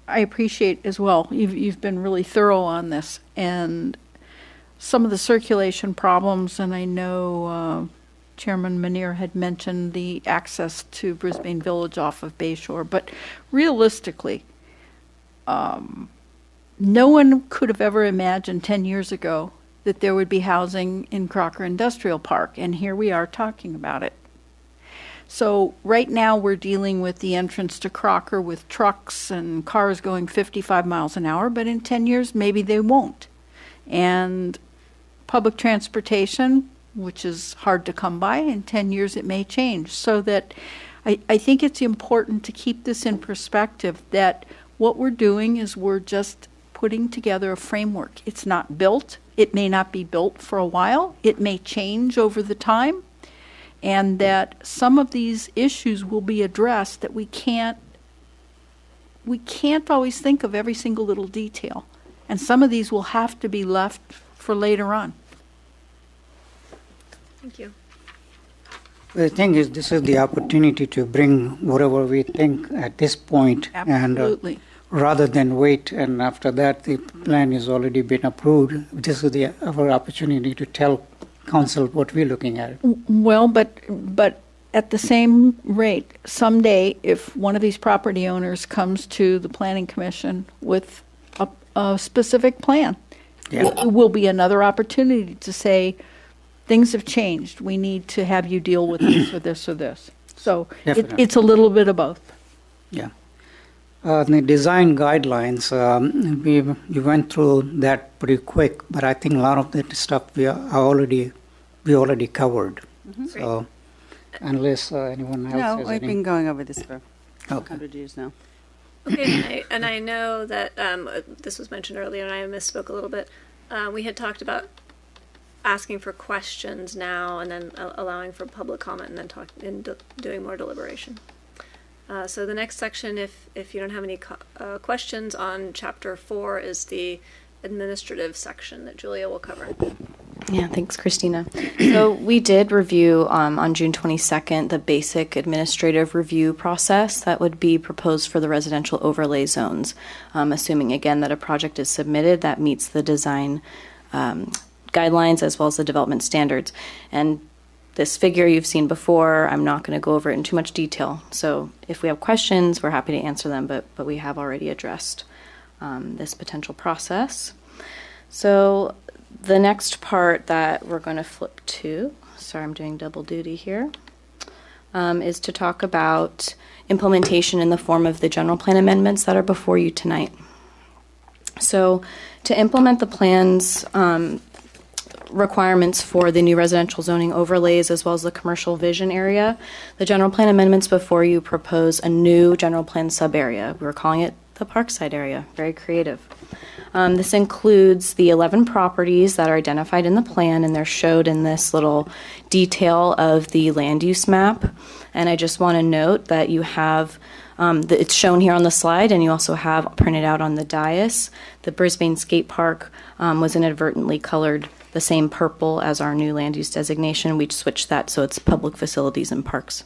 I appreciate as well. You've been really thorough on this, and some of the circulation problems. And I know Chairman Manier had mentioned the access to Brisbane Village off of Bayshore, but realistically, no one could have ever imagined 10 years ago that there would be housing in Crocker Industrial Park, and here we are talking about it. So right now we're dealing with the entrance to Crocker with trucks and cars going 55 miles an hour, but in 10 years maybe they won't. And public transportation, which is hard to come by, in 10 years it may change. So that I think it's important to keep this in perspective, that what we're doing is we're just putting together a framework. It's not built. It may not be built for a while. It may change over the time. And that some of these issues will be addressed, that we can't always think of every single little detail. And some of these will have to be left for later on. Thank you. The thing is, this is the opportunity to bring whatever we think at this point, Absolutely. and rather than wait and after that the plan has already been approved. This is our opportunity to tell council what we're looking at. Well, but at the same rate, someday, if one of these property owners comes to the planning commission with a specific plan, it will be another opportunity to say, things have changed. We need to have you deal with this or this or this. So it's a little bit of both. Yeah. The design guidelines, we went through that pretty quick, but I think a lot of that stuff we already covered. Mm-hmm. So, unless anyone else No, has I've any. been going over this for Okay. 100 years now. Okay, and I know that this was mentioned earlier, and I misspoke a little bit. We had talked about asking for questions now, and then allowing for public comment, and then doing more deliberation. So the next section, if you don't have any questions on chapter 4, is the administrative section that Julia will cover. Yeah, thanks, Christina. So we did review on June 22nd the basic administrative review process that would be proposed for the residential overlay zones, assuming, again, that a project is submitted that meets the design guidelines as well as the development standards. And this figure you've seen before, I'm not going to go over it in too much detail. So if we have questions, we're happy to answer them, but we have already addressed this potential process. So the next part that we're going to flip to, sorry, I'm doing double duty here, is to talk about implementation in the form of the general plan amendments that are before you tonight. So to implement the plans, requirements for the new residential zoning overlays as well as the commercial vision area, the general plan amendments before you propose a new general plan sub area. We're calling it the Parkside area. Very creative. This includes the 11 properties that are identified in the plan, and they're showed in this little detail of the land use map. And I just want to note that you have, it's shown here on the slide, and you also have printed out on the dais. The Brisbane Skate Park was inadvertently colored the same purple as our new land use designation. We switched that so it's public facilities and parks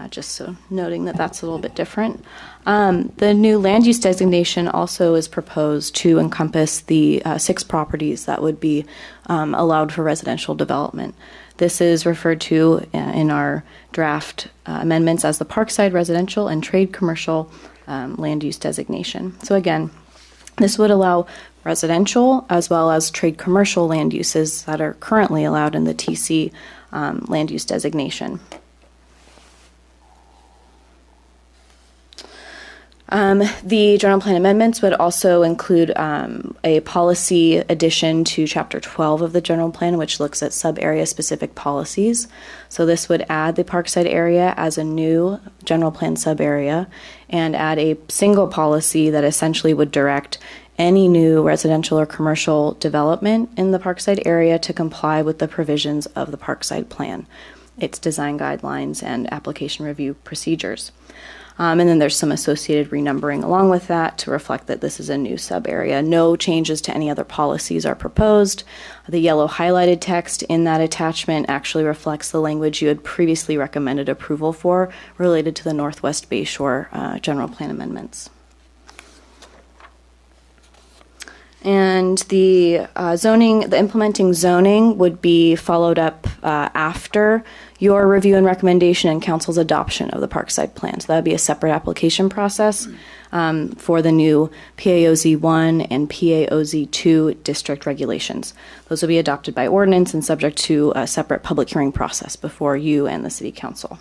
just so noting that that's a little bit different. The new land use designation also is proposed to encompass the 6 properties that would be allowed for residential development. This is referred to in our draft amendments as the Parkside Residential and Trade Commercial land use designation. So again, this would allow residential as well as trade commercial land uses that are currently allowed in the TC land use designation. The general plan amendments would also include a policy addition to Chapter 12 of the general plan, which looks at sub-area specific policies. So this would add the Parkside area as a new general plan sub-area and add a single policy that essentially would direct any new residential or commercial development in the Parkside area to comply with the provisions of the Parkside plan, its design guidelines, and application review procedures. And then there's some associated renumbering along with that to reflect that this is a new sub-area. No changes to any other policies are proposed. The yellow highlighted text in that attachment actually reflects the language you had previously recommended approval for related to the Northwest Bayshore general plan amendments. And the the implementing zoning would be followed up after your review and recommendation and council's adoption of the Parkside plan. So that would be a separate application process for the new PAOZ1 and PAOZ2 district regulations. Those will be adopted by ordinance and subject to a separate public hearing process before you and the city council.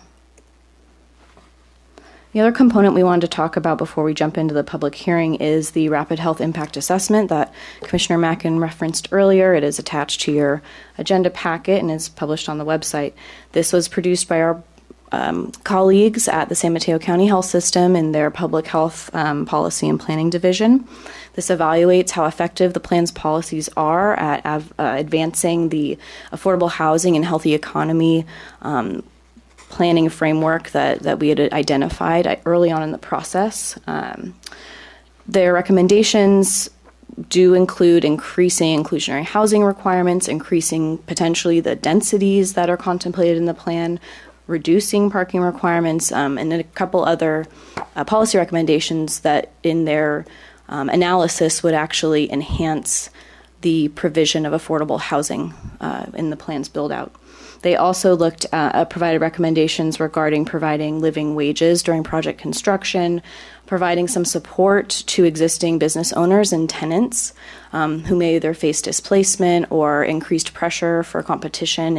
The other component we wanted to talk about before we jump into the public hearing is the rapid health impact assessment that Commissioner Mackin referenced earlier. It is attached to your agenda packet and is published on the website. This was produced by our colleagues at the San Mateo County Health System in their Public Health Policy and Planning Division. This evaluates how effective the plan's policies are at advancing the affordable housing and healthy economy planning framework that we had identified early on in the process. Their recommendations do include increasing inclusionary housing requirements, increasing potentially the densities that are contemplated in the plan, reducing parking requirements, and then a couple other policy recommendations that in their analysis would actually enhance the provision of affordable housing in the plan's build-out. They also provided recommendations regarding providing living wages during project construction, providing some support to existing business owners and tenants who may either face displacement or increased pressure for competition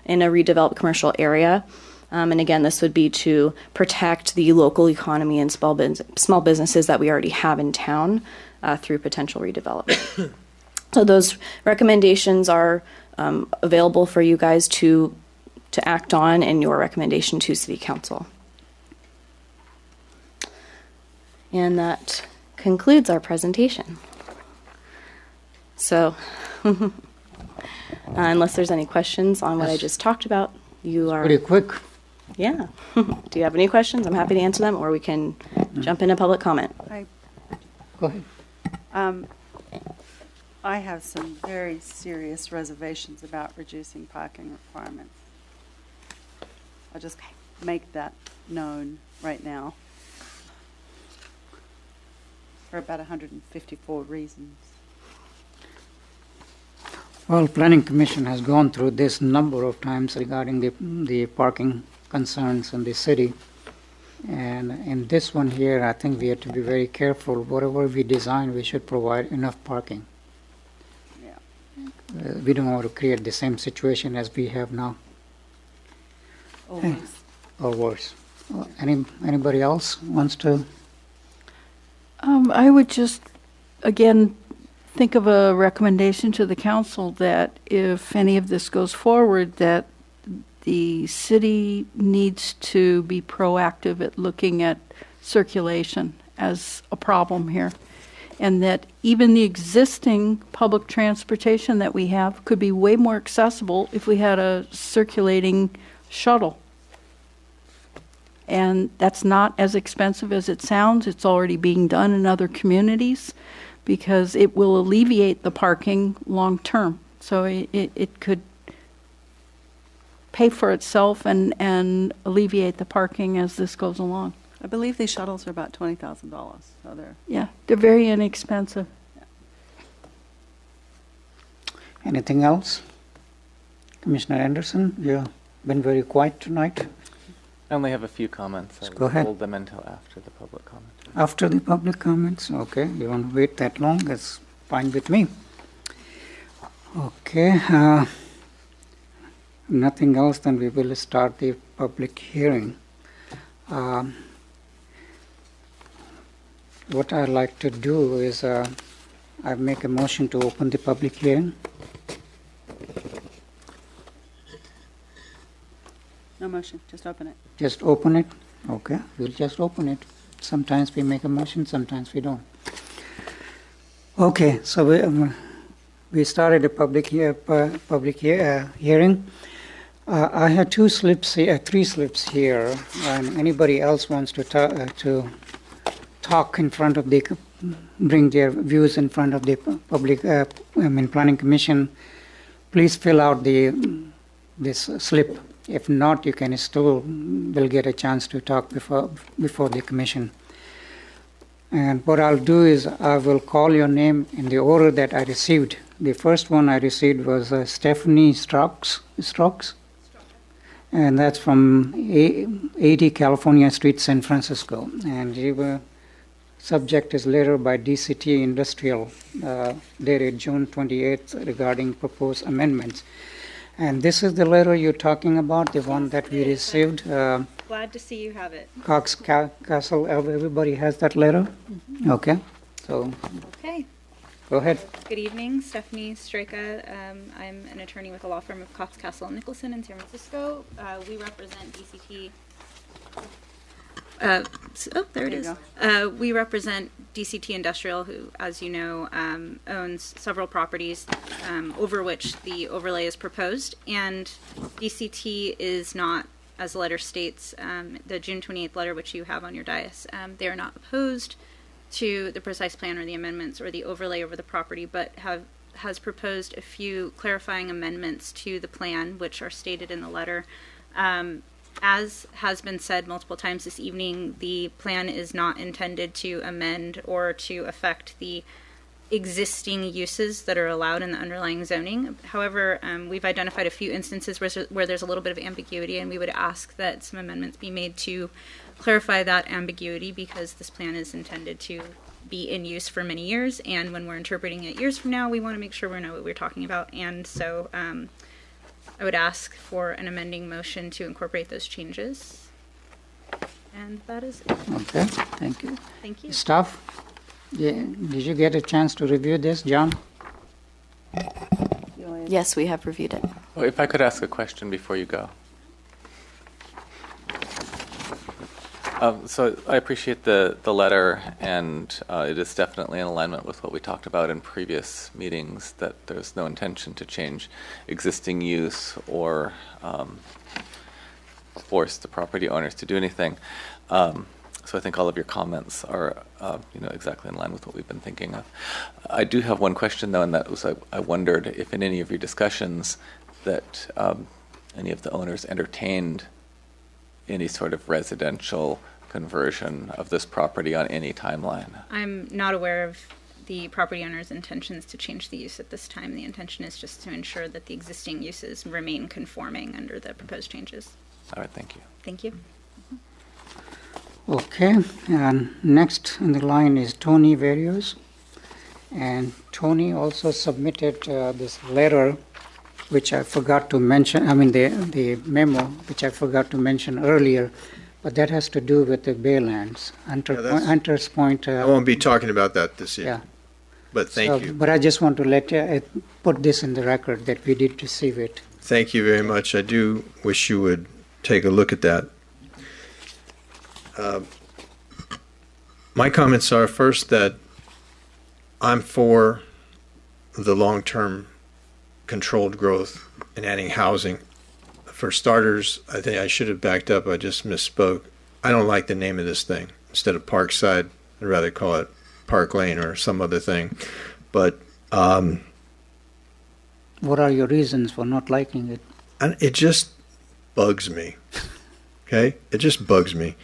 in a redeveloped commercial area. And again, this would be to protect the local economy and small businesses that we already have in town through potential redevelopment. So those recommendations are available for you guys to act on in your recommendation to City Council. And that concludes our presentation. So, unless there's any questions on what I just talked about, you are... Pretty quick. Yeah. Do you have any questions? I'm happy to answer them, or we can jump into public comment. Go ahead. I have some very serious reservations about reducing parking requirements. I'll just make that known right now for about 154 reasons. Well, Planning Commission has gone through this number of times regarding the parking concerns in the city. And in this one here, I think we have to be very careful. Whatever we design, we should provide enough parking. We don't want to create the same situation as we have now. Always. Or worse. Anybody else wants to? I would just, again, think of a recommendation to the council that if any of this goes forward, that the city needs to be proactive at looking at circulation as a problem here. And that even the existing public transportation that we have could be way more accessible if we had a circulating shuttle. And that's not as expensive as it sounds. It's already being done in other communities because it will alleviate the parking long term. So it could pay for itself and alleviate the parking as this goes along. I believe these shuttles are about $20,000, so They're very inexpensive. Anything else? Commissioner Anderson, you've been very quiet tonight. I only have a few comments. I Go ahead. Hold them until after the public comment. After the public comments, okay, you want to wait that long, that's fine with me. Okay, nothing else, then we will start the public hearing. What I'd like to do is I make a motion to open the public hearing. no motion, just open it. Just open it? Okay, we'll just open it. Sometimes we make a motion, sometimes we don't. Okay, so we started a public hearing. I had three slips here, and anybody else wants to talk in front of bring their views in front of the Planning Commission, please fill out this slip. If not, you can will get a chance to talk before the commission. And what I'll do is I will call your name in the order that I received. The first one I received was Stephanie Strokes, and that's from 80 California Street, San Francisco. And the subject is letter by DCT Industrial, dated June 28th, regarding proposed amendments. And this is the letter you're talking about, the one that we received. Glad to see you have it. Cox Castle, everybody has that letter? Mm-hmm. Okay, so Okay. go ahead. Good evening, Stephanie Straka. I'm an attorney with the law firm of Cox Castle and Nicholson in San Francisco. We represent DCT. There it is. We represent DCT Industrial, who, as you know, owns several properties over which the overlay is proposed. And DCT is not, as the letter states, the June 28th letter, which you have on your dais, they are not opposed to the precise plan or the amendments or the overlay over the property, but has proposed a few clarifying amendments to the plan, which are stated in the letter. As has been said multiple times this evening, the plan is not intended to amend or to affect the existing uses that are allowed in the underlying zoning. However, we've identified a few instances where there's a little bit of ambiguity, and we would ask that some amendments be made to clarify that ambiguity, because this plan is intended to be in use for many years, and when we're interpreting it years from now, we want to make sure we know what we're talking about. And so I would ask for an amending motion to incorporate those changes. And that is it. Okay, thank you. Thank you. Staff, did you get a chance to review this, John? Yes, we have reviewed it. Well, if I could ask a question before you go. So I appreciate the letter, and it is definitely in alignment with what we talked about in previous meetings, that there's no intention to change existing use or force the property owners to do anything. So I think all of your comments are exactly in line with what we've been thinking of. I do have one question, though, and that was I wondered if in any of your discussions that any of the owners entertained any sort of residential conversion of this property on any timeline. I'm not aware of the property owner's intentions to change the use at this time. The intention is just to ensure that the existing uses remain conforming under the proposed changes. All right, thank you. Thank you. Okay, and next in the line is Tony Varios. And Tony also submitted this letter, which I forgot to mention, the memo, which I forgot to mention earlier, but that has to do with the Baylands. Hunter's Point. I won't be talking about that this evening. Yeah. But thank you. But I just want to put this in the record that we did receive it. Thank you very much. I do wish you would take a look at that. My comments are, first, that I'm for the long-term controlled growth and adding housing. For starters, I think I should have backed up. I just misspoke. I don't like the name of this thing. Instead of Parkside, I'd rather call it Park Lane or some other thing. But what are your reasons for not liking it? and it just bugs me. Okay? It just bugs me.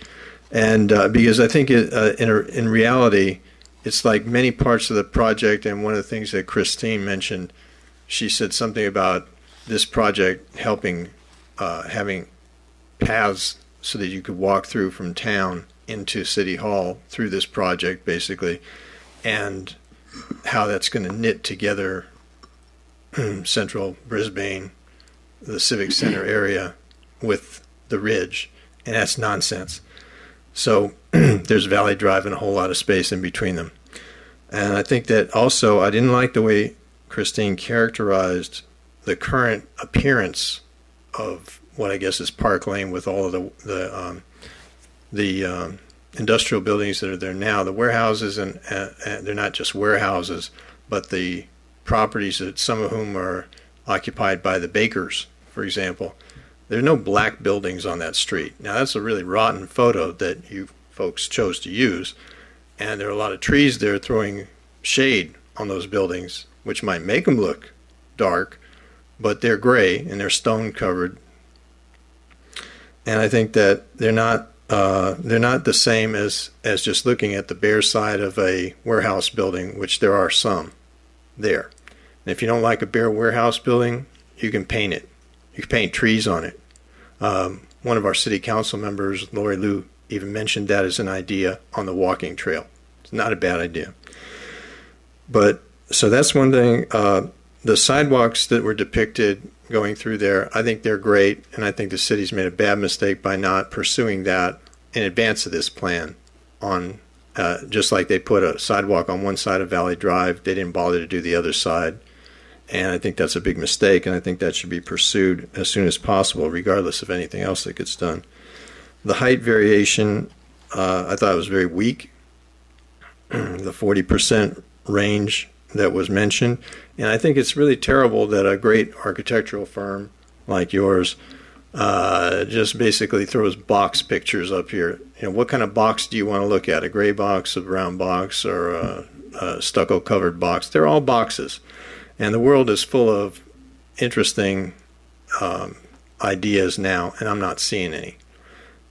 And because I think in reality, it's like many parts of the project, and one of the things that Christine mentioned, she said something about this project helping having paths so that you could walk through from town into City Hall through this project, basically, and how that's going to knit together central Brisbane, the Civic Center area, with the Ridge, and that's nonsense. So there's Valley Drive and a whole lot of space in between them. And I think that also, I didn't like the way Christine characterized the current appearance of what I guess is Park Lane with all of the industrial buildings that are there now, the warehouses, and they're not just warehouses, but the properties that some of whom are occupied by the bakers, for example. There are no black buildings on that street. Now, that's a really rotten photo that you folks chose to use, and there are a lot of trees there throwing shade on those buildings, which might make them look dark, but they're gray and they're stone covered. And I think that they're not the same as just looking at the bare side of a warehouse building, which there are some there. And if you don't like a bare warehouse building, you can paint it. You can paint trees on it. One of our city council members, Lori Lou, even mentioned that as an idea on the walking trail. It's not a bad idea. But so that's one thing. The sidewalks that were depicted going through there, I think they're great, and I think the city's made a bad mistake by not pursuing that in advance of this plan. On just like they put a sidewalk on one side of Valley Drive, they didn't bother to do the other side. And I think that's a big mistake, and I think that should be pursued as soon as possible, regardless of anything else that gets done. The height variation, I thought was very weak. The 40% range that was mentioned. And I think it's really terrible that a great architectural firm like yours just basically throws box pictures up here. You know, what kind of box do you want to look at? A gray box, a brown box, or a stucco-covered box? They're all boxes. And the world is full of interesting ideas now, and I'm not seeing any.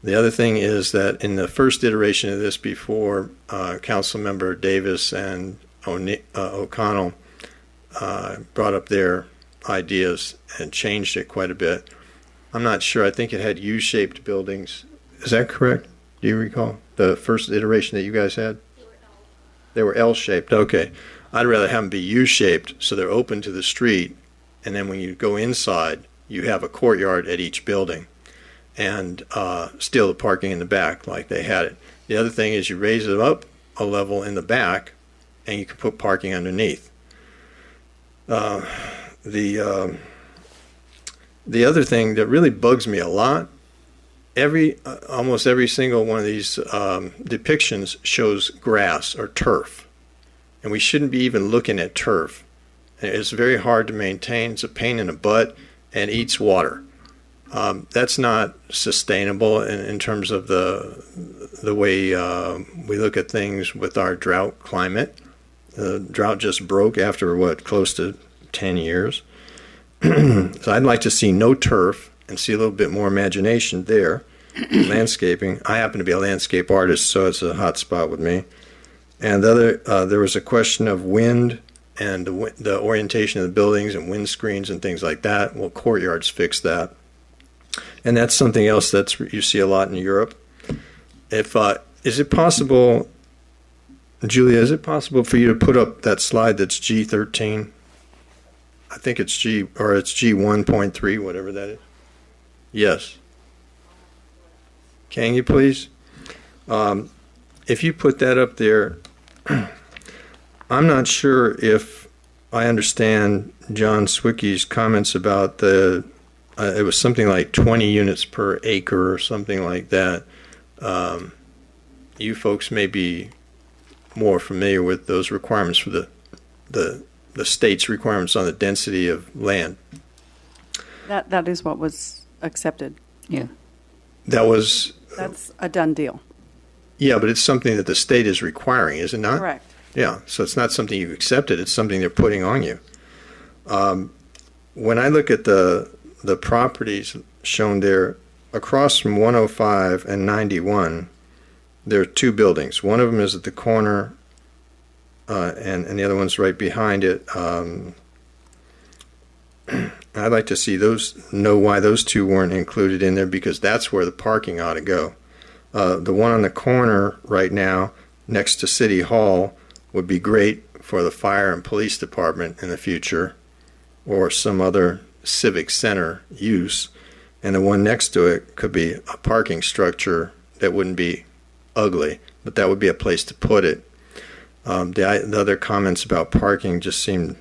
The other thing is that in the first iteration of this, before Councilmember Davis and O'Connell brought up their ideas and changed it quite a bit, I'm not sure. I think it had U-shaped buildings. Is that correct? Do you recall the first iteration that you guys had? They were L-shaped. Okay. I'd rather have them be U-shaped so they're open to the street, and then when you go inside, you have a courtyard at each building, and still the parking in the back like they had it. The other thing is you raise it up a level in the back, and you can put parking underneath. The other thing that really bugs me a lot, almost every single one of these depictions shows grass or turf. And we shouldn't be even looking at turf. It's very hard to maintain. It's a pain in the butt and eats water. That's not sustainable in terms of the way we look at things with our drought climate. The drought just broke after, close to 10 years. So I'd like to see no turf and see a little bit more imagination there. Landscaping. I happen to be a landscape artist, so it's a hot spot with me. And there was a question of wind and the orientation of the buildings and wind screens and things like that. Well, courtyards fix that. And that's something else you see a lot in Europe. Is it possible, Julia, is it possible for you to put up that slide that's G13? I think it's it's G1.3, whatever that is. Yes. Can you please? If you put that up there, I'm not sure if I understand John Swicky's comments about it was something like 20 units per acre or something like that. You folks may be more familiar with those requirements for the state's requirements on the density of land. That is what was accepted. Yeah. That's a done deal. Yeah, but it's something that the state is requiring, is it not? Correct. Yeah, so it's not something you've accepted, it's something they're putting on you. When I look at the properties shown there, across from 105 and 91, there are two buildings. One of them is at the corner, and the other one's right behind it. I'd like to see know why those two weren't included in there, because that's where the parking ought to go. The one on the corner right now, next to City Hall, would be great for the fire and police department in the future, or some other civic center use. And the one next to it could be a parking structure that wouldn't be ugly, but that would be a place to put it. The other comments about parking just didn't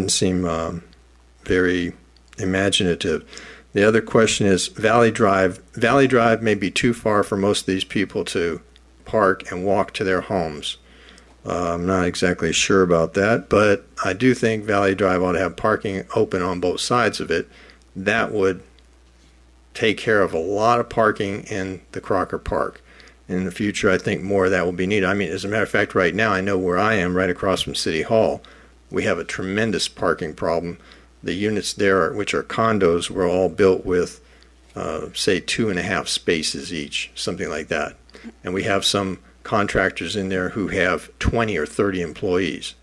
seem very imaginative. The other question is Valley Drive. Valley Drive may be too far for most of these people to park and walk to their homes. I'm not exactly sure about that, but I do think Valley Drive ought to have parking open on both sides of it. That would take care of a lot of parking in the Crocker Park. In the future, I think more of that will be needed. I mean, as a matter of fact, right now, I know where I am, right across from City Hall, we have a tremendous parking problem. The units there, which are condos, were all built with, say, 2.5 spaces each, something like that. And we have some contractors in there who have 20 or 30 employees.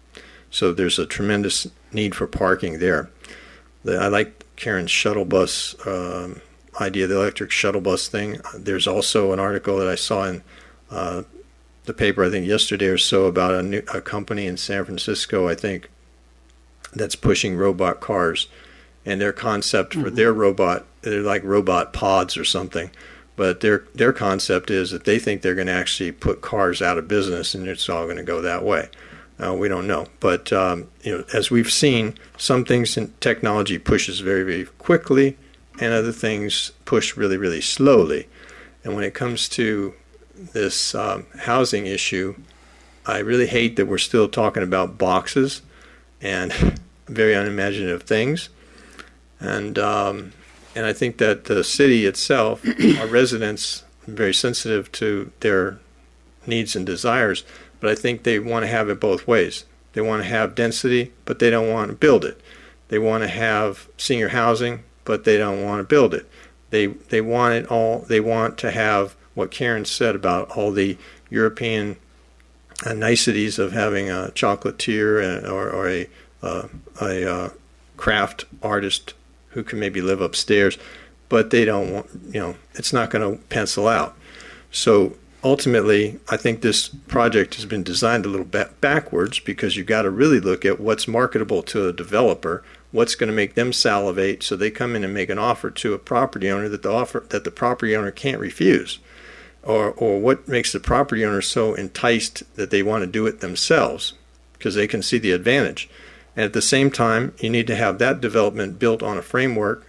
So there's a tremendous need for parking there. I like Karen's shuttle bus idea, the electric shuttle bus thing. There's also an article that I saw in the paper, I think yesterday or so, about a company in San Francisco, I think, that's pushing robot cars. And their concept for their robot, they're like robot pods or something. But their concept is that they think they're going to actually put cars out of business, and it's all going to go that way. We don't know. But as we've seen, some things in technology pushes very, very quickly, and other things push really, really slowly. And when it comes to this housing issue, I really hate that we're still talking about boxes and very unimaginative things. And I think that the city itself, our residents, are very sensitive to their needs and desires, but I think they want to have it both ways. They want to have density, but they don't want to build it. They want to have senior housing, but they don't want to build it. They want it all. They want to have what Karen said about all the European niceties of having a chocolatier or a craft artist who can maybe live upstairs, but they don't want, it's not going to pencil out. So ultimately, I think this project has been designed a little bit backwards, because you've got to really look at what's marketable to a developer, what's going to make them salivate, so they come in and make an offer to a property owner that the property owner can't refuse, or what makes the property owner so enticed that they want to do it themselves because they can see the advantage. And at the same time, you need to have that development built on a framework,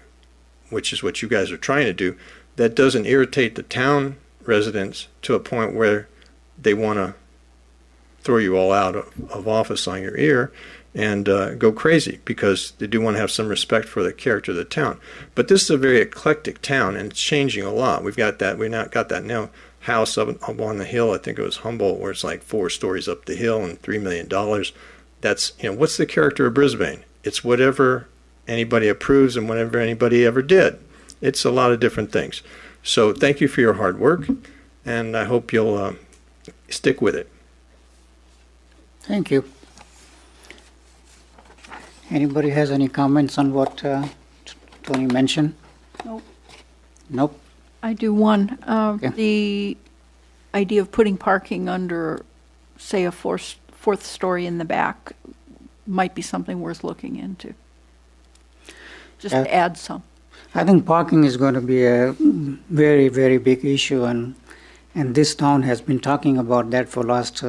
which is what you guys are trying to do, that doesn't irritate the town residents to a point where they want to throw you all out of office on your ear and go crazy, because they do want to have some respect for the character of the town. But this is a very eclectic town, and it's changing a lot. We've got that now house up on the hill, I think it was Humboldt, where it's like 4 stories up the hill and $3 million. That's, what's the character of Brisbane? It's whatever anybody approves and whatever anybody ever did. It's a lot of different things. So thank you for your hard work, and I hope you'll stick with it. Thank you. Anybody has any comments on what Tony mentioned? Nope. Nope. I do one. Okay. The idea of putting parking under, say, a fourth story in the back might be something worth looking into. Just to add some. I think parking is going to be a very, very big issue, and this town has been talking about that for last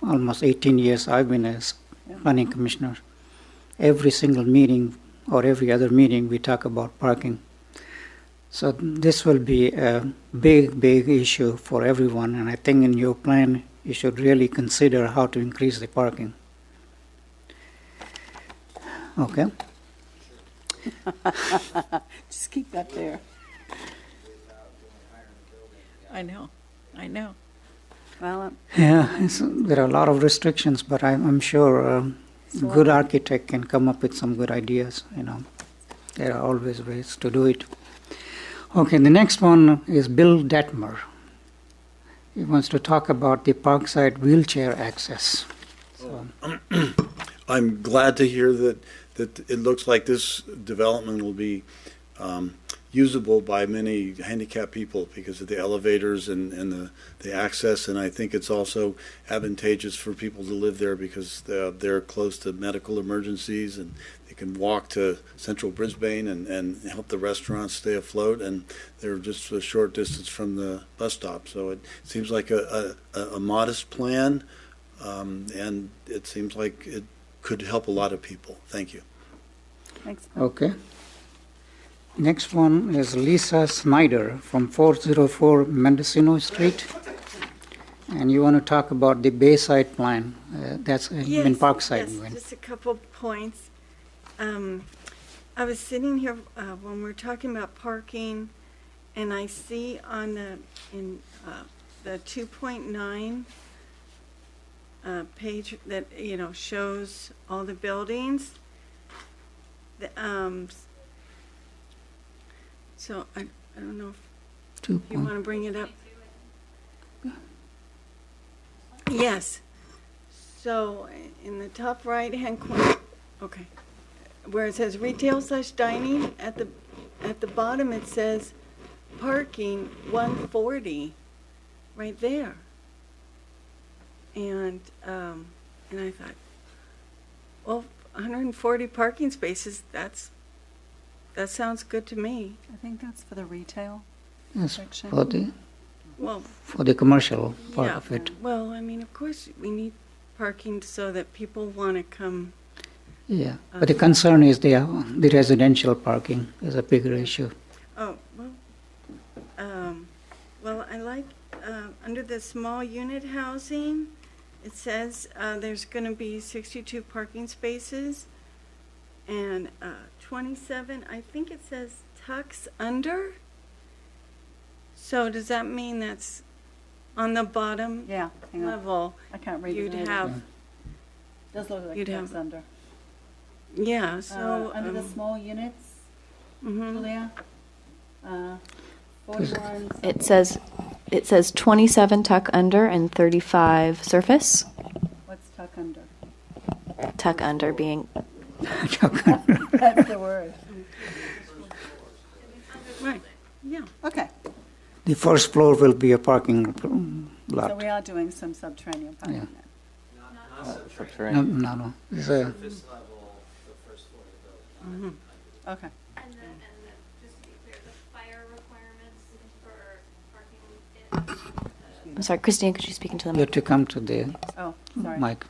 almost 18 years I've been as planning commissioner. Every single meeting or every other meeting we talk about parking. So this will be a big, big issue for everyone, and I think in your plan you should really consider how to increase the parking. Okay. Just keep that there. I know. Well, Yeah, there are a lot of restrictions, but I'm sure a good architect can come up with some good ideas, There are always ways to do it. Okay, the next one is Bill Detmer. He wants to talk about the Parkside wheelchair access. So, I'm glad to hear that it looks like this development will be usable by many handicapped people because of the elevators and the access, and I think it's also advantageous for people to live there because they're close to medical emergencies and they can walk to central Brisbane and help the restaurants stay afloat, and they're just a short distance from the bus stop. So it seems like a modest plan, and it seems like it could help a lot of people. Thank you. Thanks. okay. Next one is Lisa Snyder from 404 Mendocino Street. And you want to talk about the Bayside plan. That's in Parkside. Yes, just a couple points. I was sitting here when we were talking about parking, and I see on the 2.9 page that shows all the buildings. So I don't know if you want to bring it up. Yes. So in the top right-hand corner, okay, where it says retail/dining, at the bottom it says parking 140, right there. And I thought, well, 140 parking spaces, that sounds good to me. I think that's for the retail Yes, section. for the commercial part Yeah. of it. Well, I mean, of course, we need parking so that people want to come. Yeah, but the concern is the residential parking is a bigger issue. Oh, well, I like, under the small unit housing, it says there's going to be 62 parking spaces and 27, I think it says tucks under. So does that mean that's on the bottom Yeah, hang on. level? I can't read it. You'd either. have, Does look like you'd it's have- under. yeah, so. Under the small units, Mhm. Julia, 41. It says 27 tuck under and 35 surface. What's tuck under? Tuck under being That's the word. Right, yeah. Okay, The first floor will be a parking lot. so we are doing some subterranean parking Yeah. then. No. It's a, Okay. Just to be clear, the fire requirements for parking I'm sorry, Christine, could you speak into the you have to come to the Oh, sorry. mic.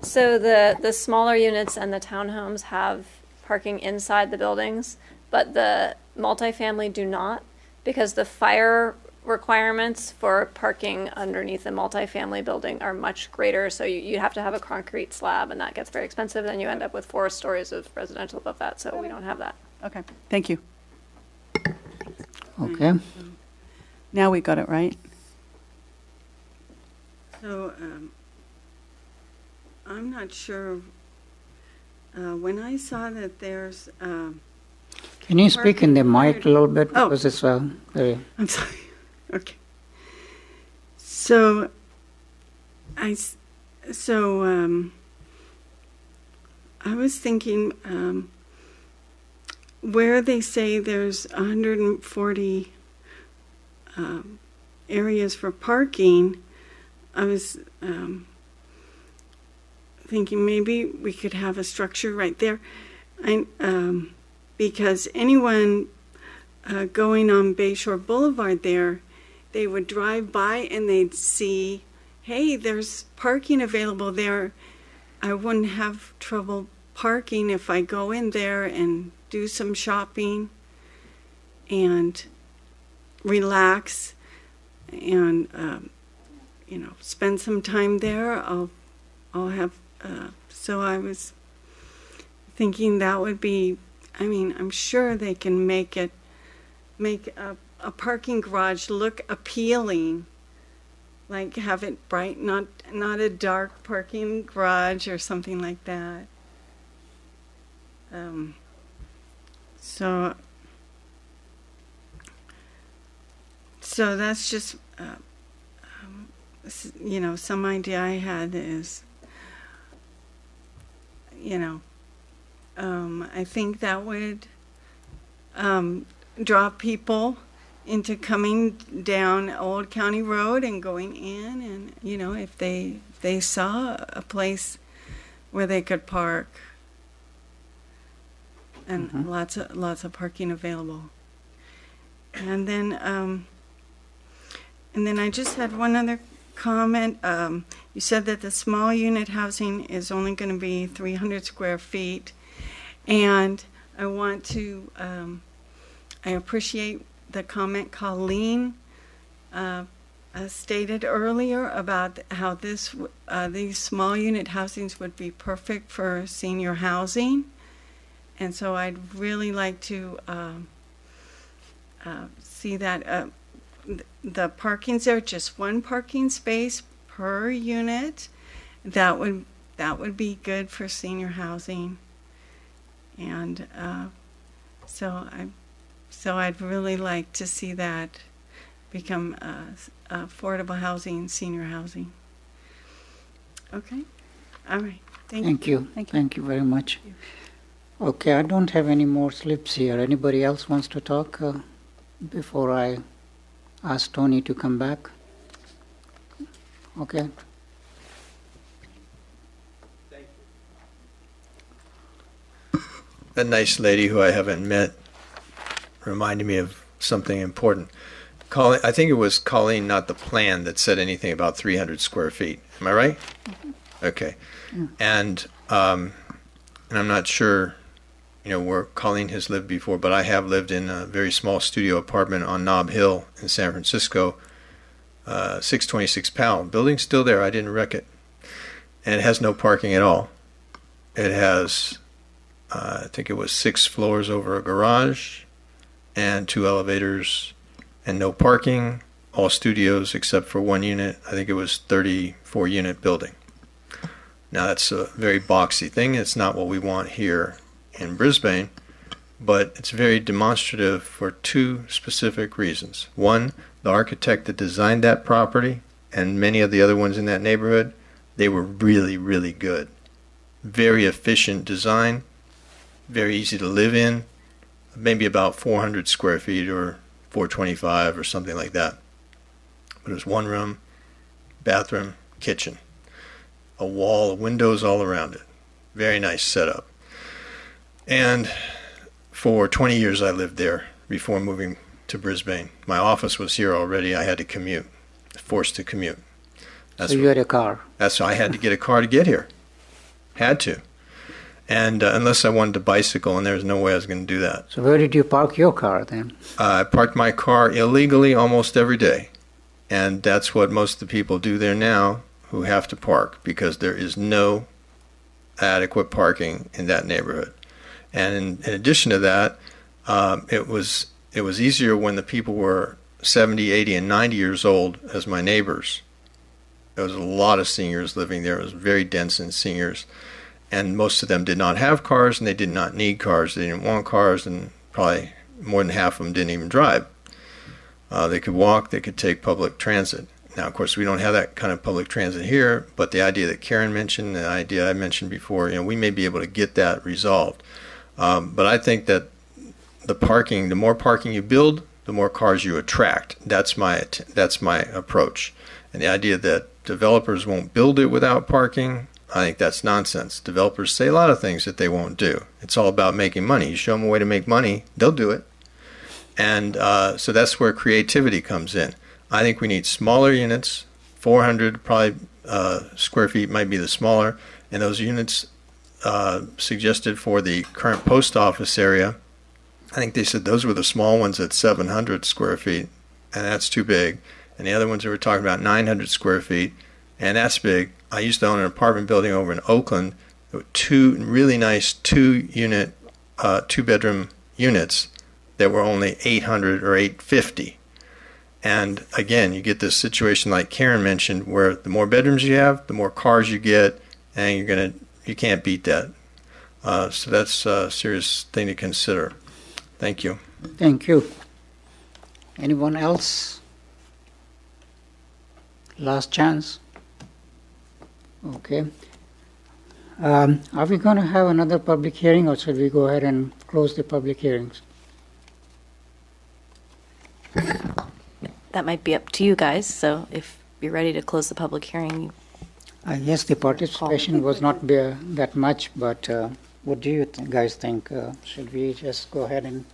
So the smaller units and the townhomes have parking inside the buildings, but the multifamily do not, because the fire requirements for parking underneath the multifamily building are much greater. So you have to have a concrete slab, and that gets very expensive. Then you end up with 4 stories of residential above that. So we don't have that. Okay, thank you. Okay. Now we got it right. So, I'm not sure, when I saw that there's, Can you speak in the mic a little bit? Oh. Because it's very... I'm sorry, okay. So, I was thinking, where they say there's 140 areas for parking, I was thinking maybe we could have a structure right there. Because anyone going on Bayshore Boulevard there, they would drive by and they'd see, hey, there's parking available there. I wouldn't have trouble parking if I go in there and do some shopping and relax and spend some time there. I'll have so I was thinking that would be, I'm sure they can make a parking garage look appealing like have it bright, not a dark parking garage or something like that. So that's just, some idea I had is, I think that would draw people into coming down Old County Road and going in, and if they saw a place where they could park, and lots of parking available. And then I just had one other comment. You said that the small unit housing is only going to be 300 square feet, and I want to I appreciate the comment Colleen stated earlier about how these small unit housings would be perfect for senior housing. And so I'd really like to see that the parking's there, just one parking space per unit. That would be good for senior housing. And so I'd really like to see that become affordable housing, senior housing. Okay, all right. Thank you. Thank you very much. Okay, I don't have any more slips here. Anybody else wants to talk before I ask Tony to come back? Okay. A nice lady who I haven't met reminded me of something important. Colleen, I think it was Colleen, not the plan, that said anything about 300 square feet. Am I right? Mm-hmm. Okay. Yeah. And I'm not sure, where Colleen has lived before, but I have lived in a very small studio apartment on Nob Hill in San Francisco, 626 Powell. Building's still there. I didn't wreck it. And it has no parking at all. It has, I think it was 6 floors over a garage and 2 elevators and no parking, all studios except for 1 unit. I think it was 34 unit building. Now that's a very boxy thing. It's not what we want here in Brisbane, but it's very demonstrative for 2 specific reasons. One, the architect that designed that property and many of the other ones in that neighborhood, they were really, really good. Very efficient design, very easy to live in, maybe about 400 square feet or 425 or something like that. But it was 1 room, bathroom, kitchen, a wall of windows all around it. Very nice setup. And for 20 years I lived there before moving to Brisbane. My office was here already. I had to commute, forced to commute. So you had a car? That's why I had to get a car to get here. Had to. And unless I wanted to bicycle, and there was no way I was going to do that. So where did you park your car then? I parked my car illegally almost every day. And that's what most of the people do there now who have to park, because there is no adequate parking in that neighborhood. And in addition to that, it was easier when the people were 70, 80, and 90 years old as my neighbors. There was a lot of seniors living there. It was very dense in seniors. And most of them did not have cars, and they did not need cars. They didn't want cars, and probably more than half of them didn't even drive. They could walk, they could take public transit. Now, of course, we don't have that kind of public transit here, but the idea that Karen mentioned, the idea I mentioned before, we may be able to get that resolved. But I think that the more parking you build, the more cars you attract. That's my approach. And the idea that developers won't build it without parking, I think that's nonsense. Developers say a lot of things that they won't do. It's all about making money. You show them a way to make money, they'll do it. And so that's where creativity comes in. I think we need smaller units. 400 probably square feet might be the smaller. And those units suggested for the current post office area, I think they said those were the small ones at 700 square feet, and that's too big. And the other ones they were talking about 900 square feet, and that's big. I used to own an apartment building over in Oakland. There were 2 really nice 2-bedroom units that were only 800 or 850. And again, you get this situation like Karen mentioned, where the more bedrooms you have, the more cars you get, and you can't beat that. So that's a serious thing to consider. Thank you. Thank you. Anyone else? Last chance. Okay. Are we going to have another public hearing, or should we go ahead and close the public hearings? That might be up to you guys. So if you're ready to close the public hearing, I guess the participation was not that much, but what do you guys think? Should we just go ahead and...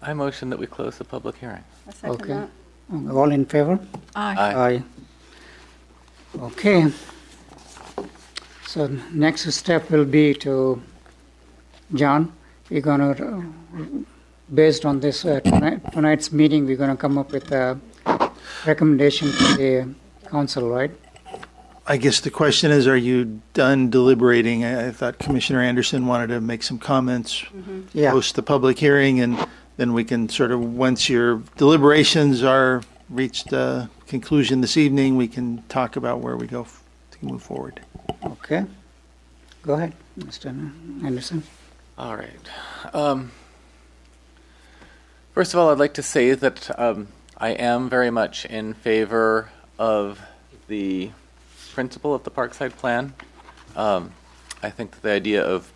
I motion that we close the public hearing. I second Okay. that. All in favor? Aye. Aye. Okay. So next step will be to, John, we're going to, based on this tonight's meeting, we're going to come up with a recommendation to the council, right? I guess the question is, are you done deliberating? I thought Commissioner Anderson wanted to make some comments Yeah. post the public hearing, and then we can sort of, once your deliberations are reached a conclusion this evening, we can talk about where we go to move forward. Okay. Go ahead, Mr. Anderson. All right. First of all, I'd like to say that I am very much in favor of the principle of the Parkside Plan. I think that the idea of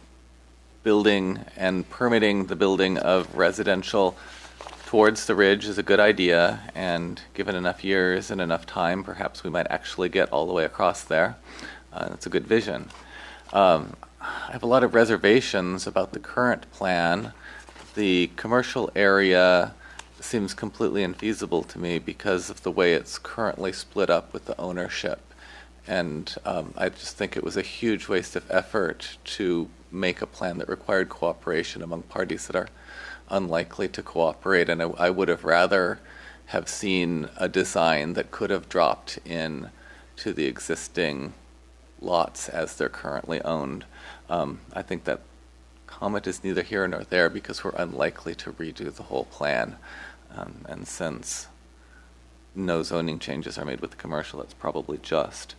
building and permitting the building of residential towards the ridge is a good idea, and given enough years and enough time, perhaps we might actually get all the way across there. It's a good vision. I have a lot of reservations about the current plan. The commercial area seems completely infeasible to me because of the way it's currently split up with the ownership. And I just think it was a huge waste of effort to make a plan that required cooperation among parties that are unlikely to cooperate. And I would have rather have seen a design that could have dropped in to the existing lots as they're currently owned. I think that comment is neither here nor there because we're unlikely to redo the whole plan. And since no zoning changes are made with the commercial, it's probably just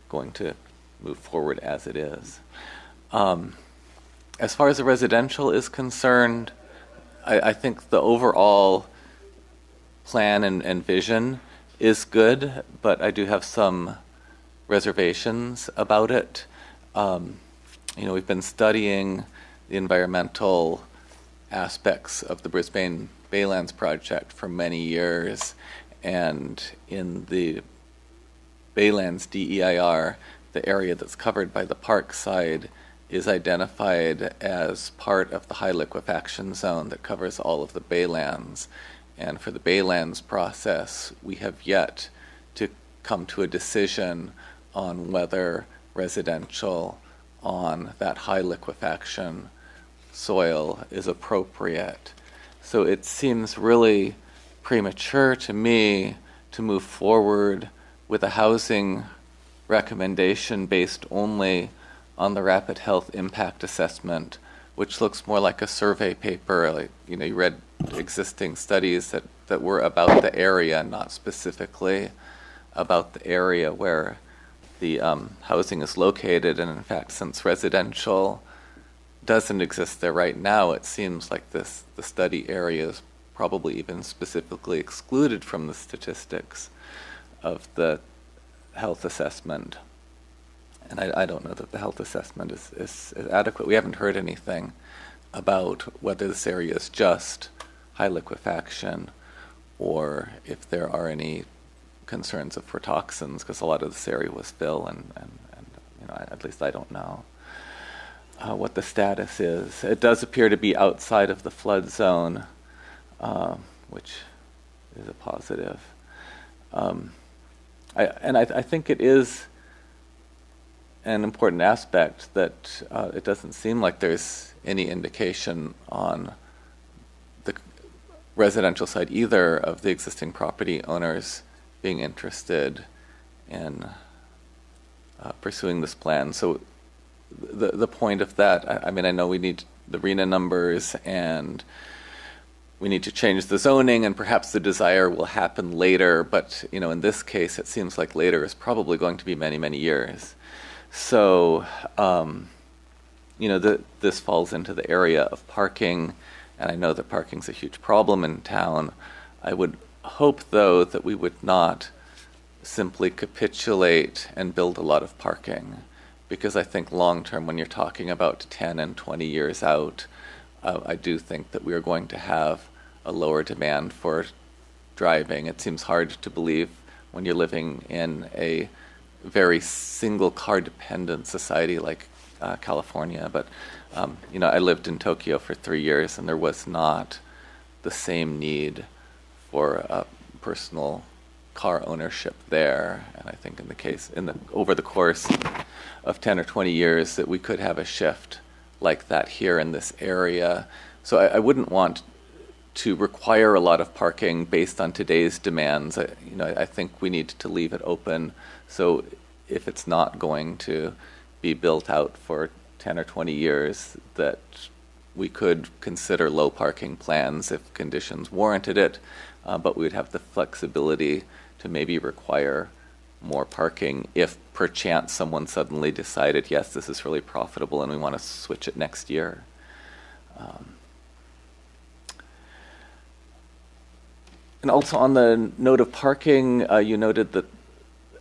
going to move forward as it is. As far as the residential is concerned, I think the overall plan and vision is good, but I do have some reservations about it. We've been studying the environmental aspects of the Brisbane Baylands project for many years, and in the Baylands DEIR, the area that's covered by the park side is identified as part of the high liquefaction zone that covers all of the Baylands. And for the Baylands process, we have yet to come to a decision on whether residential on that high liquefaction soil is appropriate. So it seems really premature to me to move forward with a housing recommendation based only on the rapid health impact assessment, which looks more like a survey paper. Like, you read existing studies that were about the area, not specifically about the area where the housing is located. And in fact, since residential doesn't exist there right now, it seems like the study area is probably even specifically excluded from the statistics of the health assessment. And I don't know that the health assessment is adequate. We haven't heard anything about whether this area is just high liquefaction or if there are any concerns of toxins, because a lot of this area was fill, and at least I don't know what the status is. It does appear to be outside of the flood zone, which is a positive. I think it is an important aspect that it doesn't seem like there's any indication on the residential side either of the existing property owners being interested in pursuing this plan. So the point of that, I know we need the RENA numbers and we need to change the zoning, and perhaps the desire will happen later. But in this case, it seems like later is probably going to be many, many years. So, this falls into the area of parking, and I know that parking's a huge problem in town. I would hope, though, that we would not simply capitulate and build a lot of parking, because I think long-term, when you're talking about 10 and 20 years out, I do think that we are going to have a lower demand for driving. It seems hard to believe when you're living in a very single car dependent society like California. But, I lived in Tokyo for 3 years, and there was not the same need for personal car ownership there. And I think over the course of 10 or 20 years that we could have a shift like that here in this area. So I wouldn't want to require a lot of parking based on today's demands. I think we need to leave it open. So if it's not going to be built out for 10 or 20 years, that we could consider low parking plans if conditions warranted it, but we would have the flexibility to maybe require more parking if perchance someone suddenly decided, yes, this is really profitable and we want to switch it next year. And also on the note of parking, you noted that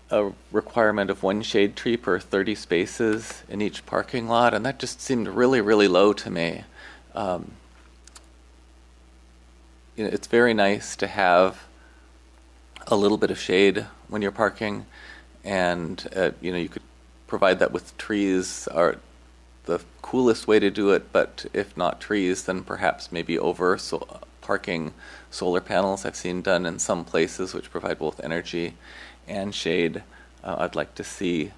a requirement of 1 shade tree per 30 spaces in each parking lot, and that just seemed really, really low to me. It's very nice to have a little bit of shade when you're parking, and you could provide that with trees are the coolest way to do it, but if not trees, then perhaps maybe parking solar panels I've seen done in some places, which provide both energy and shade. I'd like to see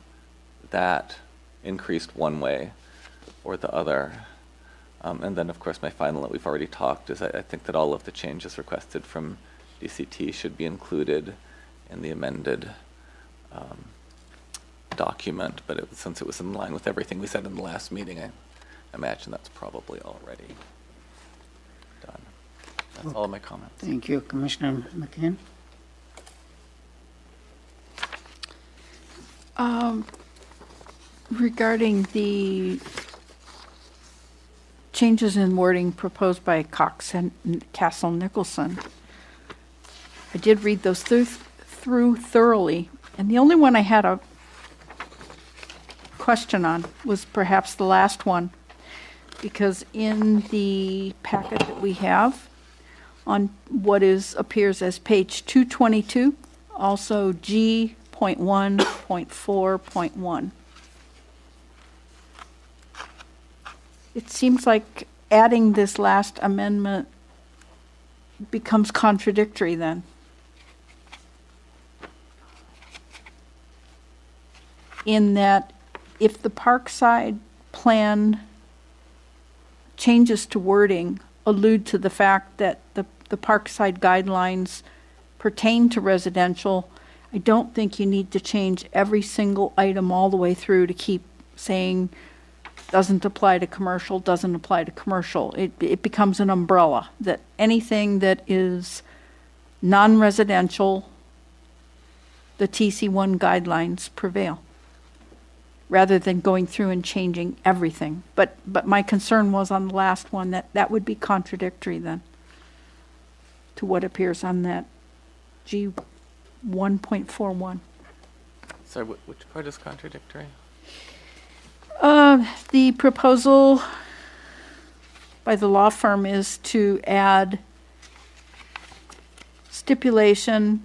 that increased one way or the other. And then, of course, my final that we've already talked is I think that all of the changes requested from DCT should be included in the amended document. But since it was in line with everything we said in the last meeting, I imagine that's probably already done. That's all of my comments. Thank you, Commissioner McCann. Regarding the changes in wording proposed by Cox and Castle Nicholson, I did read those through thoroughly, and the only one I had a question on was perhaps the last one, because in the packet that we have on what appears as page 222, also G.1.4.1. It seems like adding this last amendment becomes contradictory then. In that if the Parkside plan changes to wording allude to the fact that the Parkside guidelines pertain to residential, I don't think you need to change every single item all the way through to keep saying doesn't apply to commercial, doesn't apply to commercial. It becomes an umbrella that anything that is non-residential, the TC1 guidelines prevail, rather than going through and changing everything. But my concern was on the last one that would be contradictory then to what appears on that G1.41. Sorry, which part is contradictory? The proposal by the law firm is to add stipulation,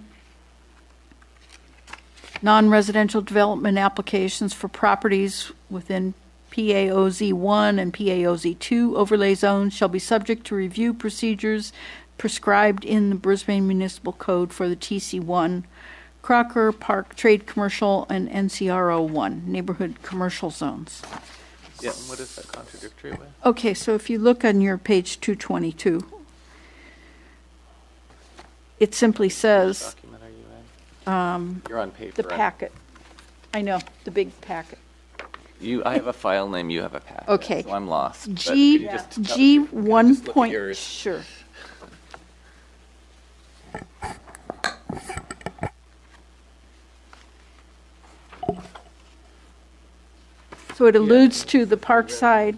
non-residential development applications for properties within PAOZ1 and PAOZ2 overlay zones shall be subject to review procedures prescribed in the Brisbane Municipal Code for the TC1, Crocker Park Trade Commercial, and NCRO1, Neighborhood Commercial Zones. Yeah, and what is that contradictory with? Okay, so if you look on your page 222, it simply Which says document are you in? You're on paper. the packet. I know, the big packet. I have a file name, you have a packet. Okay. So I'm lost. But G could you just tell- G can I one just look at point. yours? Sure. So it alludes to the Parkside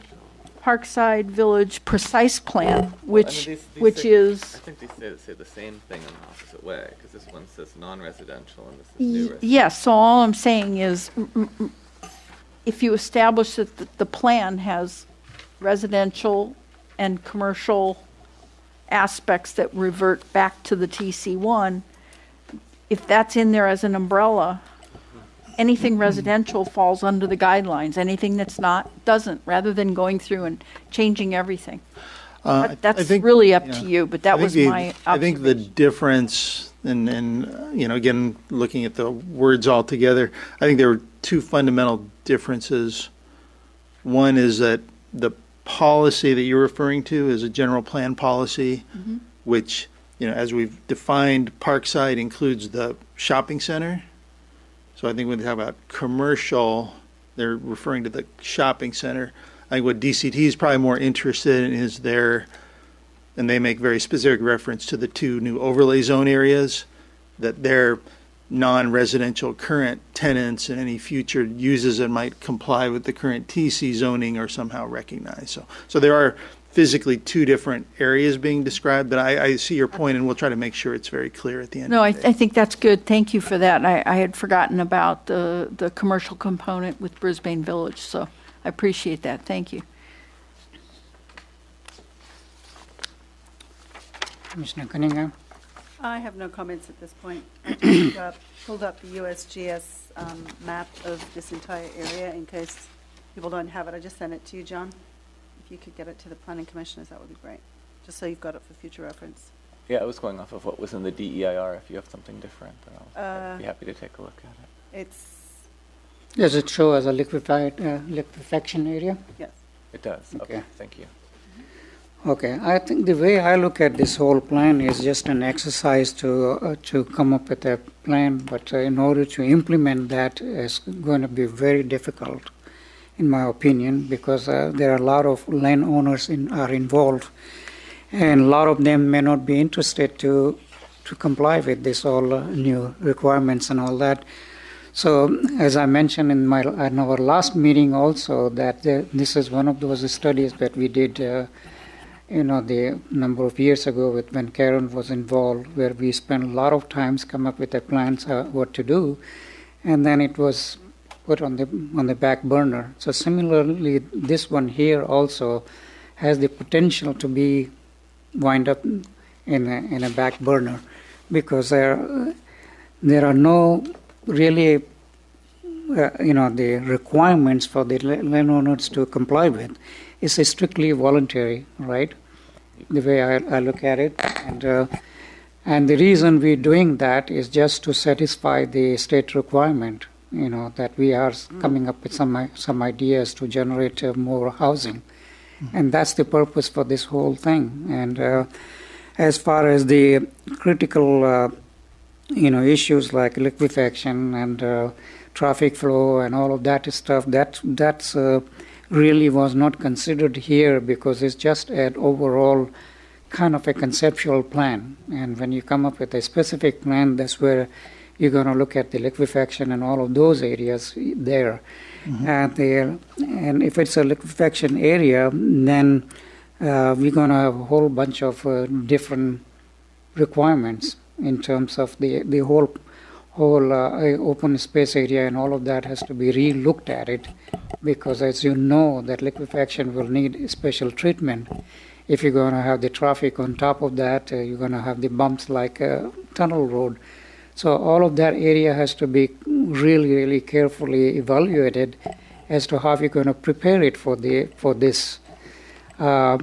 Village precise plan, which is. I think they say the same thing in the opposite way, because this one says non-residential and this is new residential. Yes, so all I'm saying is, if you establish that the plan has residential and commercial aspects that revert back to the TC1, if that's in there as an umbrella, anything residential falls under the guidelines. Anything that's not, doesn't, rather than going through and changing everything. That's really up to you, but that was my observation. I think the difference, and again, looking at the words all together, I think there were two fundamental differences. One is that the policy that you're referring to is a general plan policy, which, as we've defined, Parkside includes the shopping center. So I think when they talk about commercial, they're referring to the shopping center. I think what DCT is probably more interested in is and they make very specific reference to the two new overlay zone areas, that they're non-residential current tenants and any future uses that might comply with the current TC zoning are somehow recognized. So there are physically two different areas being described, but I see your point, and we'll try to make sure it's very clear at the end. No, I think that's good. Thank you for that. I had forgotten about the commercial component with Brisbane Village, so I appreciate that. Thank you. Commissioner Cunningham? I have no comments at this point. I just pulled up the USGS map of this entire area in case people don't have it. I just sent it to you, John. If you could get it to the planning commissioners, that would be great, just so you've got it for future reference. Yeah, I was going off of what was in the DEIR. If you have something different, then I'll be happy to take a look at it. Does it show as a liquefaction area? Yes. It does. Okay, thank you. Okay, I think the way I look at this whole plan is just an exercise to come up with a plan, but in order to implement that is going to be very difficult, in my opinion, because there are a lot of landowners are involved, and a lot of them may not be interested to comply with this all new requirements and all that. So, as I mentioned in our last meeting also, that this is one of those studies that we did, the number of years ago when Karen was involved, where we spent a lot of times come up with the plans what to do, and then it was put on the back burner. So similarly, this one here also has the potential to be wind up in a back burner, because there are no really the requirements for the landowners to comply with. It's strictly voluntary, right? The way I look at it, and the reason we're doing that is just to satisfy the state requirement. That we are coming up with some ideas to generate more housing, and that's the purpose for this whole thing. And as far as the critical, issues like liquefaction and traffic flow and all of that stuff, that's really was not considered here, because it's just an overall kind of a conceptual plan. And when you come up with a specific plan, that's where you're going to look at the liquefaction and all of those areas there. And if it's a liquefaction area, then we're going to have a whole bunch of different requirements in terms of the whole open space area, and all of that has to be re-looked at it, because as you know, that liquefaction will need special treatment. If you're going to have the traffic on top of that, you're going to have the bumps like a tunnel road. So all of that area has to be really, really carefully evaluated as to how you're going to prepare it for this. Right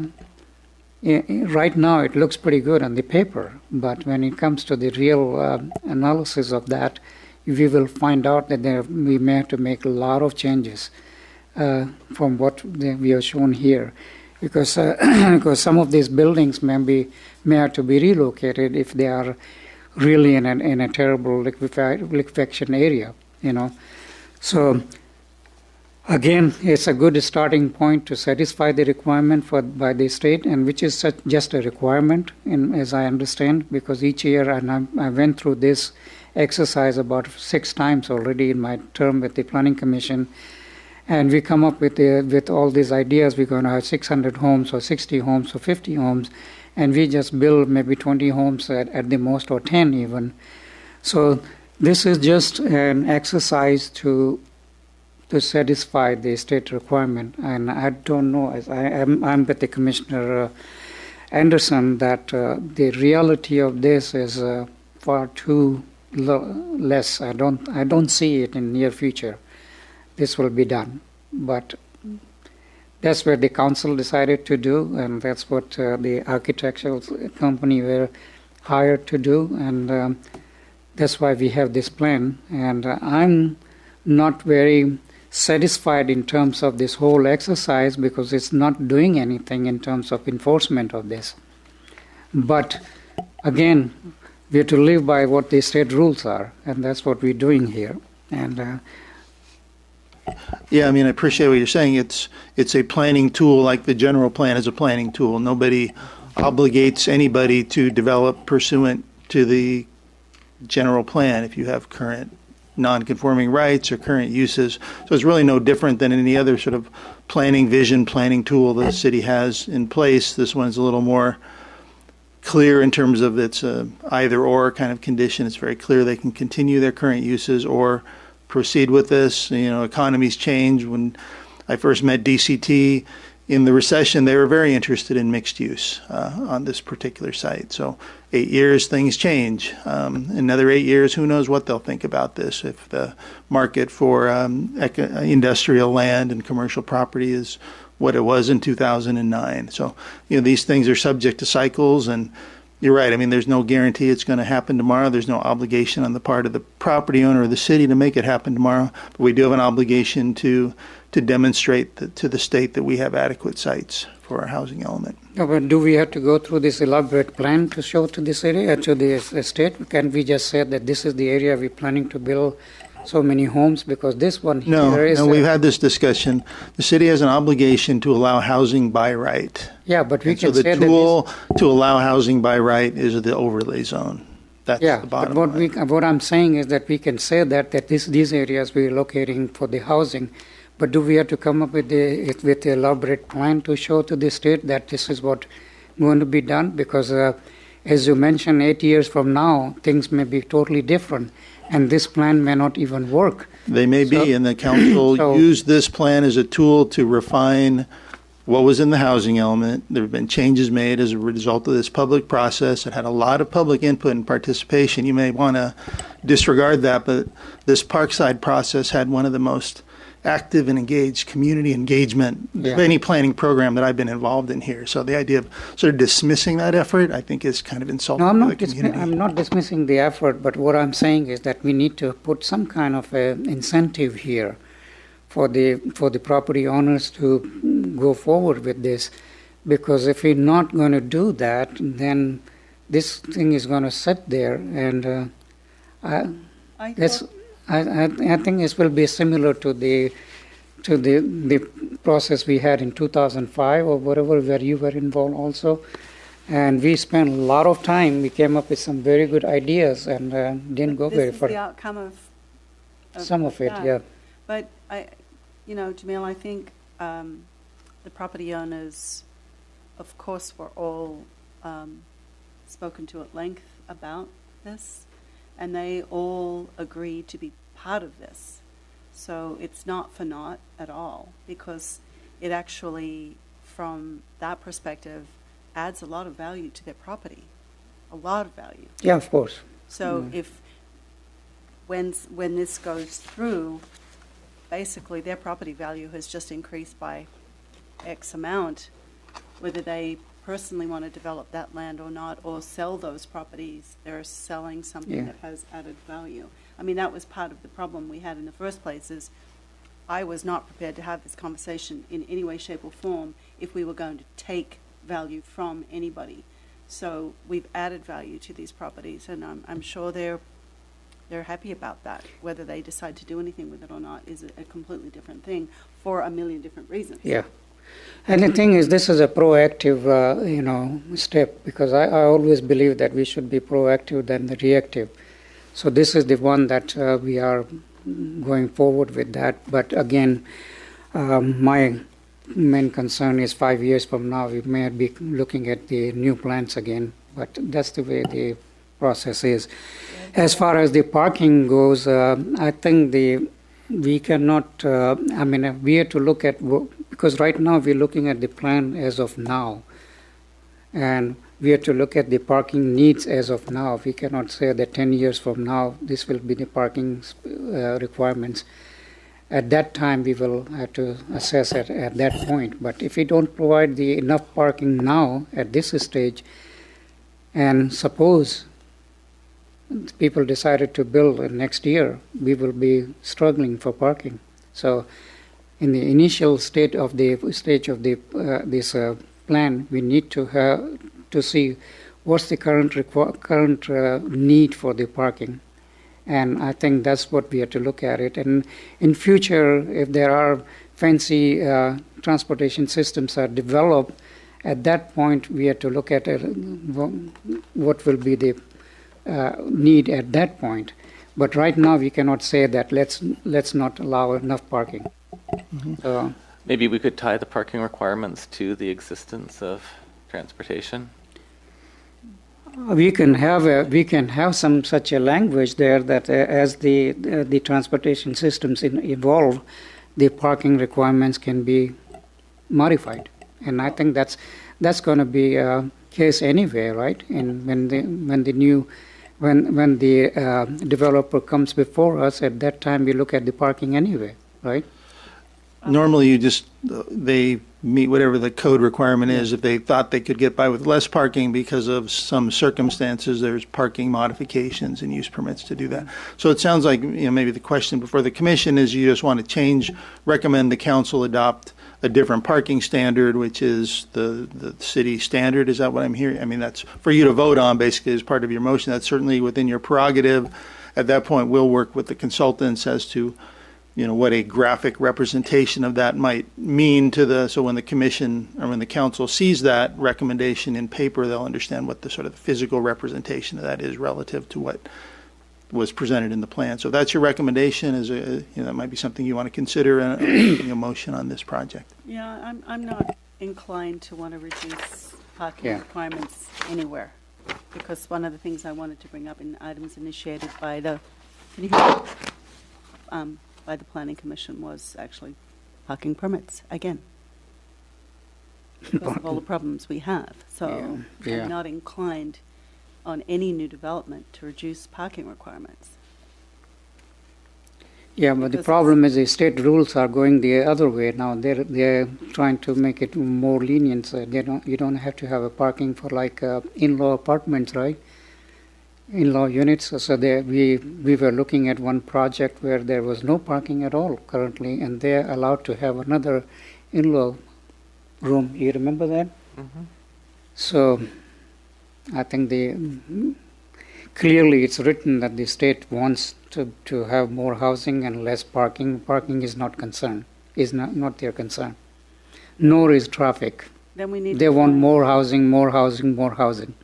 now, it looks pretty good on the paper, but when it comes to the real analysis of that, we will find out that we may have to make a lot of changes from what we are shown here, because some of these buildings may have to be relocated if they are really in a terrible liquefaction area, So again, it's a good starting point to satisfy the requirement by the state, and which is just a requirement, as I understand, because each year, and I went through this exercise about 6 times already in my term with the Planning Commission, and we come up with all these ideas. We're going to have 600 homes or 60 homes or 50 homes, and we just build maybe 20 homes at the most, or 10 even. So this is just an exercise to satisfy the state requirement. And I don't know, as I'm with the Commissioner Anderson, that the reality of this is far too less. I don't see it in near future. This will be done, but that's what the council decided to do, and that's what the architectural company were hired to do, and that's why we have this plan. And I'm not very satisfied in terms of this whole exercise because it's not doing anything in terms of enforcement of this. But again, we have to live by what the state rules are, and that's what we're doing here. And yeah, I mean, I appreciate what you're saying. It's a planning tool, like the general plan is a planning tool. Nobody obligates anybody to develop pursuant to the general plan if you have current non-conforming rights or current uses. So it's really no different than any other sort of planning tool the city has in place. This one's a little more clear in terms of its either or kind of condition. It's very clear they can continue their current uses or proceed with this. You know, economies change. When I first met DCT in the recession, they were very interested in mixed use on this particular site. So 8 years, things change. Another 8 years, who knows what they'll think about this if the market for industrial land and commercial property is what it was in 2009. So, you know, these things are subject to cycles, and you're right. I mean, there's no guarantee it's going to happen tomorrow. There's no obligation on the part of the property owner or the city to make it happen tomorrow. But we do have an obligation to demonstrate to the state that we have adequate sites for our housing element. No, but do we have to go through this elaborate plan to show to this area, to the state? Can we just say that this is the area we're planning to build so many homes? Because this one here is... No, we've had this discussion. The city has an obligation to allow housing by right. Yeah, but we can say that... So the tool to allow housing by right is the overlay zone. That's the bottom line. But what I'm saying is that we can say that these areas we're locating for the housing, but do we have to come up with the elaborate plan to show to the state that this is what going to be done? Because as you mentioned, 8 years from now, things may be totally different, and this plan may not even work. They may be, and the council used this plan as a tool to refine what was in the housing element. There have been changes made as a result of this public process. It had a lot of public input and participation. You may want to disregard that, but this Parkside process had one of the most active and engaged community engagement of any planning program that I've been involved in here. So the idea of sort of dismissing that effort, I think, is kind of insulting to the community. I'm not dismissing the effort, but what I'm saying is that we need to put some kind of incentive here for the property owners to go forward with this, because if we're not going to do that, then this thing is going to sit there, and I think this will be similar to the process we had in 2005 or whatever, where you were involved also. And we spent a lot of time. We came up with some very good ideas and didn't go very far. This is the outcome of some of it, that. yeah. But Jamil, I think the property owners, of course, were all spoken to at length about this, and they all agreed to be part of this. So it's not for naught at all, because it actually, from that perspective, adds a lot of value to their property, a lot of value. Yeah, of course. So if when this goes through, basically their property value has just increased by X amount, whether they personally want to develop that land or not, or sell those properties, they're selling something that has added value. I mean, that was part of the problem we had in the first place, is I was not prepared to have this conversation in any way, shape, or form if we were going to take value from anybody. So we've added value to these properties, and I'm sure they're happy about that. Whether they decide to do anything with it or not is a completely different thing for a million different reasons. Yeah. And the thing is, this is a proactive, step, because I always believe that we should be proactive than the reactive. So this is the one that we are going forward with that. But again, My main concern is 5 years from now, we may be looking at the new plans again, but that's the way the process is. As far as the parking goes, I think we cannot, we have to look at, because right now we're looking at the plan as of now, and we have to look at the parking needs as of now. We cannot say that 10 years from now, this will be the parking requirements. At that time, we will have to assess it at that point. But if we don't provide the enough parking now at this stage, and suppose people decided to build next year, we will be struggling for parking. So, in the initial stage of this plan, we need to have to see what's the current need for the parking. And I think that's what we have to look at it. And in future, if there are fancy transportation systems are developed, at that point we have to look at it, what will be the need at that point. But right now we cannot say that let's not allow enough parking. Mm-hmm. Maybe we could tie the parking requirements to the existence of transportation. We can have some such a language there that as the transportation systems evolve, the parking requirements can be modified, and I think that's going to be a case anyway, right? And when the developer comes before us, at that time we look at the parking anyway, right? Normally, they meet whatever the code requirement is. If they thought they could get by with less parking because of some circumstances, there's parking modifications and use permits to do that. So it sounds like maybe the question before the commission is you just want to recommend the council adopt a different parking standard, which is the city standard. Is that what I'm hearing? I mean, that's for you to vote on basically as part of your motion. That's certainly within your prerogative. At that point, we'll work with the consultants as to what a graphic representation of that might mean so when the commission or when the council sees that recommendation in paper, they'll understand what the sort of the physical representation of that is relative to what was presented in the plan. So that's your recommendation. That might be something you want to consider in a motion on this project. Yeah, I'm not inclined to want to reduce parking requirements anywhere, because one of the things I wanted to bring up in items initiated by the Planning Commission was actually parking permits again, because of all the problems we have. So I'm not inclined on any new development to reduce parking requirements. Yeah, but the problem is the state rules are going the other way now. They're trying to make it more lenient. So you don't have to have a parking for like in-law apartments, right? In-law units. So we were looking at one project where there was no parking at all currently, and they're allowed to have another in-law room. You remember that? Mm-hmm. So I think clearly it's written that the state wants to have more housing and less parking. Parking is not not their concern. Nor is traffic. Then they want more housing, more housing, more housing.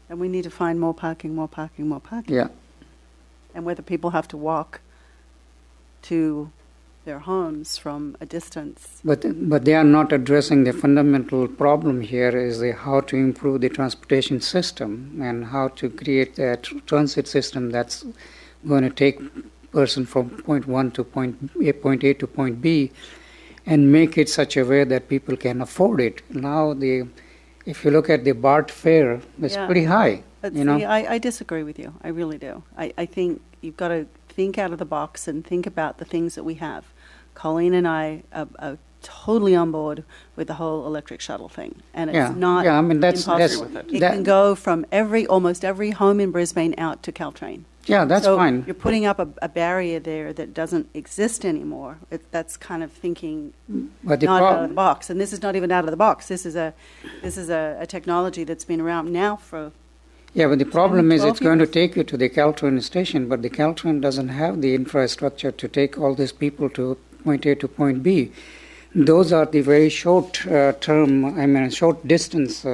And we need to find more parking, more parking, more parking. Yeah. And whether people have to walk to their homes from a distance. But they are not addressing the fundamental problem here is how to improve the transportation system and how to create a transit system that's going to take person from point A to point B and make it such a way that people can afford it. Now if you look at the BART fare, it's pretty high. I disagree with you. I really do. I think you've got to think out of the box and think about the things that we have. Colleen and I are totally on board with the whole electric shuttle thing, and it's not impossible. It can go from almost every home in Brisbane out to Caltrain. Yeah, that's fine. You're putting up a barrier there that doesn't exist anymore. That's kind of thinking not out of the box, and this is not even out of the box. This is a technology that's been around now for. Yeah, but the problem is it's going to take you to the Caltrain station, but the Caltrain doesn't have the infrastructure to take all these people to point A to point B. Those are the very short distance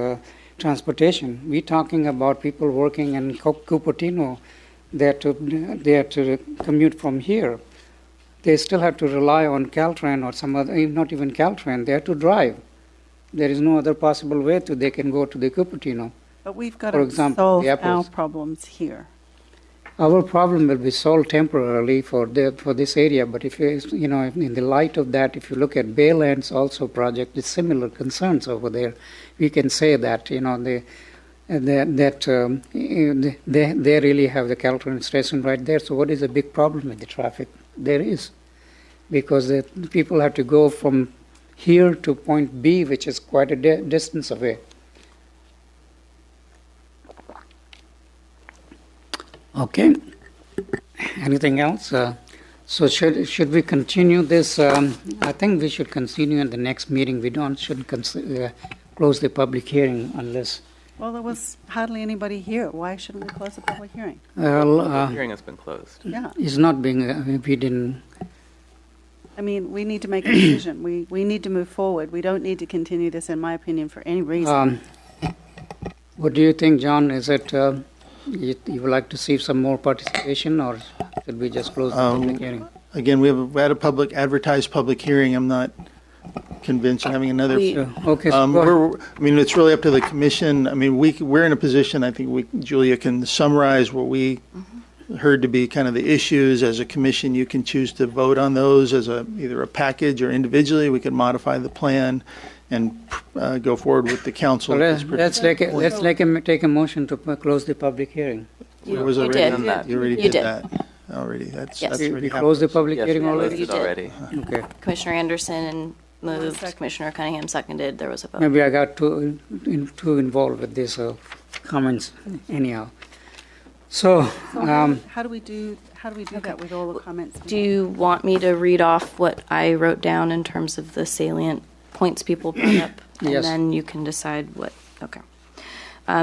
transportation. We're talking about people working in Cupertino. They have to commute from here. they still have to rely on Caltrain or some other, not even Caltrain, they have to drive. There is no other possible way they can go to the Cupertino. But we've got For to example, solve the our apples. problems here. Our problem will be solved temporarily for this area, but if in the light of that, if you look at Baylands also project, it's similar concerns over there. We can say that they really have the Caltrain station right there. So what is the big problem with the traffic? There is, because the people have to go from here to point B, which is quite a distance away. Okay. Anything else? So should we continue this? I think we should continue in the next meeting. We shouldn't close the public hearing unless. Well, there was hardly anybody here. Why shouldn't we close the public hearing? The hearing has been closed. Yeah. It's not being. We didn't. I mean, we need to make a decision. We need to move forward. We don't need to continue this, in my opinion, for any reason. What do you think, John? Is it you would like to see some more participation, or should we just close the public hearing? Again, we had a advertised public hearing. I'm not convinced of having another. Okay. So it's really up to the commission. I mean, we're in a position. I think Julia can summarize what we heard to be kind of the issues. As a commission, you can choose to vote on those as either a package or individually. We can modify the plan and go forward with the council. Let's take a motion to close the public hearing. You did. You already did that. Already. That's already We closed the public Yes, hearing we already. closed it already. Okay. Commissioner Anderson moved, Commissioner Cunningham seconded, there was a vote. Maybe I got too involved with these comments anyhow. So, How do we do that with all the comments? Do you want me to read off what I wrote down in terms of the salient points people brought up? And Yes. then you can decide what, okay.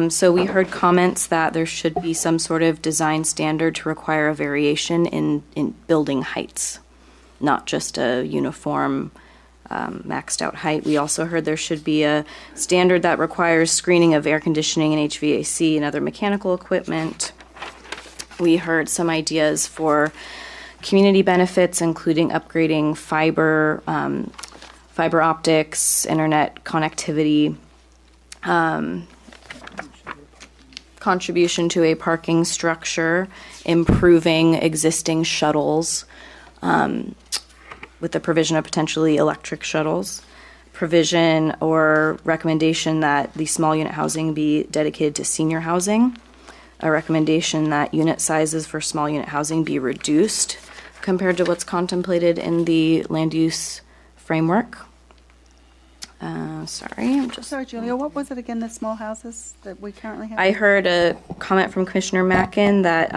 So we heard comments that there should be some sort of design standard to require a variation in building heights, not just a uniform maxed out height. We also heard there should be a standard that requires screening of air conditioning and HVAC and other mechanical equipment. We heard some ideas for community benefits, including upgrading fiber optics, internet connectivity, contribution to a parking structure, improving existing shuttles, with the provision of potentially electric shuttles, provision or recommendation that the small unit housing be dedicated to senior housing, a recommendation that unit sizes for small unit housing be reduced compared to what's contemplated in the land use framework. Sorry, Julia, what was it again, the small houses that we currently have? I heard a comment from Commissioner Mackin that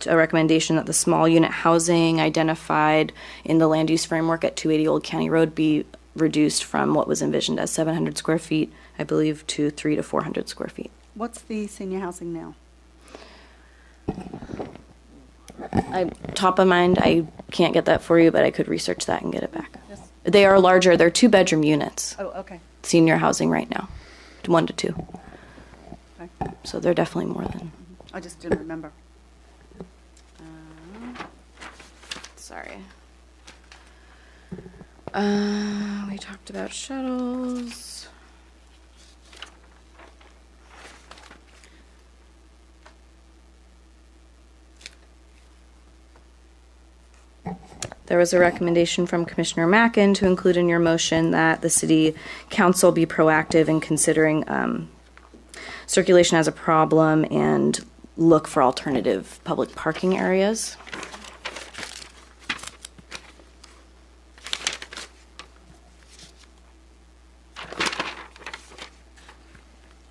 a recommendation that the small unit housing identified in the land use framework at 280 Old County Road be reduced from what was envisioned as 700 square feet, I believe, to 300 to 400 square feet. What's the senior housing now? Top of mind, I can't get that for you, but I could research that and get it back. They are larger. They're 2-bedroom units. Oh, okay. Senior housing right now, 1 to 2. Okay. So they're definitely more than. I just didn't remember. Sorry. We talked about shuttles. There was a recommendation from Commissioner Mackin to include in your motion that the city council be proactive in considering circulation as a problem and look for alternative public parking areas.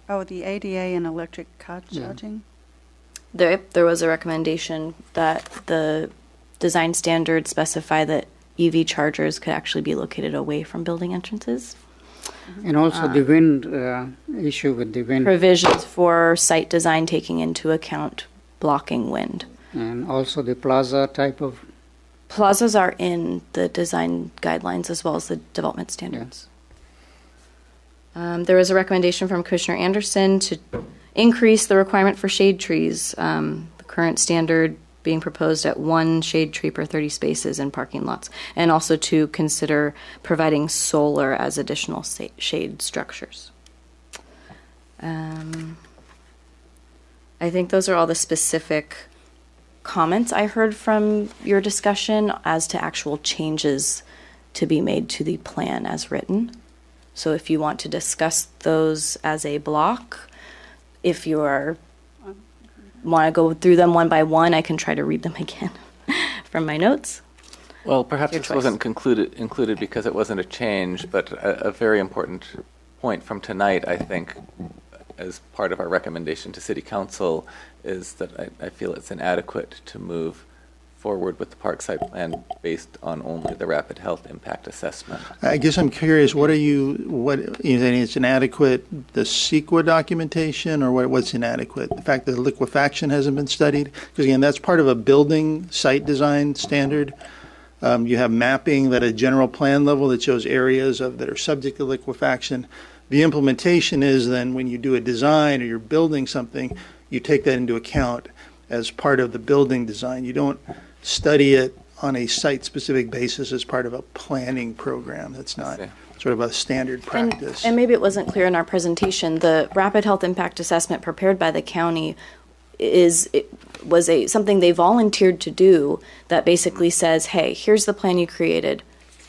Oh, the ADA and electric car charging? There was a recommendation that the design standards specify that EV chargers could actually be located away from building entrances. and also the wind issue with the wind. Provisions for site design taking into account blocking wind. And also the plaza type of. Plazas are in the design guidelines as well as the development standards. There was a recommendation from Commissioner Anderson to increase the requirement for shade trees. The current standard being proposed at 1 shade tree per 30 spaces in parking lots, and also to consider providing solar as additional shade structures. I think those are all the specific comments I heard from your discussion as to actual changes to be made to the plan as written. So if you want to discuss those as a block, if you want to go through them one by one, I can try to read them again from my notes. Well, perhaps Your this choice. wasn't included because it wasn't a change, but a very important point from tonight, I think, as part of our recommendation to City Council, is that I feel it's inadequate to move forward with the Parkside plan based on only the rapid health impact assessment. I guess I'm curious, what you think it's inadequate, the CEQA documentation, or what's inadequate? The fact that liquefaction hasn't been studied? Because again, that's part of a building site design standard. You have mapping at a general plan level that shows areas that are subject to liquefaction. The implementation is then when you do a design or you're building something, you take that into account as part of the building design. You don't study it on a site-specific basis as part of a planning program. That's not sort of a standard practice. And maybe it wasn't clear in our presentation, the rapid health impact assessment prepared by the county was something they volunteered to do that basically says, hey, here's the plan you created.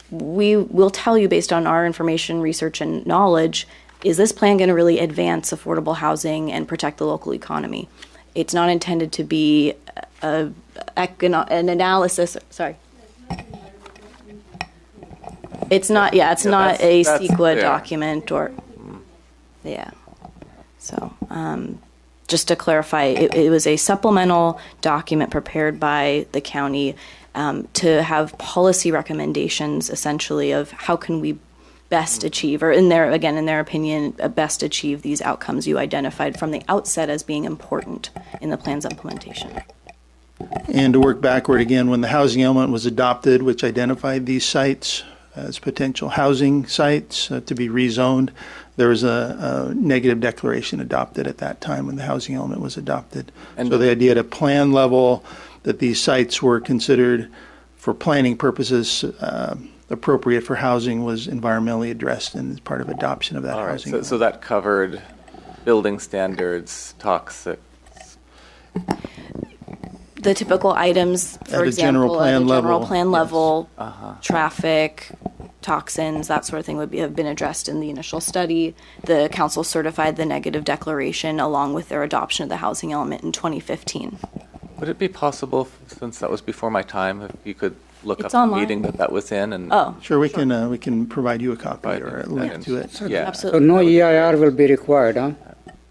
We will tell you based on our information, research, and knowledge, is this plan going to really advance affordable housing and protect the local economy? It's not intended to be an analysis. Sorry. It's not. Yeah, it's not a CEQA document or. Yeah. So, just to clarify, it was a supplemental document prepared by the county to have policy recommendations, essentially, of how can we best achieve, or in their opinion, best achieve these outcomes you identified from the outset as being important in the plan's implementation. And to work backward again, when the housing element was adopted, which identified these sites as potential housing sites to be rezoned, there was a negative declaration adopted at that time when the housing element was adopted. And so the idea at a plan level that these sites were considered for planning purposes appropriate for housing was environmentally addressed and as part of adoption of that housing. So that covered building standards, toxic. The typical items, for example, at a general plan level, traffic, toxins, that sort of thing have been addressed in the initial study. The council certified the negative declaration along with their adoption of the housing element in 2015. Would it be possible, since that was before my time, if you could look It's up online. the meeting that was in? And Sure, we can provide you a copy or a link to it. Absolutely. So no EIR will be required, huh?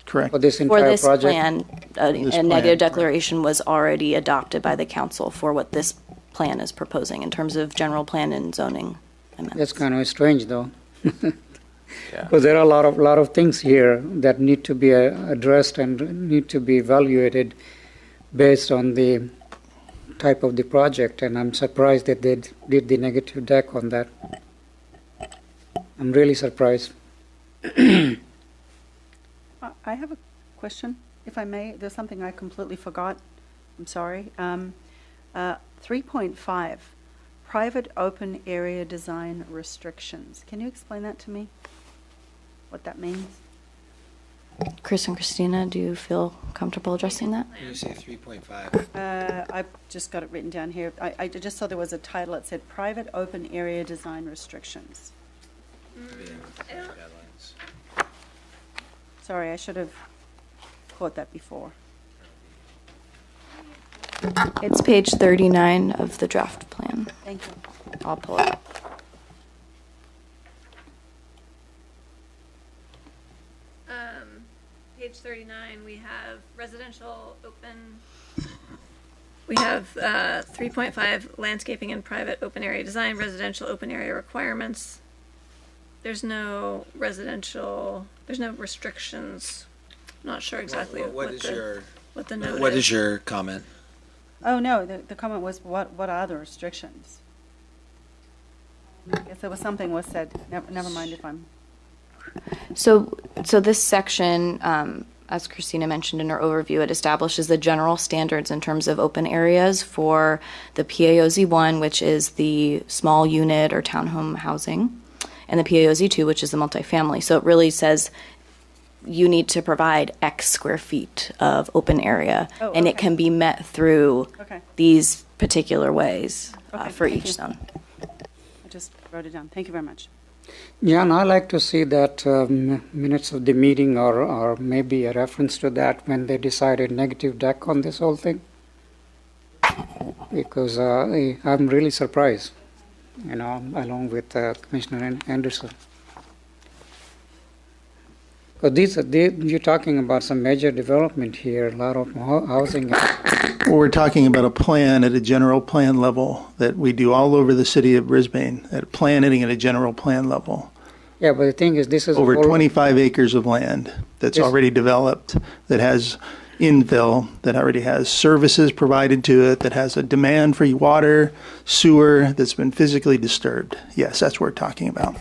Correct. For this For entire this project? plan, a negative declaration was already adopted by the council for what this plan is proposing in terms of general plan and zoning amendments. That's kind of strange, though. Yeah. Because there are a lot of things here that need to be addressed and need to be evaluated based on the type of the project, and I'm surprised that they did the negative deck on that. I'm really surprised. I have a question, if I may. There's something I completely forgot. I'm sorry. 3.5, private open area design restrictions. Can you explain that to me? What that means? Chris and Christina, do you feel comfortable addressing that? You say 3.5. I've just got it written down here. I just saw there was a title. It said private open area design restrictions. Sorry, I should have caught that before. It's page 39 of the draft plan. Thank you. I'll pull it up. Page 39, we have residential open. We have 3.5 landscaping and private open area design, residential open area requirements. There's no residential. There's no restrictions. I'm not sure exactly what the note is. What is your comment? Oh, no, the comment was, what are the restrictions? I guess there was something said. Never mind if I'm... So this section as Christina mentioned in her overview, it establishes the general standards in terms of open areas for the PAOZ1, which is the small unit or townhome housing, and the PAOZ2, which is the multifamily. So it really says you need to provide X square feet of open area, and it can be met through these particular ways for each zone. I just wrote it down. Thank you very much. John, I like to see that minutes of the meeting or maybe a reference to that when they decided negative deck on this whole thing. Because I'm really surprised, along with Commissioner Anderson. Because you're talking about some major development here, a lot of housing. Well, we're talking about a plan at a general plan level that we do all over the city of Brisbane, at planning at a general plan level. Yeah, but the thing is, this is over 25 acres of land that's already developed, that has infill, that already has services provided to it, that has a demand for water, sewer, that's been physically disturbed. Yes, that's what we're talking about.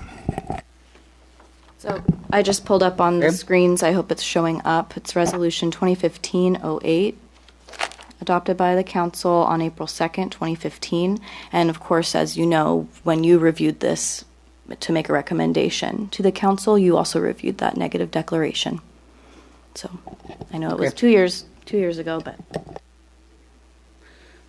So I just pulled up on the screens. I hope it's showing up. It's Resolution 2015-08, adopted by the Council on April 2nd, 2015. And of course, as you know, when you reviewed this to make a recommendation to the Council, you also reviewed that negative declaration. So I know it was 2 years ago, but.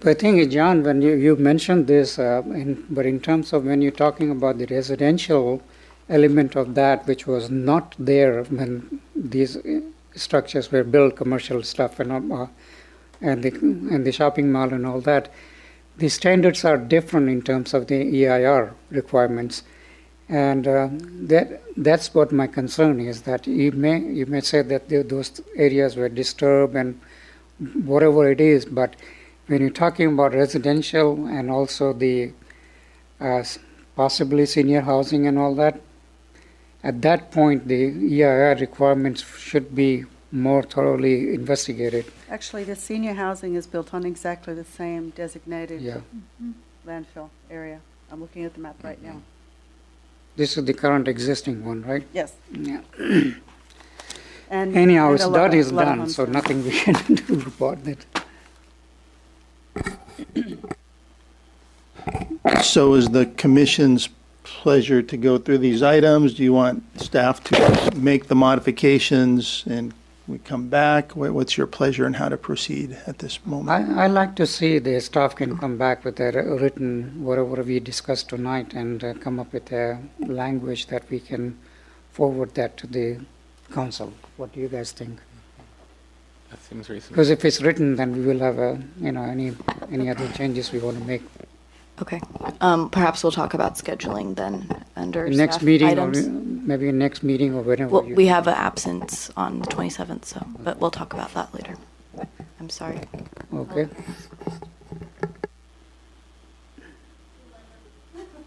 The thing is, John, when you mentioned this, but in terms of when you're talking about the residential element of that, which was not there when these structures were built, commercial stuff and the shopping mall and all that, the standards are different in terms of the EIR requirements. And that's what my concern is, that you may say that those areas were disturbed and whatever it is, but when you're talking about residential and also the possibly senior housing and all that, at that point the EIR requirements should be more thoroughly investigated. Actually, the senior housing is built on exactly the same designated landfill area. I'm looking at the map right now. This is the current existing one, right? Yes. Yeah. And anyhow, and it's done is done, so nothing we can do about that. So is the commission's pleasure to go through these items? Do you want staff to make the modifications and we come back? What's your pleasure and how to proceed at this moment? I like to see the staff can come back with a written, whatever we discussed tonight, and come up with a language that we can forward that to the council. What do you guys think? That seems reasonable. Because if it's written, then we will have any other changes we want to make. Okay. Perhaps we'll talk about scheduling then under Next staff meeting, items. or maybe next meeting or whenever. Well, we have an absence on the 27th, so but we'll talk about that later. I'm sorry. Okay.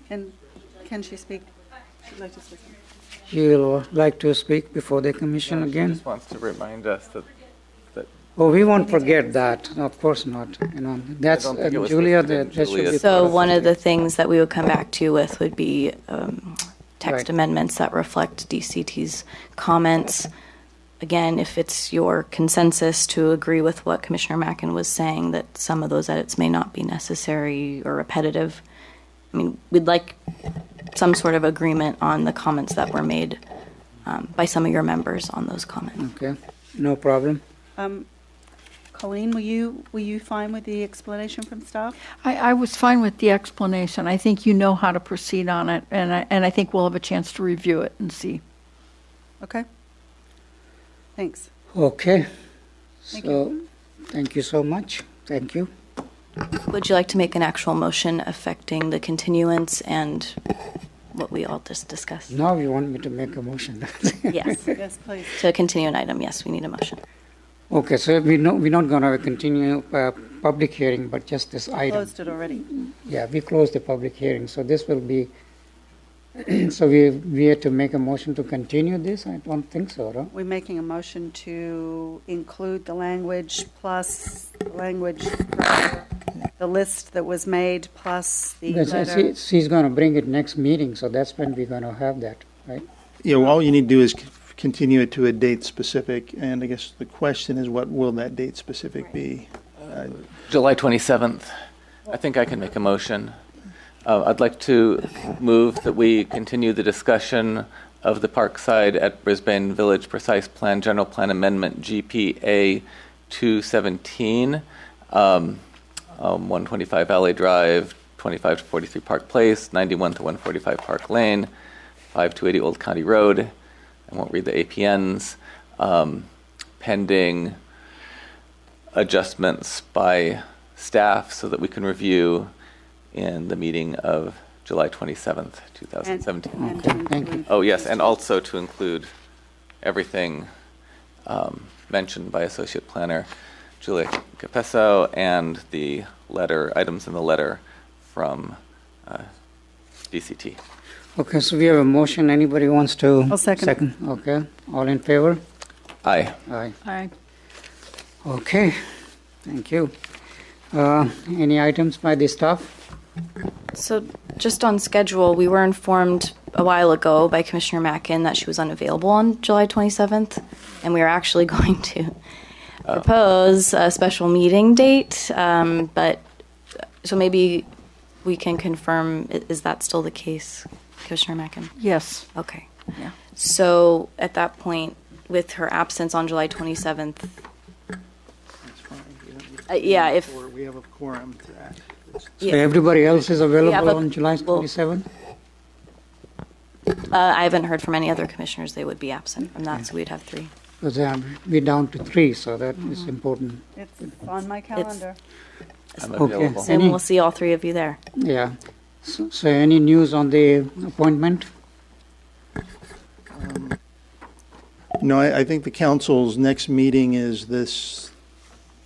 Can she speak? She'd like to speak. You'll like to speak before the commission She again? just wants to remind us that Oh, we won't forget that. Of course not. That's I don't think it was Julia. listed in That should be. Julia's So one of the things that we would come back to you with would be text Right. amendments that reflect DCT's comments. Again, if it's your consensus to agree with what Commissioner Mackin was saying, that some of those edits may not be necessary or repetitive. I mean, we'd like some sort of agreement on the comments that were made by some of your members on those comments. Okay, no problem. Colleen, were you fine with the explanation from staff? I was fine with the explanation. I think you know how to proceed on it, and I think we'll have a chance to review it and see. Okay. Thanks. Okay. Thank Thank you so much. Thank you. Would you like to make an actual motion affecting the continuance and what we all just discussed? Now you want me to make a motion. Yes. Yes, please. To continue an item, yes, we need a motion. Okay, so we're not going to continue public hearing, but just this item. Closed it already. Yeah, we closed the public hearing, so this will be. So we had to make a motion to continue this. I don't think so, right? We're making a motion to include the language plus the language for the list that was made plus the letter. She's going to bring it next meeting, so that's when we're going to have that, right? Yeah, well, all you need to do is continue it to a date specific. And I guess the question is, what will that date specific be? July 27th. I think I can make a motion. I'd like to move that we continue the discussion of the Parkside at Brisbane Village Precise Plan General Plan Amendment GPA 217, 125 Valley Drive, 25 to 43 Park Place, 91 to 145 Park Lane, 5 to 80 Old County Road. I won't read the APNs. Pending adjustments by staff so that we can review in the meeting of July 27th, 2017. Thank you. Oh, yes, and also to include everything mentioned by Associate Planner Julia Capesso and the items in the letter from DCT. Okay, so we have a motion. Anybody wants to? I'll second. Okay, all in favor? Aye. Aye. Aye. Okay, thank you. Any items by the staff? So just on schedule, we were informed a while ago by Commissioner Mackin that she was unavailable on July 27th, and we are actually going to propose a special meeting date, but so maybe we can confirm, is that still the case, Commissioner Mackin? Yes. Okay. Yeah. So at that point, with her absence on July 27th, That's fine. yeah, if We have a quorum to act. So everybody else is available Yeah, but- on July well- 27th? I haven't heard from any other commissioners, they would be absent from that, so we'd have 3. Because we're down to 3, so that is important. It's on my calendar. I'm Okay. available. And we'll see all 3 of you there. Yeah. So any news on the appointment? No, I think the council's next meeting is this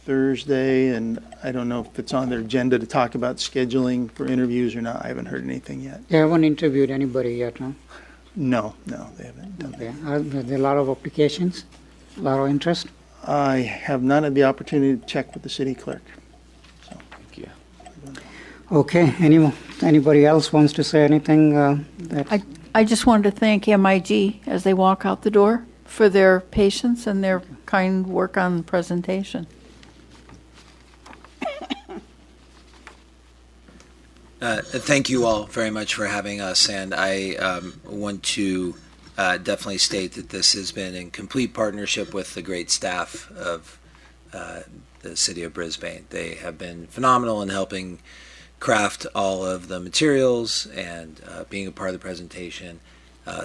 Thursday, and I don't know if it's on their agenda to talk about scheduling for interviews or not. I haven't heard anything yet. They haven't interviewed anybody yet, huh? No, they haven't done Okay. Are there a lot of applications? A lot of interest? I have not had the opportunity to check with the city clerk. Thank you. Okay. Anybody else wants to say anything? I just wanted to thank MIG as they walk out the door for their patience and their kind work on the presentation. Thank you all very much for having us, and I want to definitely state that this has been in complete partnership with the great staff of the City of Brisbane. They have been phenomenal in helping craft all of the materials and being a part of the presentation,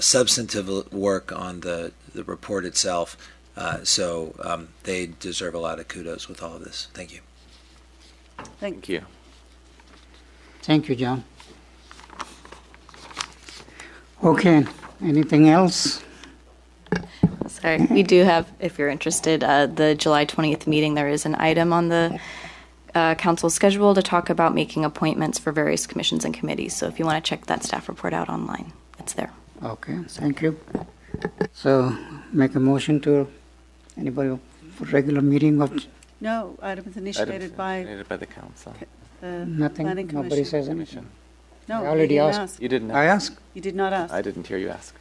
substantive work on the report itself. So they deserve a lot of kudos with all of this. Thank you. Thank you. Thank you, John. Okay. Anything else? Sorry, we do have, if you're interested, the July 20th meeting, there is an item on the council schedule to talk about making appointments for various commissions and committees. So if you want to check that staff report out online, it's there. Okay, thank you. So make a motion to anybody for regular meeting of No, items initiated by Initiated by the council. the nothing? planning Nobody commission. says anything? No, I you already didn't asked. ask. You didn't I ask. ask? You did not ask. I didn't hear you ask.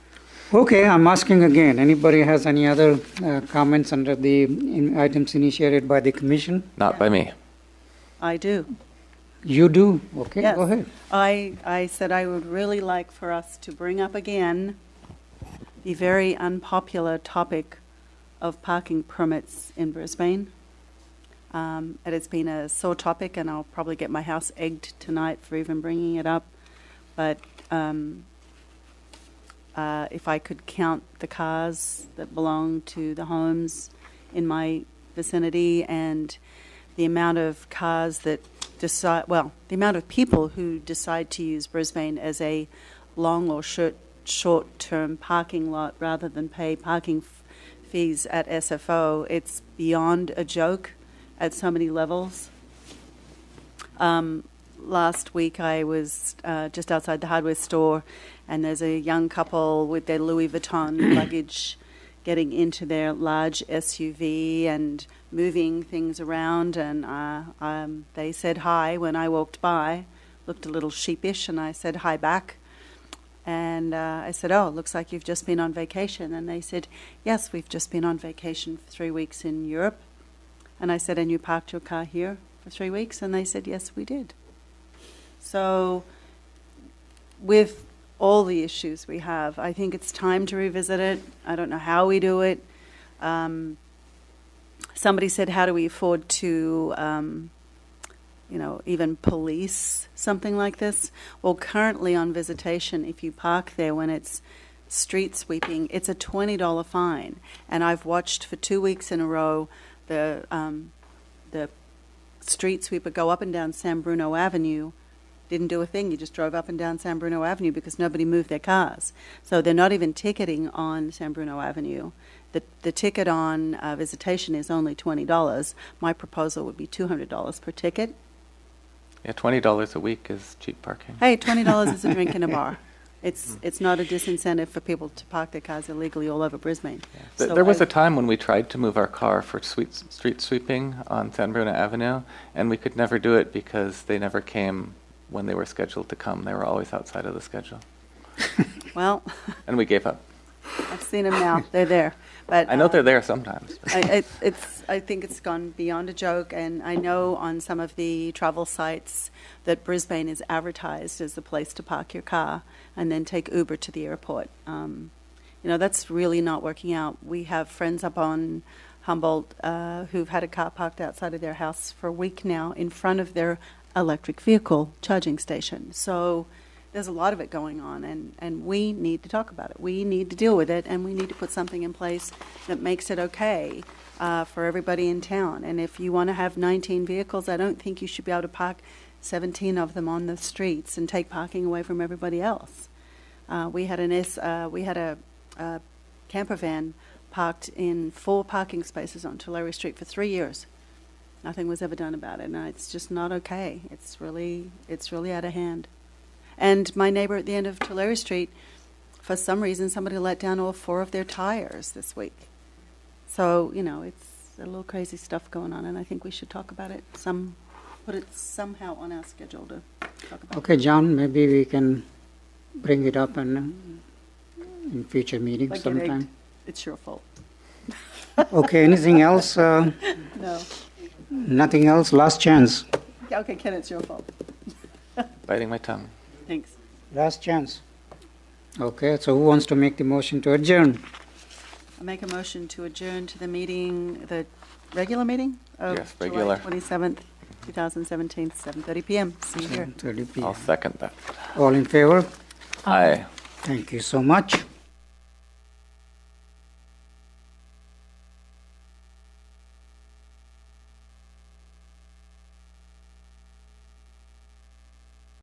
Okay, I'm asking again. Anybody has any other comments under the items initiated by the commission? Not by me. I do. You do? Okay, Yes. go ahead. I said I would really like for us to bring up again the very unpopular topic of parking permits in Brisbane. It has been a sore topic, and I'll probably get my house egged tonight for even bringing it up. But if I could count the cars that belong to the homes in my vicinity and the amount of cars that decide, well, the amount of people who decide to use Brisbane as a long or short-term parking lot rather than pay parking fees at SFO, it's beyond a joke at so many levels. Last week I was just outside the hardware store, and there's a young couple with their Louis Vuitton luggage getting into their large SUV and moving things around, and they said hi when I walked by, looked a little sheepish, and I said hi back. And And I said, oh, it looks like you've just been on vacation. And they said, yes, we've just been on vacation for 3 weeks in Europe. And I said, and you parked your car here for 3 weeks? And they said, yes, we did. So with all the issues we have, I think it's time to revisit it. I don't know how we do it. Somebody said, how do we afford to, even police something like this? Well, currently on visitation, if you park there when it's street sweeping, it's a $20 fine. And I've watched for 2 weeks in a row the street sweeper go up and down San Bruno Avenue. Didn't do a thing. You just drove up and down San Bruno Avenue because nobody moved their cars. So they're not even ticketing on San Bruno Avenue. The ticket on visitation is only $20. My proposal would be $200 per ticket. Yeah, $20 a week is cheap parking. Hey, $20 is a drink in a bar. It's not a disincentive for people to park their cars illegally all over Brisbane. Yeah. So there was a time when we tried to move our car for street sweeping on San Bruno Avenue, and we could never do it because they never came when they were scheduled to come. They were always outside of the schedule. Well, and we gave up. I've seen them now. They're there. But I know they're there sometimes. I think it's gone beyond a joke, and I know on some of the travel sites that Brisbane is advertised as the place to park your car and then take Uber to the airport. That's really not working out. We have friends up on Humboldt who've had a car parked outside of their house for a week now in front of their electric vehicle charging station. So there's a lot of it going on, and we need to talk about it. We need to deal with it, and we need to put something in place that makes it okay for everybody in town. And if you want to have 19 vehicles, I don't think you should be able to park 17 of them on the streets and take parking away from everybody else. We had a camper van parked in 4 parking spaces on Tulare Street for 3 years. Nothing was ever done about it, and it's just not okay. It's really out of hand. And my neighbor at the end of Tulare Street, for some reason, somebody let down all 4 of their tires this week. So, it's a little crazy stuff going on, and I think we should talk about it. Put it somehow on our schedule to talk about. Okay, John, maybe we can bring it up in future meetings Like sometime. It's your fault. Okay, anything else? No. Nothing else? Last chance. Okay, Ken, it's your fault. Biting my tongue. Thanks. Last chance. Okay, so who wants to make the motion to adjourn? I make a motion to adjourn to the meeting, the regular meeting of Yes, regular. July 27th, 2017, 7:30 p.m. See you here. 7:30 p.m. I'll second that. All in favor? Aye. Thank you so much.